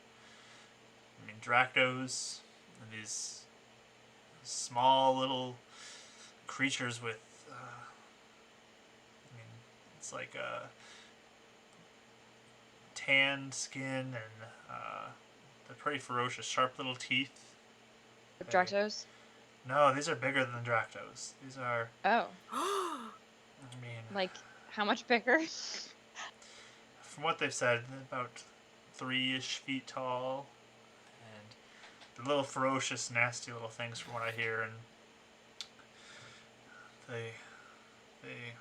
I mean, Dractos and these small little creatures with I mean, it's like a tan skin and they're pretty ferocious, sharp little teeth. They Dractos? No, these are bigger than Dractos. These are, Oh. I mean, Like, how much bigger? from what they've said, about 3-ish feet tall, and they're little ferocious, nasty little things from what I hear, and they they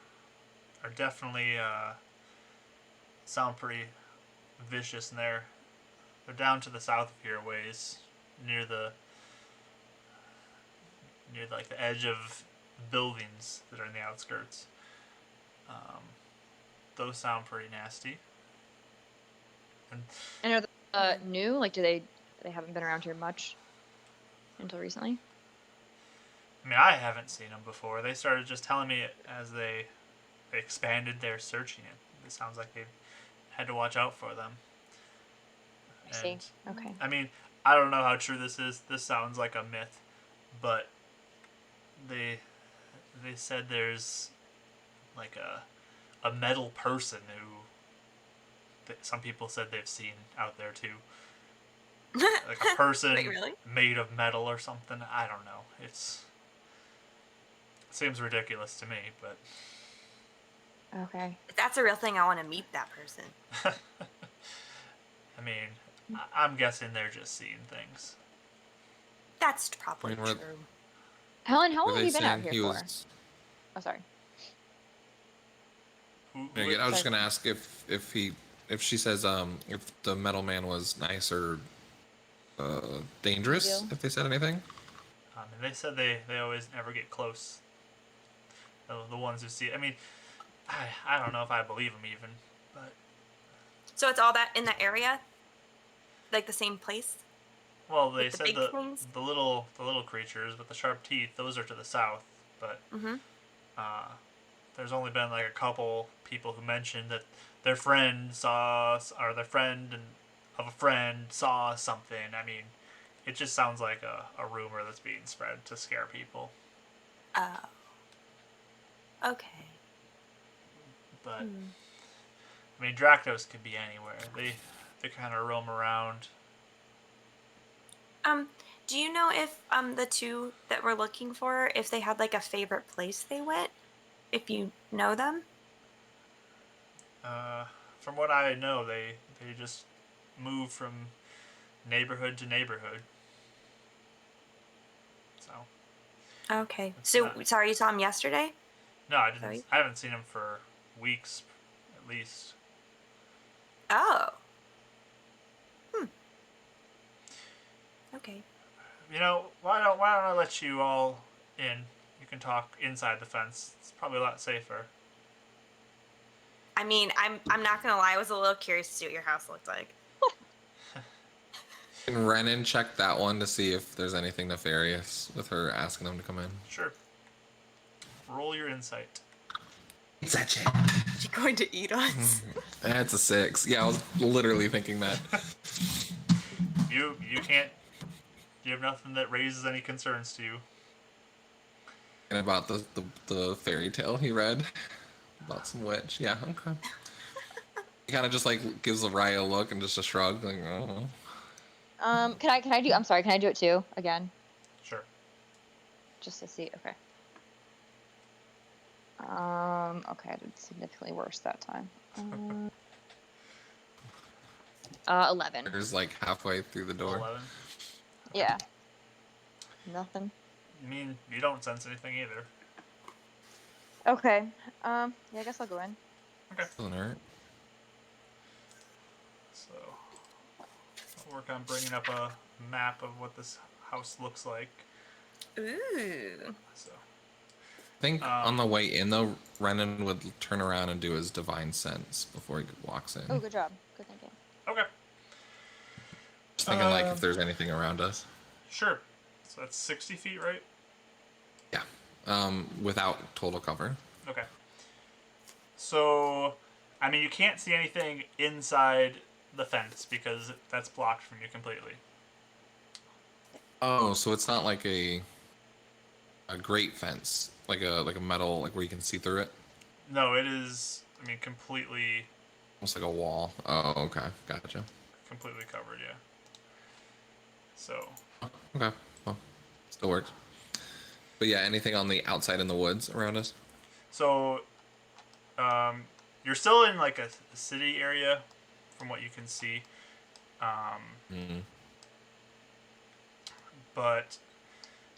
are definitely sound pretty vicious, and they're down to the south of here ways, near the like the edge of buildings that are in the outskirts. Um, those sound pretty nasty. And And are they new? Like, they haven't been around here much until recently? I mean, I haven't seen them before. They started just telling me it as they expanded their searching it. It sounds like they've had to watch out for them. I see. And Okay. I mean, I don't know how true this is. This sounds like a myth, but they said there's like a metal person who some people said they've seen out there too. Like a person Wait, really? made of metal or something. I don't know. It seems ridiculous to me, but Okay. If that's a real thing, I want to meet that person. I mean, I'm guessing they're just seeing things. That's I probably mean, were, true. Helen, how were long have they you been out saying here he for? was? Oh, sorry. Again, I was just Sorry. gonna ask if she says if the metal man was nice or dangerous. Deal. If they said anything. And they said they always never get close. The ones who see it. I mean, I don't know if I believe them even, but So it's all that in that area? Like the same place? well, they With the said big things? the little creatures with the sharp teeth. Those are to the south, but Mm-hmm. uh, there's only been like a couple people who mentioned that their friend saw or their friend and of a friend saw something. I mean, it just sounds like a rumor that's being spread to scare people. Oh. Okay. But Hmm. I I mean, Dracos could be anywhere. They kind of roam around. Do you know if the two that we're looking for, if they had like a favorite place they went? If you know them? From what I know, they just move from neighborhood to neighborhood. So Okay. it's So not. sorry, you saw him yesterday? No, I didn't. Sorry. I haven't seen him for weeks, at least. Oh. Hmm. Okay. You know, why don't I let you all in? You can talk inside the fence. It's probably a lot safer. I mean, I'm not gonna lie, I was a little curious to see what your house looked like. Can Renan check that one to see if there's anything nefarious with her asking him to come in? Sure. Roll your insight. It's that shit. Is she going to eat us? That's a 6. Yeah, I was literally thinking that. You can't. You have nothing that raises any concerns to you. And about the fairy tale he read about some witch. Yeah, okay. He kind of just like gives Raya a look and just a shrug, like, oh. Can I do? I'm sorry. Can I do it too again, Sure. just to see? Okay. Okay, I did significantly worse that time. 11. There's like halfway through the door. 11. Yeah. Nothing. I mean, you don't sense anything either. Okay. Yeah, I guess I'll go in. Okay. Doesn't hurt. So, I'll work on bringing up a map of what this house looks like. Ooh. So, I think on the way in though, Renan would turn around and do his divine sense before he walks in. Oh, good job. Good thinking. okay. Just thinking like if there's anything around us. Sure. So that's 60 feet, right? Yeah. Without total cover. Okay. So, I mean, you can't see anything inside the fence because that's blocked from you completely. Oh, so it's not like a grate fence, like a metal, like where you can see through it. No, it is. I mean, completely Almost like a wall. Oh, okay, gotcha. covered. Yeah. So, Okay, well, still works. But yeah, anything on the outside in the woods around us? so, you're still in like a city area, from what you can see. But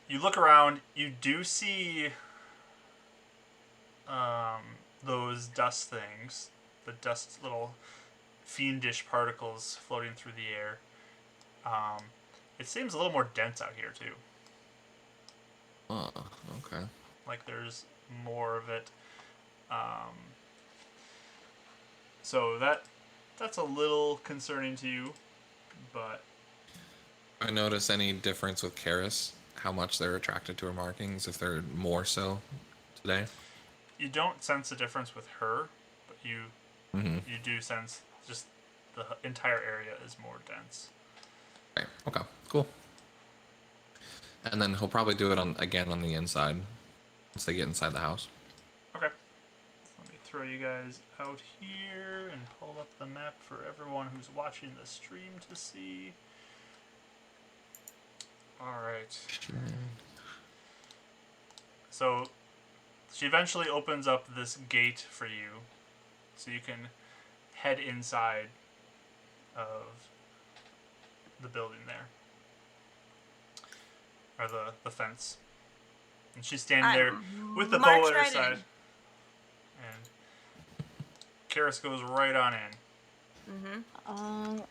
you look around, you do see those dust things, the dust little fiendish particles floating through the air. It seems a little more dense out here too. Oh, okay. Like there's more of it. So that's a little concerning to you, but I notice any difference with Karis? How much they're attracted to her markings? If they're more so today? you don't sense a difference with her, but you do sense just the entire area is more dense. Right. Okay. Cool. And then he'll probably do it again on the inside once they get inside the house. Okay. Let me throw you guys out here and pull up the map for everyone who's watching the stream to see. Alright. So, she eventually opens up this gate for you, so you can head inside of the building there. Or the fence. And she's standing there with the bow at her side. And Karis goes right on in. All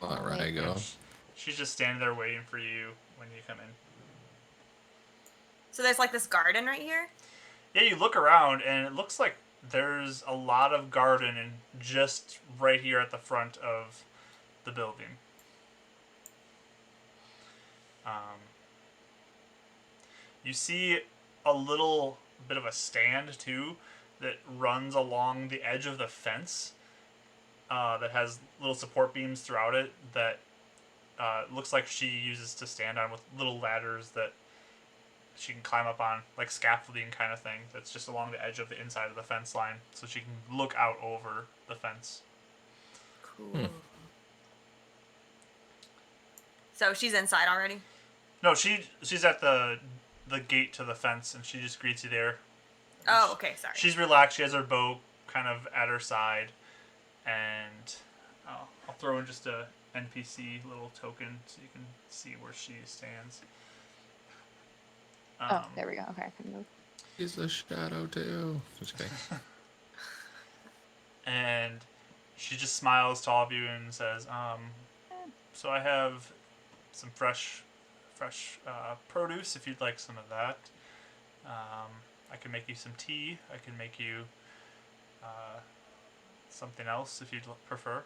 right, I go. She's just standing there waiting for you when you come in. So there's like this garden right here? Yeah, you look around and it looks like there's a lot of garden and just right here at the front of the building. You see a little bit of a stand too that runs along the edge of the fence that has little support beams throughout it that looks like she uses to stand on with little ladders that she can climb up on, like scaffolding kind of thing. That's just along the edge of the inside of the fence line, so she can look out over the fence. Cool. So she's inside already? No, she's at the gate to the fence, and she just greets you there. Oh, okay, sorry. She's relaxed. She has her bow kind of at her side, and I'll throw in just a NPC little token so you can see where she stands. Oh, there we go. Okay, I can move. He's a shadow too. Just kidding. And she just smiles to all of you and says, so I have some fresh produce if you'd like some of that. I can make you some tea. I can make you something else if you'd prefer.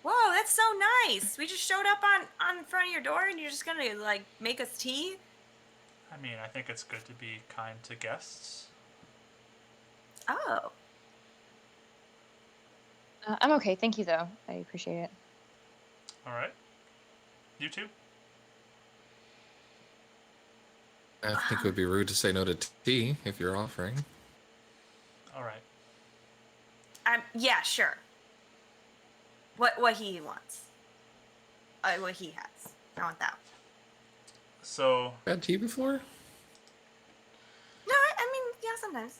Whoa, that's so nice. We just showed up on front of your door and you're just gonna like make us tea? I mean, I think it's good to be kind to guests. Oh. I'm okay. Thank you, though. I appreciate it. All right. You too? I think it would be rude to say no to tea if you're offering. All right. Yeah, sure. What he wants. What he has. I want that. So Had tea before? No, I mean, yeah, sometimes.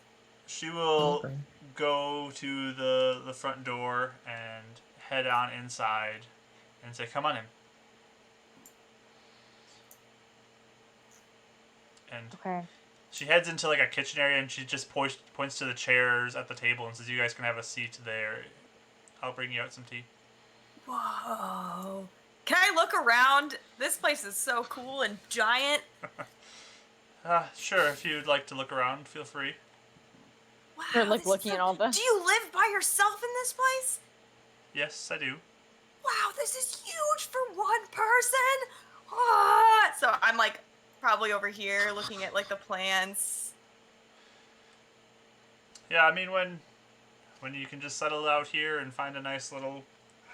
she will Okay. go to the front door and head on inside and say, "Come on in." And Okay. she heads into like a kitchen area and she just points to the chairs at the table and says, "You guys can have a seat there. I'll bring you out some tea." Whoa. Can I look around? This place is so cool and giant. Sure. If you'd like to look around, feel free. Wow. We're like this is looking at all this. Do you live by yourself in this place? Yes, I do. Wow, this is huge for one person. Ah! So I'm like probably over here looking at like the plants. Yeah, I mean when you can just settle out here and find a nice little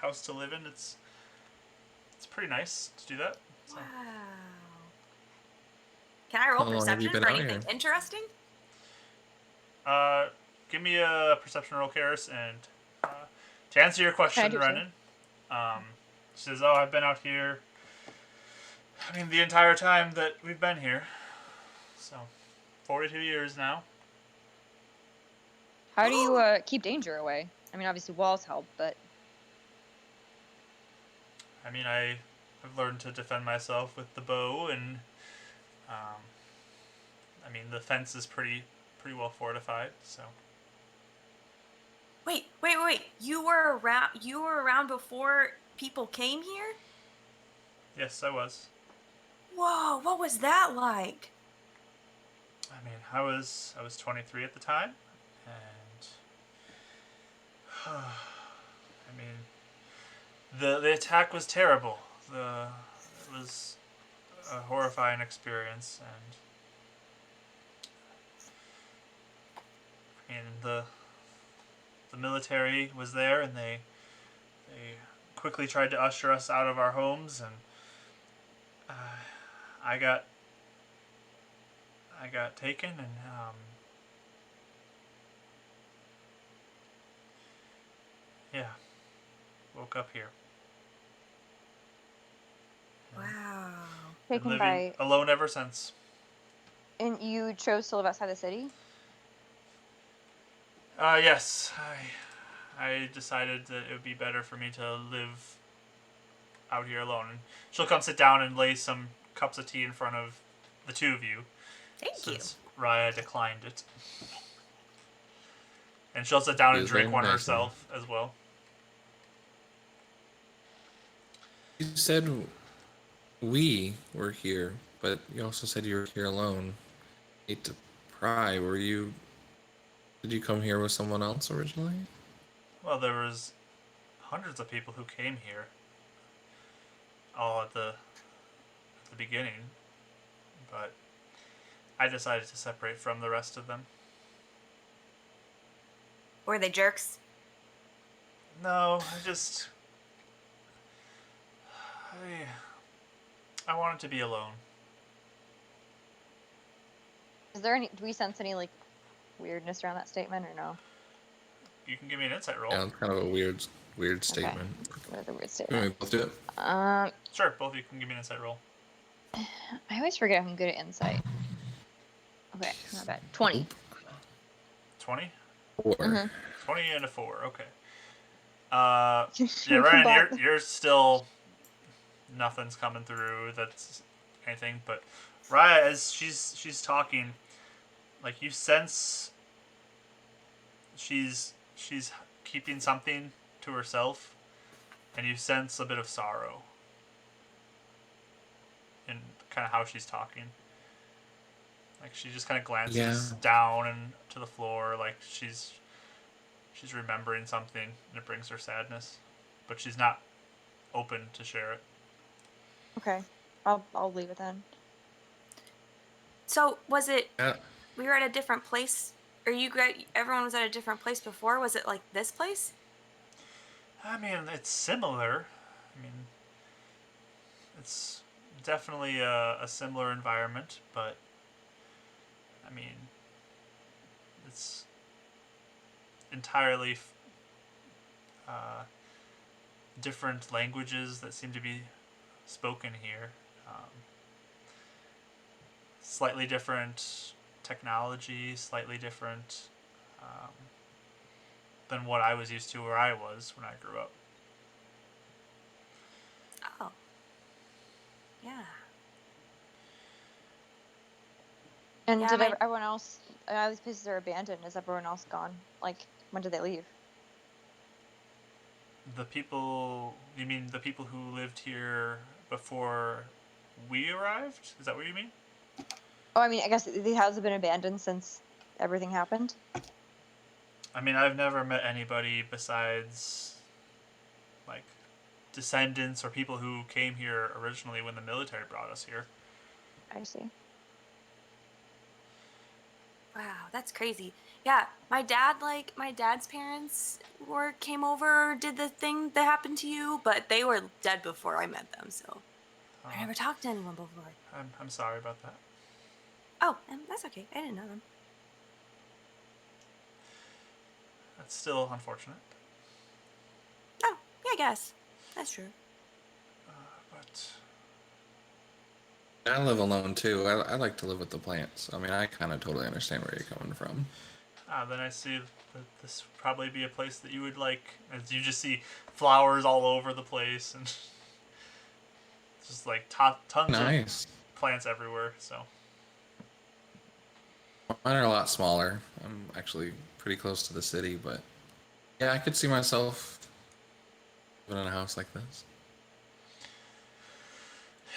house to live in, it's pretty nice to do that. So. Wow. Can I roll How long have you perception been for out anything here? interesting? Give me a perception roll, Karis, and to answer your question, do Renan, she says, "Oh, I've been out here. I mean, the entire time that we've been here, so 42 years now." How do you keep danger away? I mean, obviously walls help, but I mean, I've learned to defend myself with the bow, and I mean, the fence is pretty well fortified, so. Wait. You were around before people came here? Yes, I was. Whoa, what was that like? I mean, I was 23 at the time, and I mean, the attack was terrible. It was a horrifying experience, and I mean the military was there, and they quickly tried to usher us out of our homes, and I got taken, and yeah, woke up here. Wow. Been taken living by. alone ever since. And you chose to live outside the city? Yes, I decided that it would be better for me to live out here alone. And she'll come sit down and lay some cups of tea in front of the two of you, Thank you. since Raya declined it. And she'll sit down She and is drink very one nice, herself as well. You said we were here, but you also said you were here alone. Hate to pry. Did you come here with someone else originally? Well, there was hundreds of people who came here, all at the beginning, but I decided to separate from the rest of them. Were they jerks? No, I wanted to be alone. Is there any? Do we sense any like weirdness around that statement or no? You can give me an insight roll. Yeah, it's kind of a weird statement. That's a weird You want statement. me to both do it? Sure, both of you can give me an insight roll. I always forget I'm good at insight. Okay, not bad. 20. 20? 4. Mhm. 20 and a 4. Okay. Should Yeah, we Ryan, combine? you're still nothing's coming through that's anything. But Raya, as she's talking, like you sense she's keeping something to herself, and you sense a bit of sorrow in kind of how she's talking. Like she just kind of glances down and to the floor, like she's remembering something, and it brings her sadness, but she's not open to share it. Okay, I'll leave it then. So was it? Yeah. We were at a different place, or you got everyone was at a different place before? Was it like this place? I mean, it's similar. I mean, it's definitely a similar environment, but I mean, it's entirely different languages that seem to be spoken here. Slightly different technology, slightly different than what I was used to where I was when I grew up. Oh, yeah. And Yeah, did my- everyone else? These places are abandoned. Is everyone else gone? Like, when did they leave? The people, you mean the people who lived here before we arrived? Is that what you mean? Oh, I mean, I guess the house has been abandoned since everything happened. I mean, I've never met anybody besides like descendants or people who came here originally when the military brought us here. I see. Wow, that's crazy. Yeah, my dad's parents came over, did the thing that happened to you, but they were dead before I met them, so I never talked to anyone before. I'm sorry about that. Oh, and that's okay. I didn't know them. That's still unfortunate. Oh, yeah, I guess that's true. But I live alone too. I like to live with the plants. I mean, I kind of totally understand where you're coming from. then I see that this would probably be a place that you would like, as you just see flowers all over the place and just like tons Nice. of plants everywhere. So Mine are a lot smaller. I'm actually pretty close to the city, but yeah, I could see myself living in a house like this.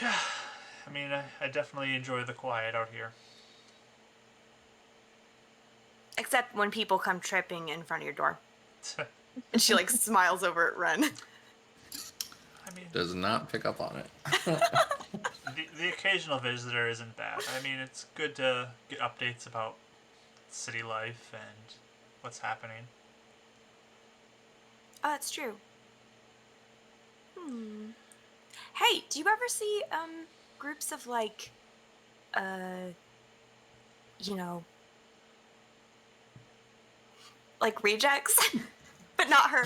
yeah, I mean, I definitely enjoy the quiet out here. Except when people come tripping in front of your door. And she like smiles over at Ren. I mean, Does not pick up on it. the occasional visitor isn't bad. I mean, it's good to get updates about city life and what's happening. Oh, that's true. Hey, do you ever see groups of like you know, like rejects? But not her.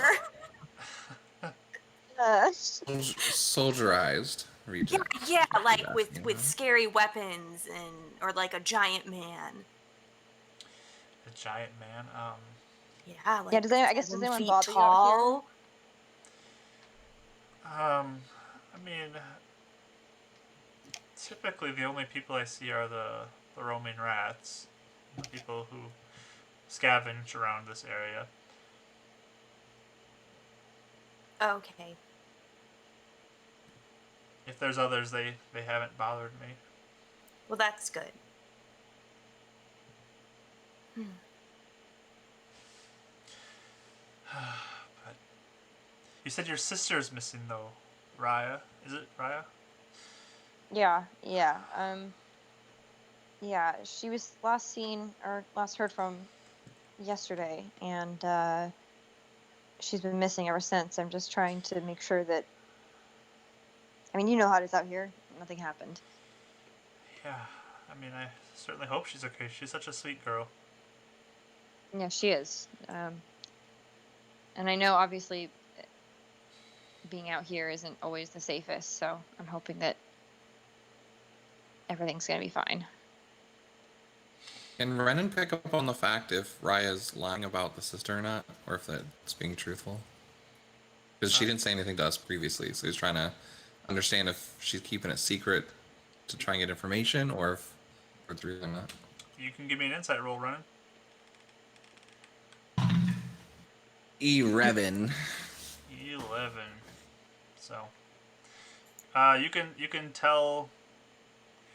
Soldierized region. Yeah, like with scary weapons and or like a giant man. The giant man. Yeah, like Yeah, does 7 anyone feet bother you out tall. I mean, typically the only people I see are the roaming rats, the people who scavenge around this area. Okay. If there's others, they haven't bothered me. Well, that's good. But you said your sister's missing though, Raya. Is it Raya? Yeah. Yeah, she was last seen or last heard from yesterday, and she's been missing ever since. I'm just trying to make sure that. I mean, you know how it is out here. Nothing happened. Yeah. I mean, I certainly hope she's okay. She's such a sweet girl. Yeah, she is. And I know obviously being out here isn't always the safest, so I'm hoping that everything's gonna be fine. Can Renan pick up on the fact if Raya's lying about the sister or not, or if that's being truthful? Because she didn't say anything to us previously, so he's trying to understand if she's keeping it secret to try and get information, or if it's really not. You can give me an insight roll, Renan. 11. 11. So, you can tell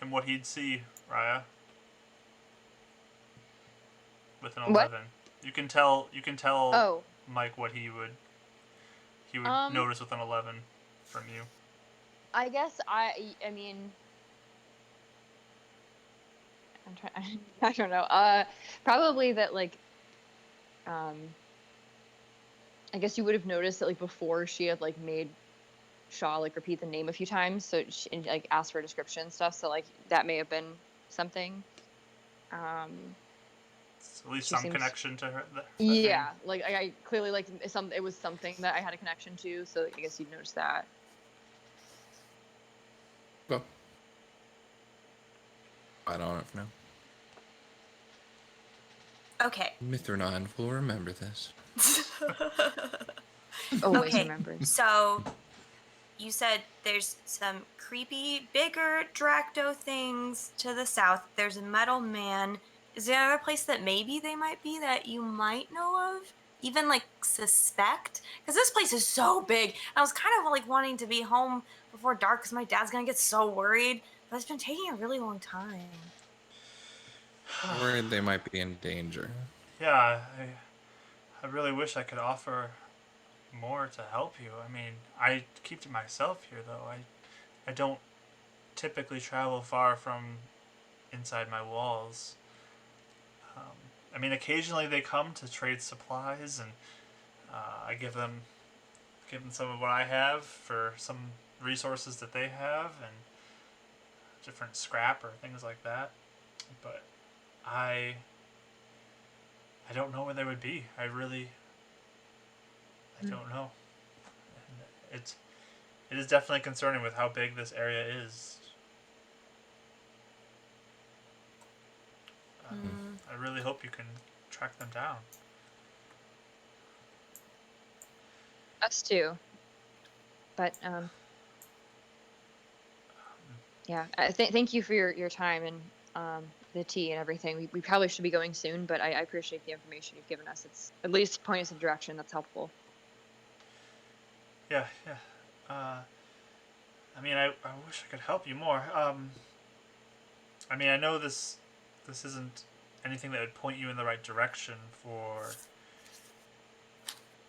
him what he'd see, Raya. With an 11. What? You can tell Oh, Mike what he would notice with an 11 from you. I guess I mean, I'm trying. I don't know. Probably that like, I guess you would have noticed that like before she had like made Shaw like repeat the name a few times, so she and, like asked for a description and stuff. So like that may have been something. It's at least She some seems- connection to her. That Yeah, like I clearly like it was something that I had a connection to. So I guess you'd notice that. Well, I don't know for now. Okay. Mithranon will remember this. Always Okay. remembered. So you said there's some creepy, bigger Dracto things to the south. There's a metal man. Is there another place that maybe they might be that you might know of? Even like suspect? Because this place is so big. I was kind of like wanting to be home before dark because my dad's gonna get so worried. But it's been taking a really long time. Worried they might be in danger. Yeah, I really wish I could offer more to help you. I mean, I keep to myself here, though. I don't typically travel far from inside my walls. I mean, occasionally they come to trade supplies, and I give them some of what I have for some resources that they have, and different scrap or things like that. But I don't know where they would be. I don't know. And it is definitely concerning with how big this area is. I really hope you can track them down. Us too. But yeah. Thank you for your time and the tea and everything. We probably should be going soon, but I appreciate the information you've given us. It's at least point us in direction. That's helpful. Yeah. I mean, I wish I could help you more. I mean, I know this isn't anything that would point you in the right direction for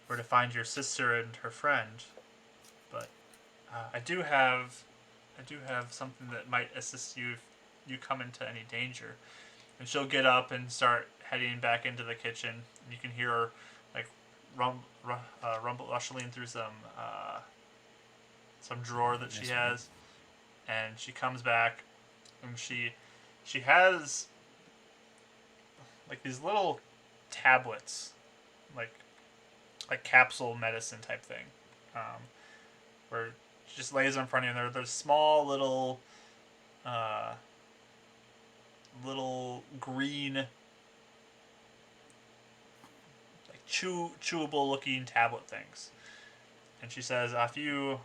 where to find your sister and her friend, but I do have something that might assist you if you come into any danger. And she'll get up and start heading back into the kitchen, and you can hear her like rumble rustling through some drawer that she has, and she comes back, and she has like these little tablets, like capsule medicine type thing, where she just lays them in front of you, and they're small little green, like chewable looking tablet things. And she says, if you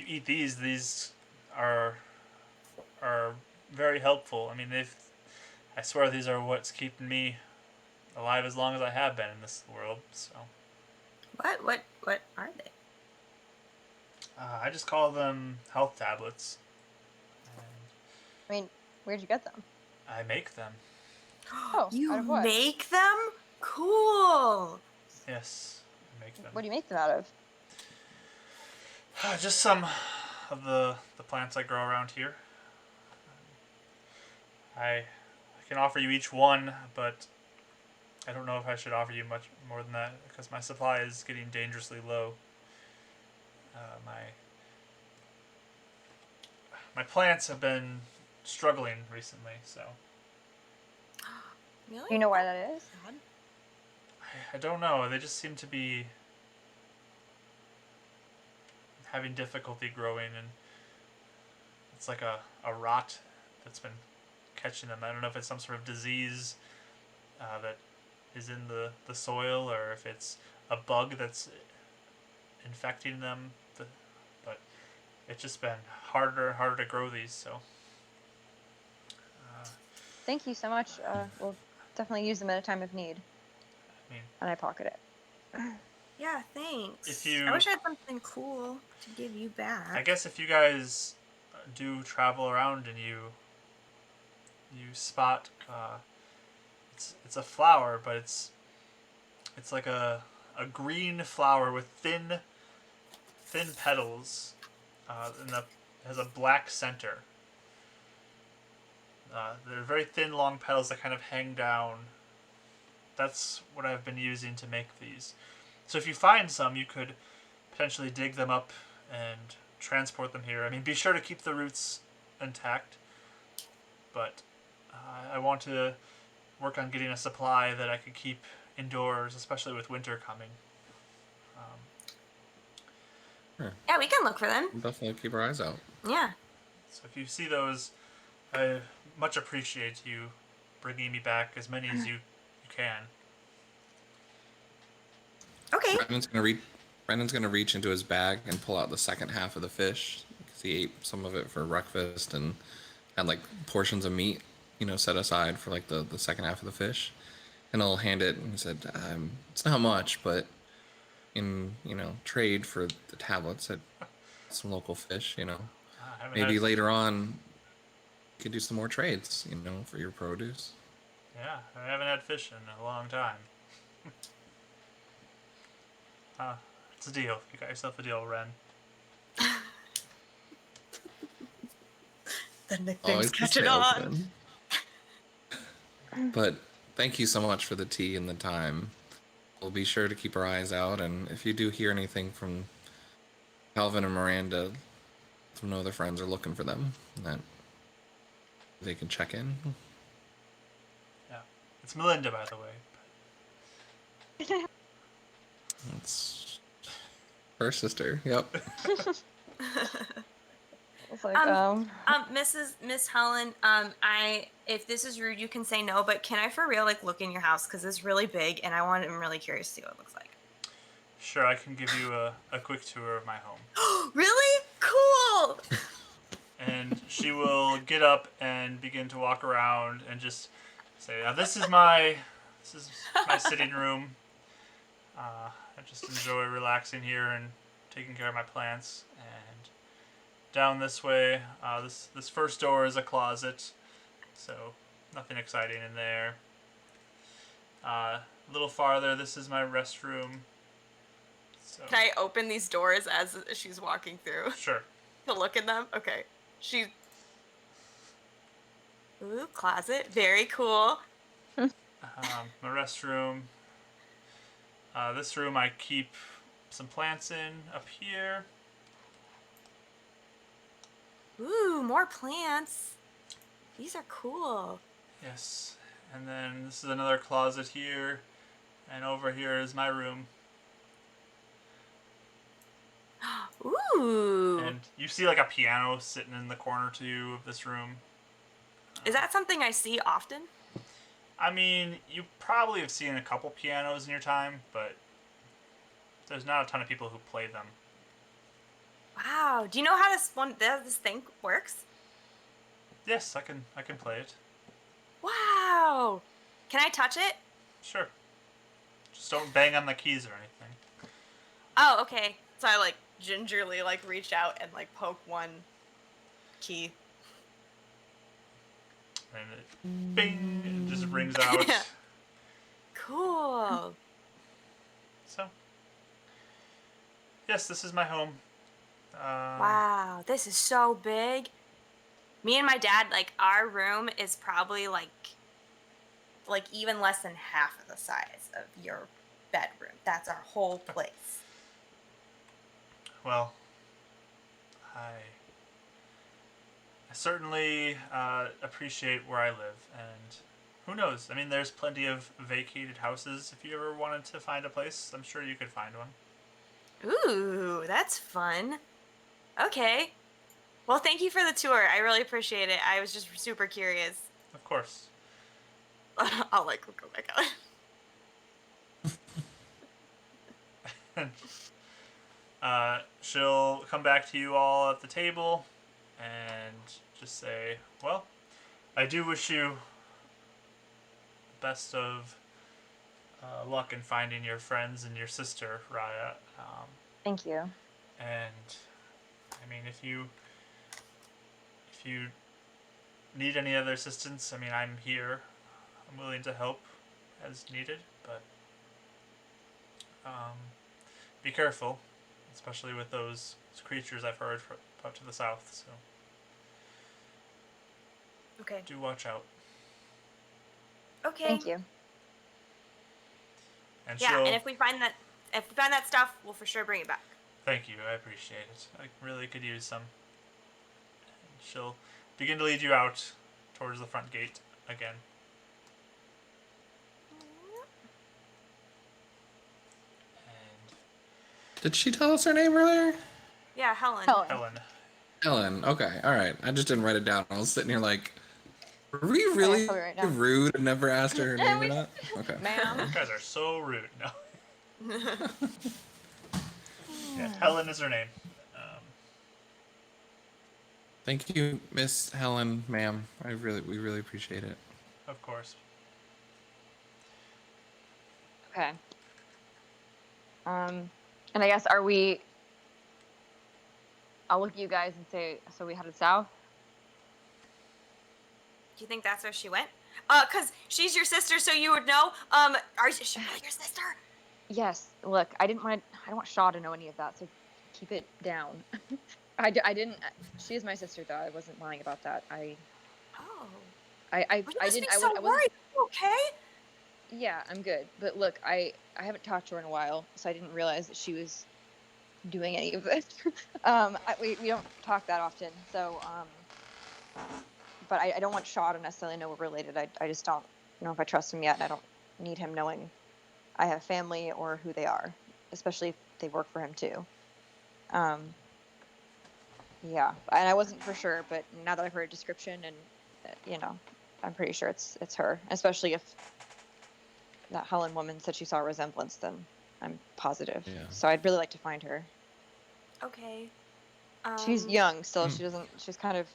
eat these are very helpful. I mean, I swear these are what's keeping me alive as long as I have been in this world. So What are they? I just call them health tablets. And I mean, where'd you get them? I make them. Oh, You out of what? make them? Cool. Yes, I make them. What do you make them out of? Just some of the plants I grow around here. I can offer you each one, but I don't know if I should offer you much more than that because my supply is getting dangerously low. My plants have been struggling recently. So Really? Do you know why that is? God. I don't know. They just seem to be having difficulty growing, and it's like a rot that's been catching them. I don't know if it's some sort of disease that is in the soil, or if it's a bug that's infecting them. But it's just been harder and harder to grow these. So Thank you so much. We'll definitely use them at a time of need. I mean, And I pocket it. Yeah, thanks. If you- I wish I had something cool to give you back. I guess if you guys do travel around and you spot it's a flower, but it's like a green flower with thin petals, and it has a black center. They're very thin, long petals that kind of hang down. That's what I've been using to make these. So if you find some, you could potentially dig them up and transport them here. I mean, be sure to keep the roots intact, but I want to work on getting a supply that I could keep indoors, especially with winter coming. Yeah, we can look for them. We'll definitely keep our eyes out. Yeah. So if you see those, I much appreciate you bringing me back as many as you can. Okay. Brandon's gonna reach into his bag and pull out the second half of the fish because he ate some of it for breakfast and had like portions of meat, set aside for like the second half of the fish. And I'll hand it, and he said, "It's not much, but in trade for the tablets, at some local fish, I haven't maybe had, later on, you could do some more trades, for your produce." Yeah, I haven't had fish in a long time. It's a deal. You got yourself a deal, Ren. The nickname's Always the catching on. salesman. But thank you so much for the tea and the time. We'll be sure to keep our eyes out, and if you do hear anything from Calvin and Miranda, some other friends are looking for them, that they can check in. Yeah, it's Melinda, by the way. It's her sister. Yep. It's like, Miss Helen, if this is rude, you can say no, but can I for real look in your house, because it's really big and I'm really curious to see what it looks like. Sure, I can give you a quick tour of my home. Really? Cool. And she will get up and begin to walk around and just say, "Now this is my sitting room. I just enjoy relaxing here and taking care of my plants." And down this way, this first door is a closet, so nothing exciting in there. A little farther, this is my restroom. So, Can I open these doors as she's walking through sure. to look in them? Okay. Ooh, closet. Very cool. My restroom. This room I keep some plants in up here. Ooh, more plants. These are cool. Yes. And then this is another closet here. And over here is my room. Ooh. And you see like a piano sitting in the corner too of this room. Is that something I see often? I mean, you probably have seen a couple pianos in your time, but there's not a ton of people who play them. Wow. Do you know how this thing works? Yes, I can play it. Wow. Can I touch it? Sure. Just don't bang on the keys or anything. Oh, okay. So I gingerly reach out and poke one key. And it bing, it just rings out. Cool. So, yes, this is my home. Wow, this is so big. Me and my dad, our room is probably even less than half of the size of your bedroom. That's our whole place. Well, I certainly appreciate where I live, and who knows? I mean, there's plenty of vacated houses. If you ever wanted to find a place, I'm sure you could find one. Ooh, that's fun. Okay. Well, thank you for the tour. I really appreciate it. I was just super curious. Of course. I'll like go back out. She'll come back to you all at the table and just say, well, I do wish you best of luck in finding your friends and your sister, Raya. Thank you. And I mean, if you need any other assistance, I mean, I'm here. I'm willing to help as needed, but be careful, especially with those creatures I've heard out to the south. So Okay. do watch out. Okay. Thank you. And Yeah, she'll and if we find that stuff, we'll for sure bring it back. thank you. I appreciate it. I really could use some. And she'll begin to lead you out towards the front gate again. And Did she tell us her name earlier? Yeah, Helen. Helen. Ellen. Okay. All right. I just didn't write it down. I was sitting here like, were we really tell her right now. rude and never asked her name or not? Okay. Ma'am. You guys are so rude. No. Yeah, Helen is her name. Thank you, Miss Helen, ma'am. We really appreciate it. Of course. Okay. And I guess I'll look at you guys and say, so we headed south? Do you think that's where she went? Cause she's your sister, so you would know. Is she really your sister? Yes. Look, I don't want Shaw to know any of that, so keep it down. I didn't. She is my sister, though. I wasn't lying about that. Oh. I Well, you must didn't. be I so wasn't. worried. You okay? Yeah, I'm good. But look, I haven't talked to her in a while, so I didn't realize that she was doing any of this. We don't talk that often, so but I don't want Shaw to necessarily know we're related. I just don't know if I trust him yet, and I don't need him knowing I have family or who they are, especially if they work for him too. Yeah, and I wasn't for sure, but now that I've heard a description, and I'm pretty sure it's her, especially if that Helen woman said she saw a resemblance, then I'm positive. Yeah. So I'd really like to find her. Okay. She's young still. She's kind of,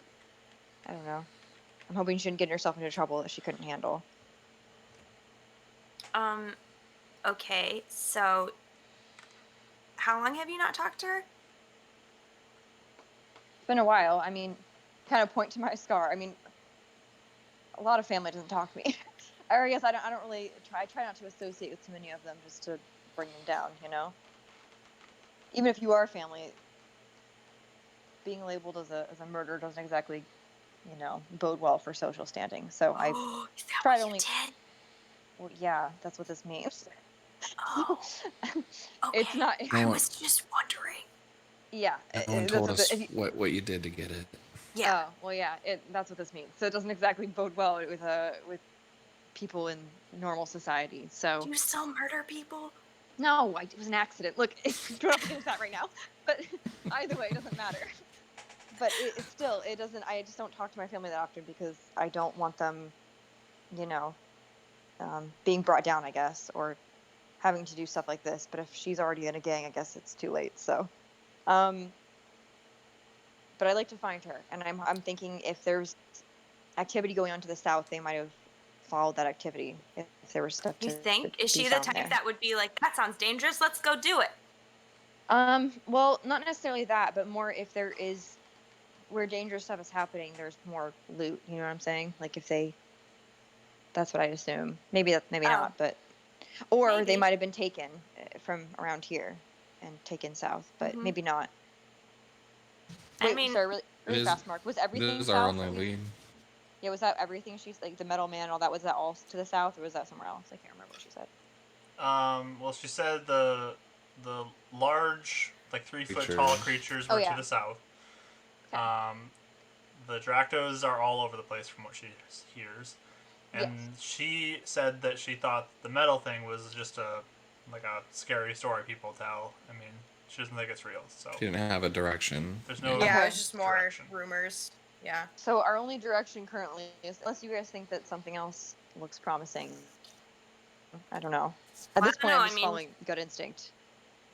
I don't know. I'm hoping she didn't get herself into trouble that she couldn't handle. Okay, so how long have you not talked to her? It's been a while. I mean, kind of point to my scar. I mean, a lot of family doesn't talk to me. Or I guess I don't really try not to associate with too many of them just to bring them down, Even if you are family, being labeled as a murderer doesn't exactly, bode well for social standing. So I Is that tried what only. you did? Well, yeah, that's what this means. Oh. Okay. It's not. I was just wondering. Yeah. No one told us what you did to get it. Yeah. Oh, well, yeah. That's what this means. So it doesn't exactly bode well with people in normal society. So. Do you still murder people? No, it was an accident. Look, we're not into that right now. But either way, it doesn't matter. But it doesn't. I just don't talk to my family that often because I don't want them, being brought down, I guess, or having to do stuff like this. But if she's already in a gang, I guess it's too late. So, but I'd like to find her, and I'm thinking if there's activity going on to the south, they might have followed that activity. If there was stuff. You think? Is she the type that would be like, that sounds dangerous, let's go do it? Well, not necessarily that, but more if there is where dangerous stuff is happening, there's more loot. You know what I'm saying? Like if that's what I'd assume. Maybe not, but or Maybe. they might have been taken from around here and taken south, but maybe not. Wait, I mean, sorry, really fast, Mark. Was everything This is south? our only lead. Yeah, was that everything? She's like the metal man and all that. Was that all to the south, or was that somewhere else? I can't remember what she said. Well, she said the large, like 3 foot tall creatures were to the south. Okay. the Dractos are all over the place from what she hears. And she said that she thought the metal thing was just a scary story people tell. I mean, she doesn't think it's real. So She didn't have a direction. there's no Yeah, Okay. it was just more direction. rumors. Yeah. So our only direction currently is, unless you guys think that something else looks promising. I don't know. At Well, this I don't point, know, I'm I just mean- following gut instinct.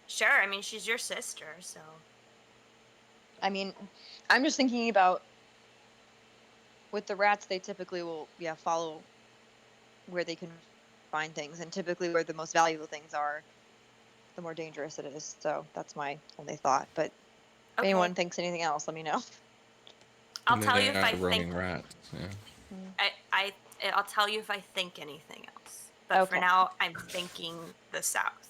Sure. I mean, she's your sister, so. I mean, I'm just thinking about with the rats, they typically will, follow where they can find things, and typically where the most valuable things are, the more dangerous it is. So that's my only thought. But if Okay. anyone thinks anything else, let me know. I'll And tell they you if are I roaming think. rats. Yeah. I'll tell you if I think anything else. But for Okay. now, I'm thinking the south.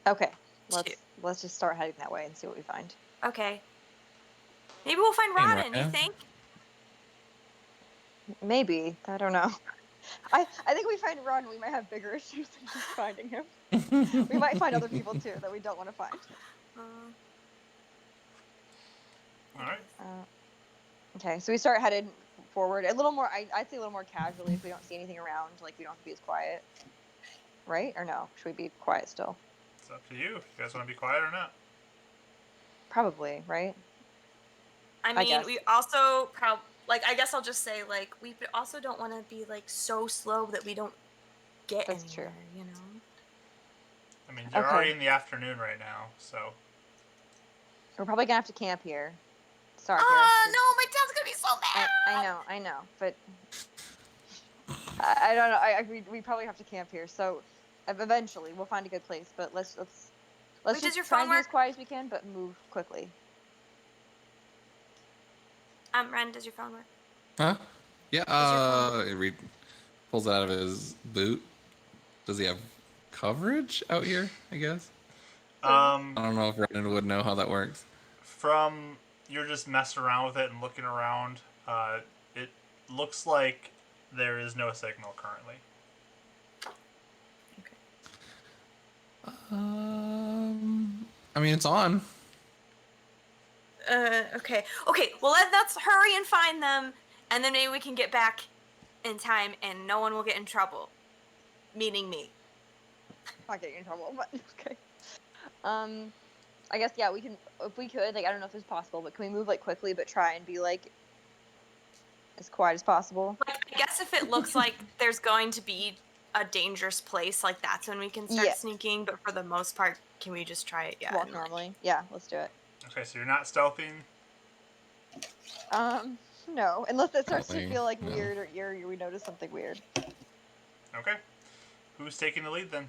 Okay, Two. let's just start heading that way and see what we find. Okay. Maybe we'll find Hey, Robin. You Mariah. think? Maybe, I don't know. I think we find Ron, we might have bigger issues than just finding him. We might find other people too that we don't want to find. All right. Okay, so we start headed forward a little more. I'd say a little more casually if we don't see anything around. Like we don't have to be as quiet, right? Or no? Should we be quiet still? It's up to you. If you guys want to be quiet or not. Probably, right? I I mean, guess. we also I guess I'll just say we also don't want to be so slow that we don't get That's anywhere. true. You know. I mean, you're Okay. already in the afternoon right now, so. We're probably gonna have to camp here. Sorry, Ah, Kira. no, my dad's gonna be so mad. I know, but I don't know. We probably have to camp here. So eventually we'll find a good place. But let's Wait, just does your try phone and be as work? quiet as we can, but move quickly. Ren, does your phone work? Huh? Yeah. your Pulls it out of his boot. Does he have coverage out here? I guess. I don't know if Renan would know how that works. From you're just messing around with it and looking around, it looks like there is no signal currently. I mean, it's on. Okay. Okay. Well, let's hurry and find them, and then maybe we can get back in time, and no one will get in trouble. Meaning me. Not getting in trouble, but okay. I guess we can if we could. Like I don't know if it's possible, but can we move quickly, but try and be as quiet as possible? I guess if it looks like there's going to be a dangerous place, that's when we can start sneaking. But for the most part, can we just try it? Yeah. Walk normally. Yeah, let's do it. Okay, so you're not stealthing. No, unless it starts to Probably, feel no. weird or eerie, we notice something weird. Okay. Who's taking the lead then?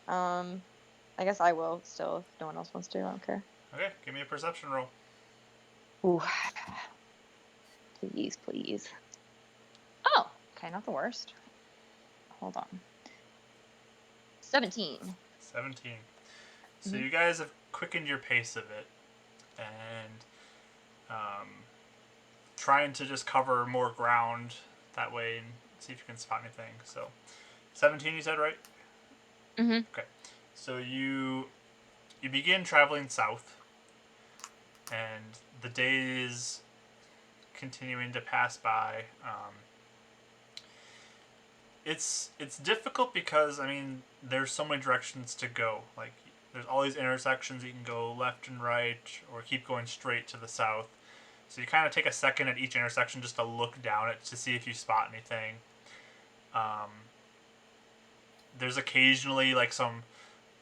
I guess I will still if no one else wants to. I don't care. Okay, give me a perception roll. Ooh. Please, please. Oh, okay, not the worst. Hold on. 17. 17. So you guys have quickened your pace a bit, and trying to just cover more ground that way and see if you can spot anything. So, 17 you said, right? Mhm. Okay. So you begin traveling south, and the days continuing to pass by. It's difficult because there's so many directions to go. There's all these intersections you can go left and right, or keep going straight to the south. So you kind of take a second at each intersection just to look down it to see if you spot anything. There's occasionally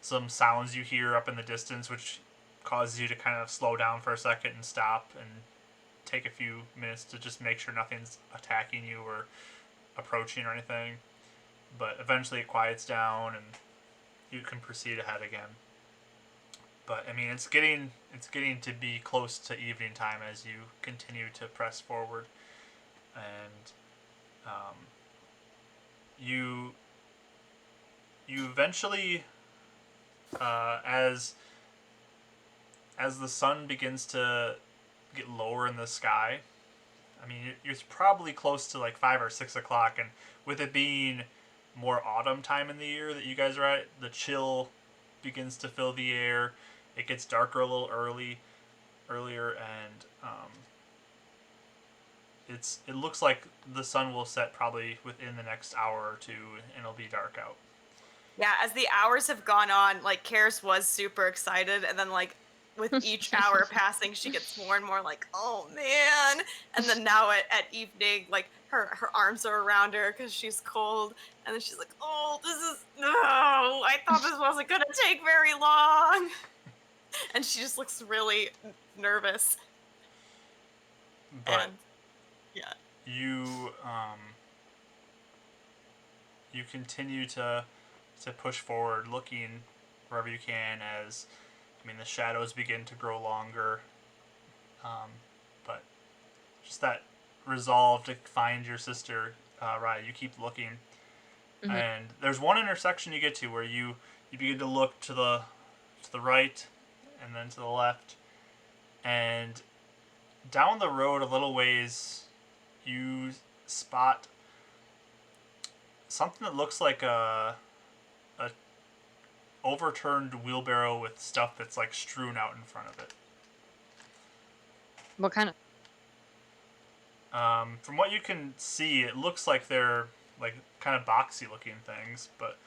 some sounds you hear up in the distance, which causes you to kind of slow down for a second and stop and take a few minutes to just make sure nothing's attacking you or approaching or anything. But eventually it quiets down and you can proceed ahead again. But it's getting to be close to evening time as you continue to press forward, and you eventually, as the sun begins to get lower in the sky, you're probably close to 5 or 6 o'clock, and with it being more autumn time in the year that you guys are at, the chill begins to fill the air. It gets darker a little earlier, and it looks like the sun will set probably within the next hour or two, and it'll be dark out. Yeah, as the hours have gone on, like Karis was super excited, and then like with each hour passing, she gets more and more like, oh man. And then now at evening, like her arms are around her because she's cold, and then she's like, oh, this is no, I thought this wasn't gonna take very long. And she just looks really nervous. But And yeah. you continue to push forward, looking wherever you can. As I mean, the shadows begin to grow longer. But just that resolve to find your sister, Raya. You keep looking, and there's one intersection you get to where you begin to look to the right, and then to the left, and down the road a little ways, you spot something that looks like a overturned wheelbarrow with stuff that's like strewn out in front of it. What kind of? From what you can see, it looks like they're like kind of boxy looking things, but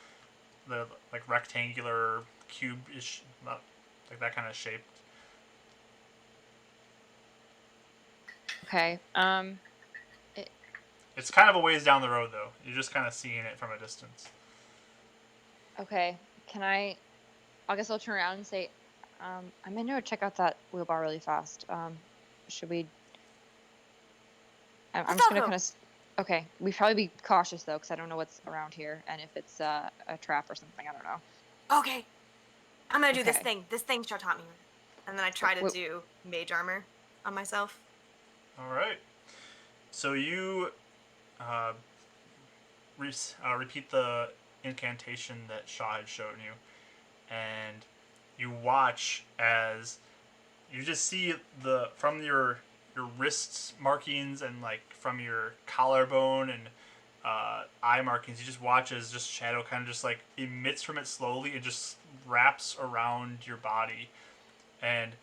they're like rectangular, cube-ish, not like that kind of shape. Okay. It's kind of a ways down the road though. You're just kind of seeing it from a distance. Okay. I guess I'll turn around and say, I'm gonna go check out that wheelbarrow really fast. Should we? I'm just gonna kind of. Okay. We should probably be cautious though, because I don't know what's around here, and if it's a trap or something, I don't know. Okay. I'm gonna do this Okay. thing. This thing Shaw taught me. And then I try to do mage armor on myself. All right. So you repeat the incantation that Shaw had shown you, and you watch as you just see from your wrist markings and like from your collarbone and eye markings. You just watch as just shadow kind of just like emits from it slowly and just wraps around your body, and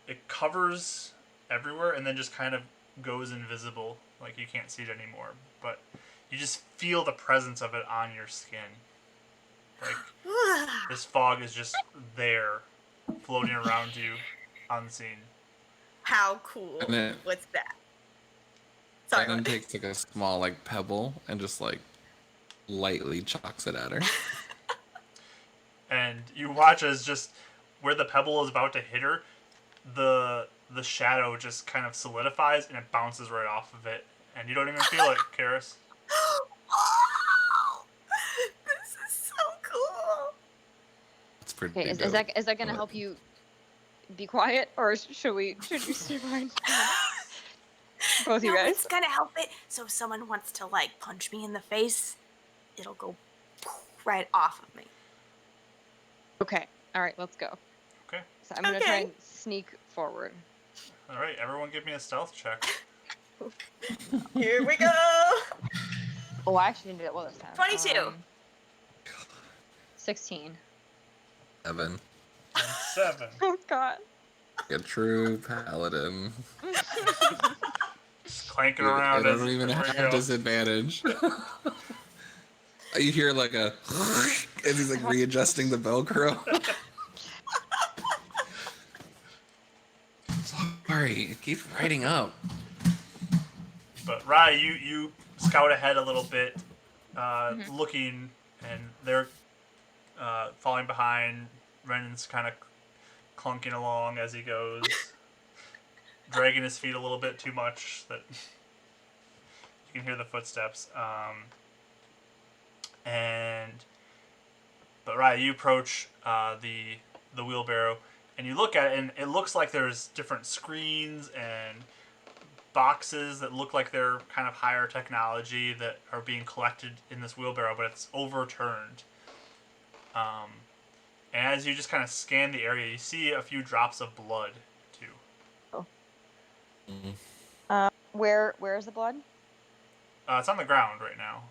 it covers everywhere and then just kind of goes invisible, like you can't see it anymore, but you just feel the presence of it on your skin. Like this fog is just there, floating around you, unseen. How cool was that? Sorry. And then takes like a small like pebble and just like lightly chalks it at her. And you watch as just where the pebble is about to hit her, the shadow just kind of solidifies and it bounces right off of it, and you don't even feel it, Karis. Oh, this is so cool. It's pretty. Okay. Is that gonna help you be quiet, or should you stay behind? Both you guys. It's gonna help it. So if someone wants to like punch me in the face, it'll go right off of me. Okay. All right. Let's go. Okay. So I'm gonna try and sneak forward. All right. Everyone, give me a stealth check. Here we go. Oh, I actually didn't do that well this time. 22. 16. 7. 7. Oh God. A true paladin. Just clanking around. I don't even have disadvantage. You hear like a as he's like readjusting the Velcro. Sorry, it keeps writing up. But Rai, you scout ahead a little bit, looking, and they're falling behind. Renan's kind of clunking along as he goes, dragging his feet a little bit too much that you can hear the footsteps. But Rai, you approach the wheelbarrow, and you look at it, and it looks like there's different screens and boxes that look like they're kind of higher technology that are being collected in this wheelbarrow, but it's overturned. And as you just kind of scan the area, you see a few drops of blood too. Oh. Where is the blood? It's on the ground right now.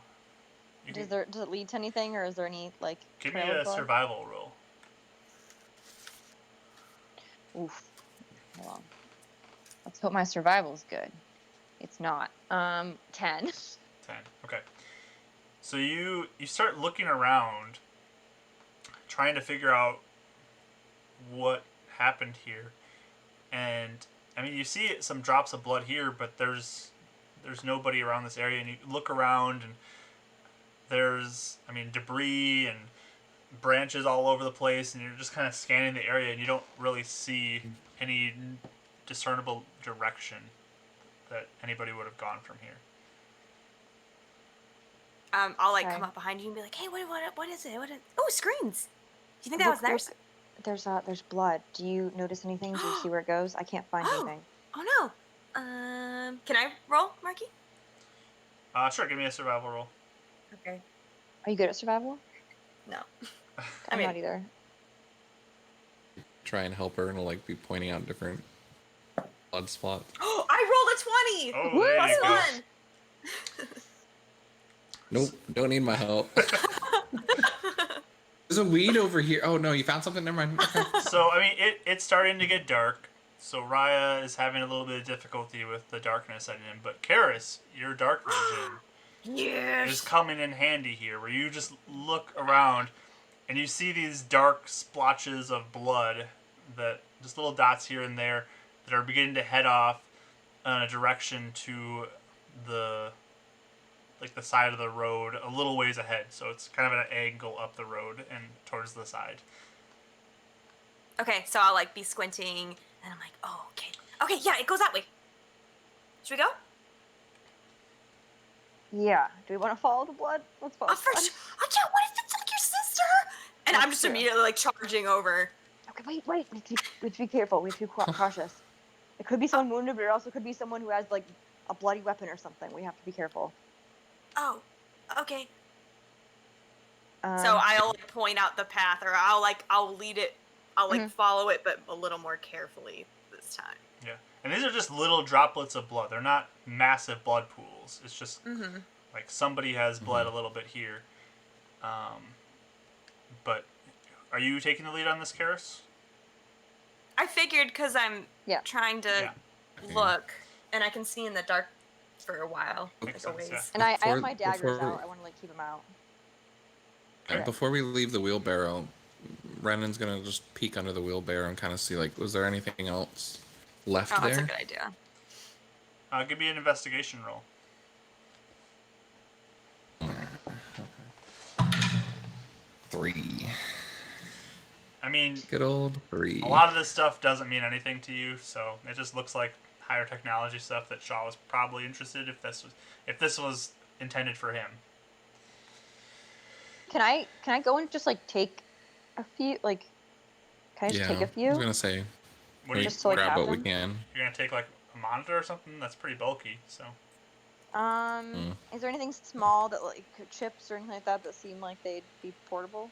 Does it lead to anything, or is there any like? Give me trail of a blood? survival roll. Oof. Hold on. Let's hope my survival's good. It's not. 10. 10. Okay. So you start looking around, trying to figure out what happened here, and I mean you see some drops of blood here, but there's nobody around this area, and you look around and there's debris and branches all over the place, and you're just kind of scanning the area, and you don't really see any discernible direction that anybody would have gone from here. I'll like Okay. come up behind you and be like, "Hey, what is it? Oh, screens. Do you think that was theirs?" There's blood. Do you notice anything? Do you see where it goes? I can't find anything. Oh no. Can I roll, Marky? Sure, give me a survival roll. Okay. Are you good at survival? No. I'm not either. Try and help her, and I'll like be pointing out different blood spots. Oh, I rolled a 20. Oh, there you go. +1. Nope, don't need my help. There's a weed over here. Oh no, you found something? Never mind. Okay. So it's starting to get dark. So Raya is having a little bit of difficulty with the darkness setting in, but Karis, your dark vision Yes. is coming in handy here, where you just look around and you see these dark splotches of blood, that just little dots here and there, that are beginning to head off in a direction to the side of the road a little ways ahead. So it's kind of at an angle up the road and towards the side. Okay, so I'll like be squinting, and I'm like, "Oh, okay. Okay, yeah, it goes that way. Should we go?" Yeah. Do we want to follow the blood? Let's follow the blood. I can't. What if it's like your sister? And That's I'm just true. immediately like charging over. Okay, wait. We have to be careful. We have to be cautious. It could be someone wounded, but it also could be someone who has like a bloody weapon or something. We have to be careful. Oh, okay. So Um, I'll like point out the path, or I'll lead it. I'll like Mhm. follow it, but a little more carefully this time. Yeah. And these are just little droplets of blood. They're not massive blood pools. It's just like somebody has blood a little bit here. But are you taking the lead on this, Karis? I figured because I'm Yeah. trying to Yeah. look, and I can see in the dark for a while, Makes like a sense, ways. yeah. and I have Before- my daggers before- out. I want to like keep them out. Okay, before we leave the wheelbarrow, Brennan's gonna just peek under the wheelbarrow and kind of see like, was there anything else left Oh, there? that's a good idea. Give me an investigation roll. 3. I mean, Good old 3. a lot of this stuff doesn't mean anything to you, so it just looks like higher technology stuff that Shaw was probably interested if this was intended for him. Can I go and just like take a few? Like, can I just take a I was few? gonna say, What do we you, Just to, like, grab have what we them? can. you're gonna take like a monitor or something? That's pretty bulky. So Is there anything small that like chips or anything like that seem like they'd be portable?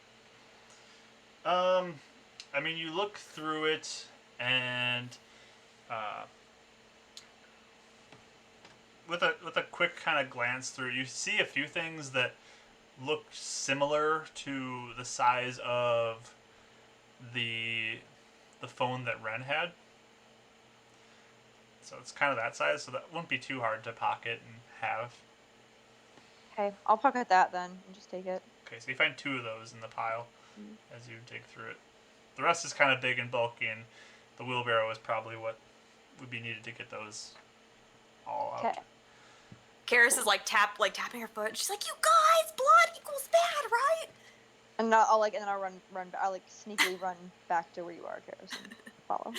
I mean, you look through it, and with a quick kind of glance through, you see a few things that look similar to the size of the phone that Ren had. So it's kind of that size, so that wouldn't be too hard to pocket and have. Okay, I'll pocket that then and just take it. Okay, so you find 2 of those in the pile as you dig through it. The rest is kind of big and bulky, and the wheelbarrow is probably what would be needed to get those all out. Okay. Karis is like tapping her foot. She's like, "You guys, blood equals bad, right?" And I'll run. I'll like sneakily run back to where you are, Karis, and follow.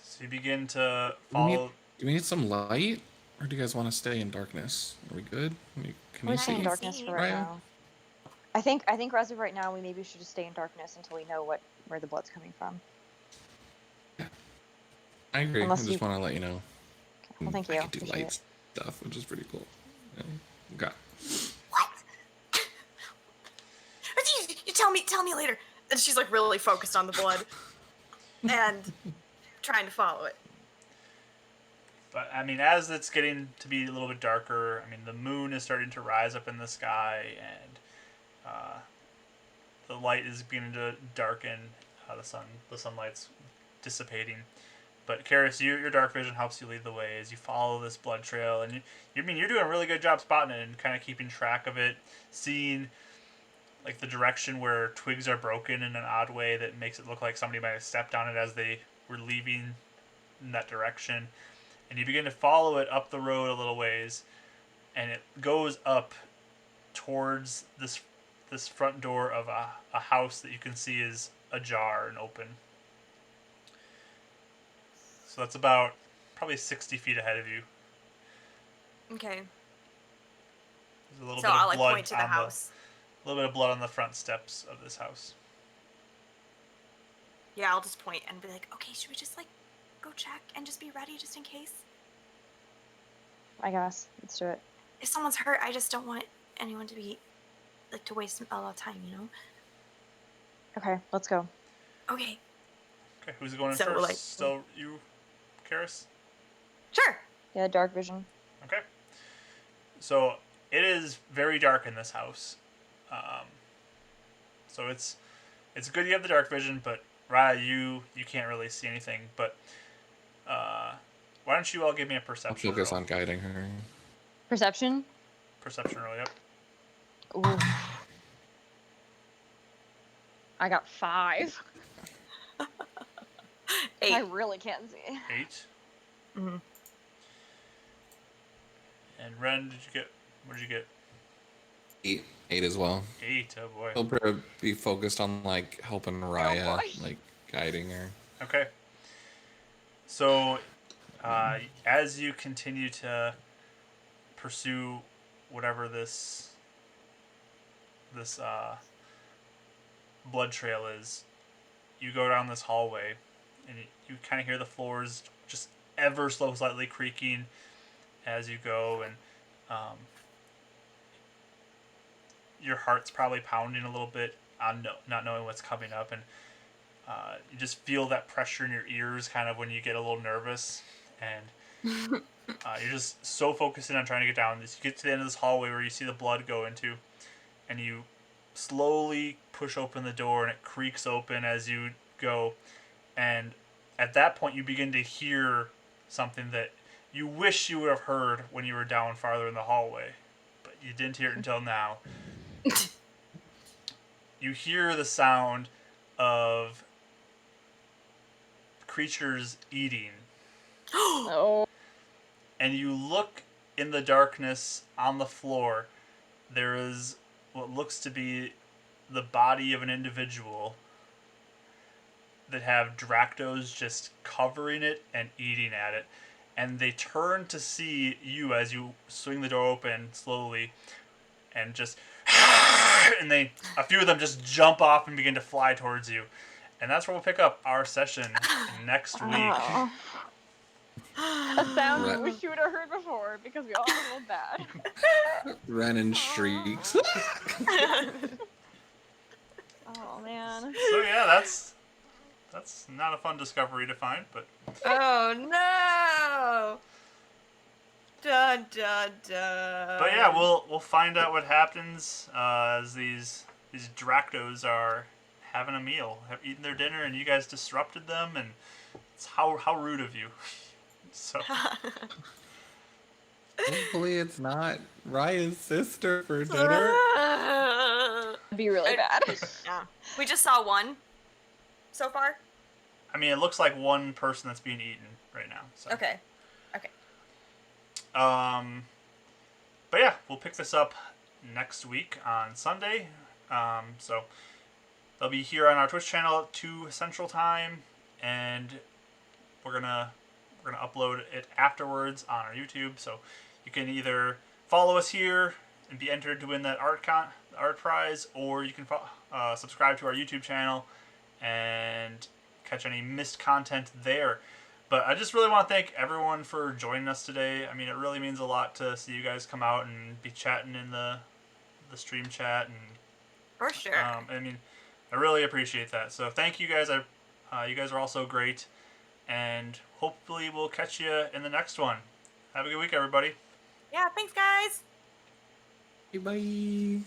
So you begin to Do we need- follow. Do we need some light, or do you guys want to stay in darkness? Are we good? Can We're you staying in see? darkness for right Raya? now. I think as of right now, we maybe should just stay in darkness until we know where the blood's coming from. I agree. Unless I just you- want to let you know. Okay, well, thank you. I can do Appreciate light stuff, which is pretty cool. Yeah. Okay. What? You tell me later. And she's like really focused on the blood and trying to follow it. But I mean, as it's getting to be a little bit darker, I mean, the moon is starting to rise up in the sky, and the light is beginning to darken. The sunlight's dissipating, But Karis, your dark vision helps you lead the way as you follow this blood trail, and you're doing a really good job spotting it and kind of keeping track of it, seeing like the direction where twigs are broken in an odd way that makes it look like somebody might have stepped on it as they were leaving in that direction. And you begin to follow it up the road a little ways, and it goes up towards this front door of a house that you can see is ajar and open. So that's about probably 60 feet ahead of you. Okay. There's a little So bit I'll of like blood point to the on house. a little bit of blood on the front steps of this house. Yeah, I'll just point and be like, okay, should we just like go check and just be ready just in case? I guess. Let's do it. If someone's hurt, I just don't want anyone to be like to waste a lot of time, you know? Okay, let's go. Okay. Okay, who's going in So, first? like- Still you, Karis? Sure. Yeah, dark vision. Okay. So it is very dark in this house. So it's good you have the dark vision, but Raya, you can't really see anything. But why don't you all give me a I'll perception focus roll? on guiding her. Perception? Perception roll, yep. Ooh. I got 5. 8. I really can't see. 8. Mm-hmm. And Ren, what did you get? 8 as well. 8, oh boy. He'll probably be focused on like helping Raya, boy. like guiding her. Okay. So, as you continue to pursue whatever this blood trail is, you go down this hallway, and you kind of hear the floors just ever so slightly creaking as you go, and your heart's probably pounding a little bit on not knowing what's coming up, and you just feel that pressure in your ears kind of when you get a little nervous, and you're just so focused in on trying to get down this. You get to the end of this hallway where you see the blood go into, and you slowly push open the door, and it creaks open as you go, and at that point you begin to hear something that you wish you would have heard when you were down farther in the hallway, but you didn't hear it until now. You hear the sound of creatures eating, Oh. and you look in the darkness on the floor. There is what looks to be the body of an individual that have Dractos just covering it and eating at it. And they turn to see you as you swing the door open slowly, and just and a few of them just jump off and begin to fly towards you. And that's where we'll pick up our session next week. Oh. A sound we Right. wish you would have heard before because we all feel bad. Ren and shrieks. Oh man. So yeah, that's not a fun discovery to find, but Oh no! Dun dun dun. but yeah, we'll find out what happens as these Dractos are having a meal, have eaten their dinner, and you guys disrupted them, and it's how rude of you. So Hopefully it's not Raya's sister for dinner. It'd be really bad. Yeah. We just saw one so far. I mean, it looks like one person that's being eaten right now. So. Okay. Okay. But yeah, we'll pick this up next week on Sunday. So they'll be here on our Twitch channel at 2 Central Time, and we're gonna upload it afterwards on our YouTube. So you can either follow us here and be entered to win that art prize, or you can subscribe to our YouTube channel and catch any missed content there. But I just really want to thank everyone for joining us today. I mean, it really means a lot to see you guys come out and be chatting in the stream chat, and For sure. I mean, I really appreciate that. So thank you guys. You guys are all so great, and hopefully we'll catch you in the next one. Have a good week, everybody. Yeah, thanks guys. Bye.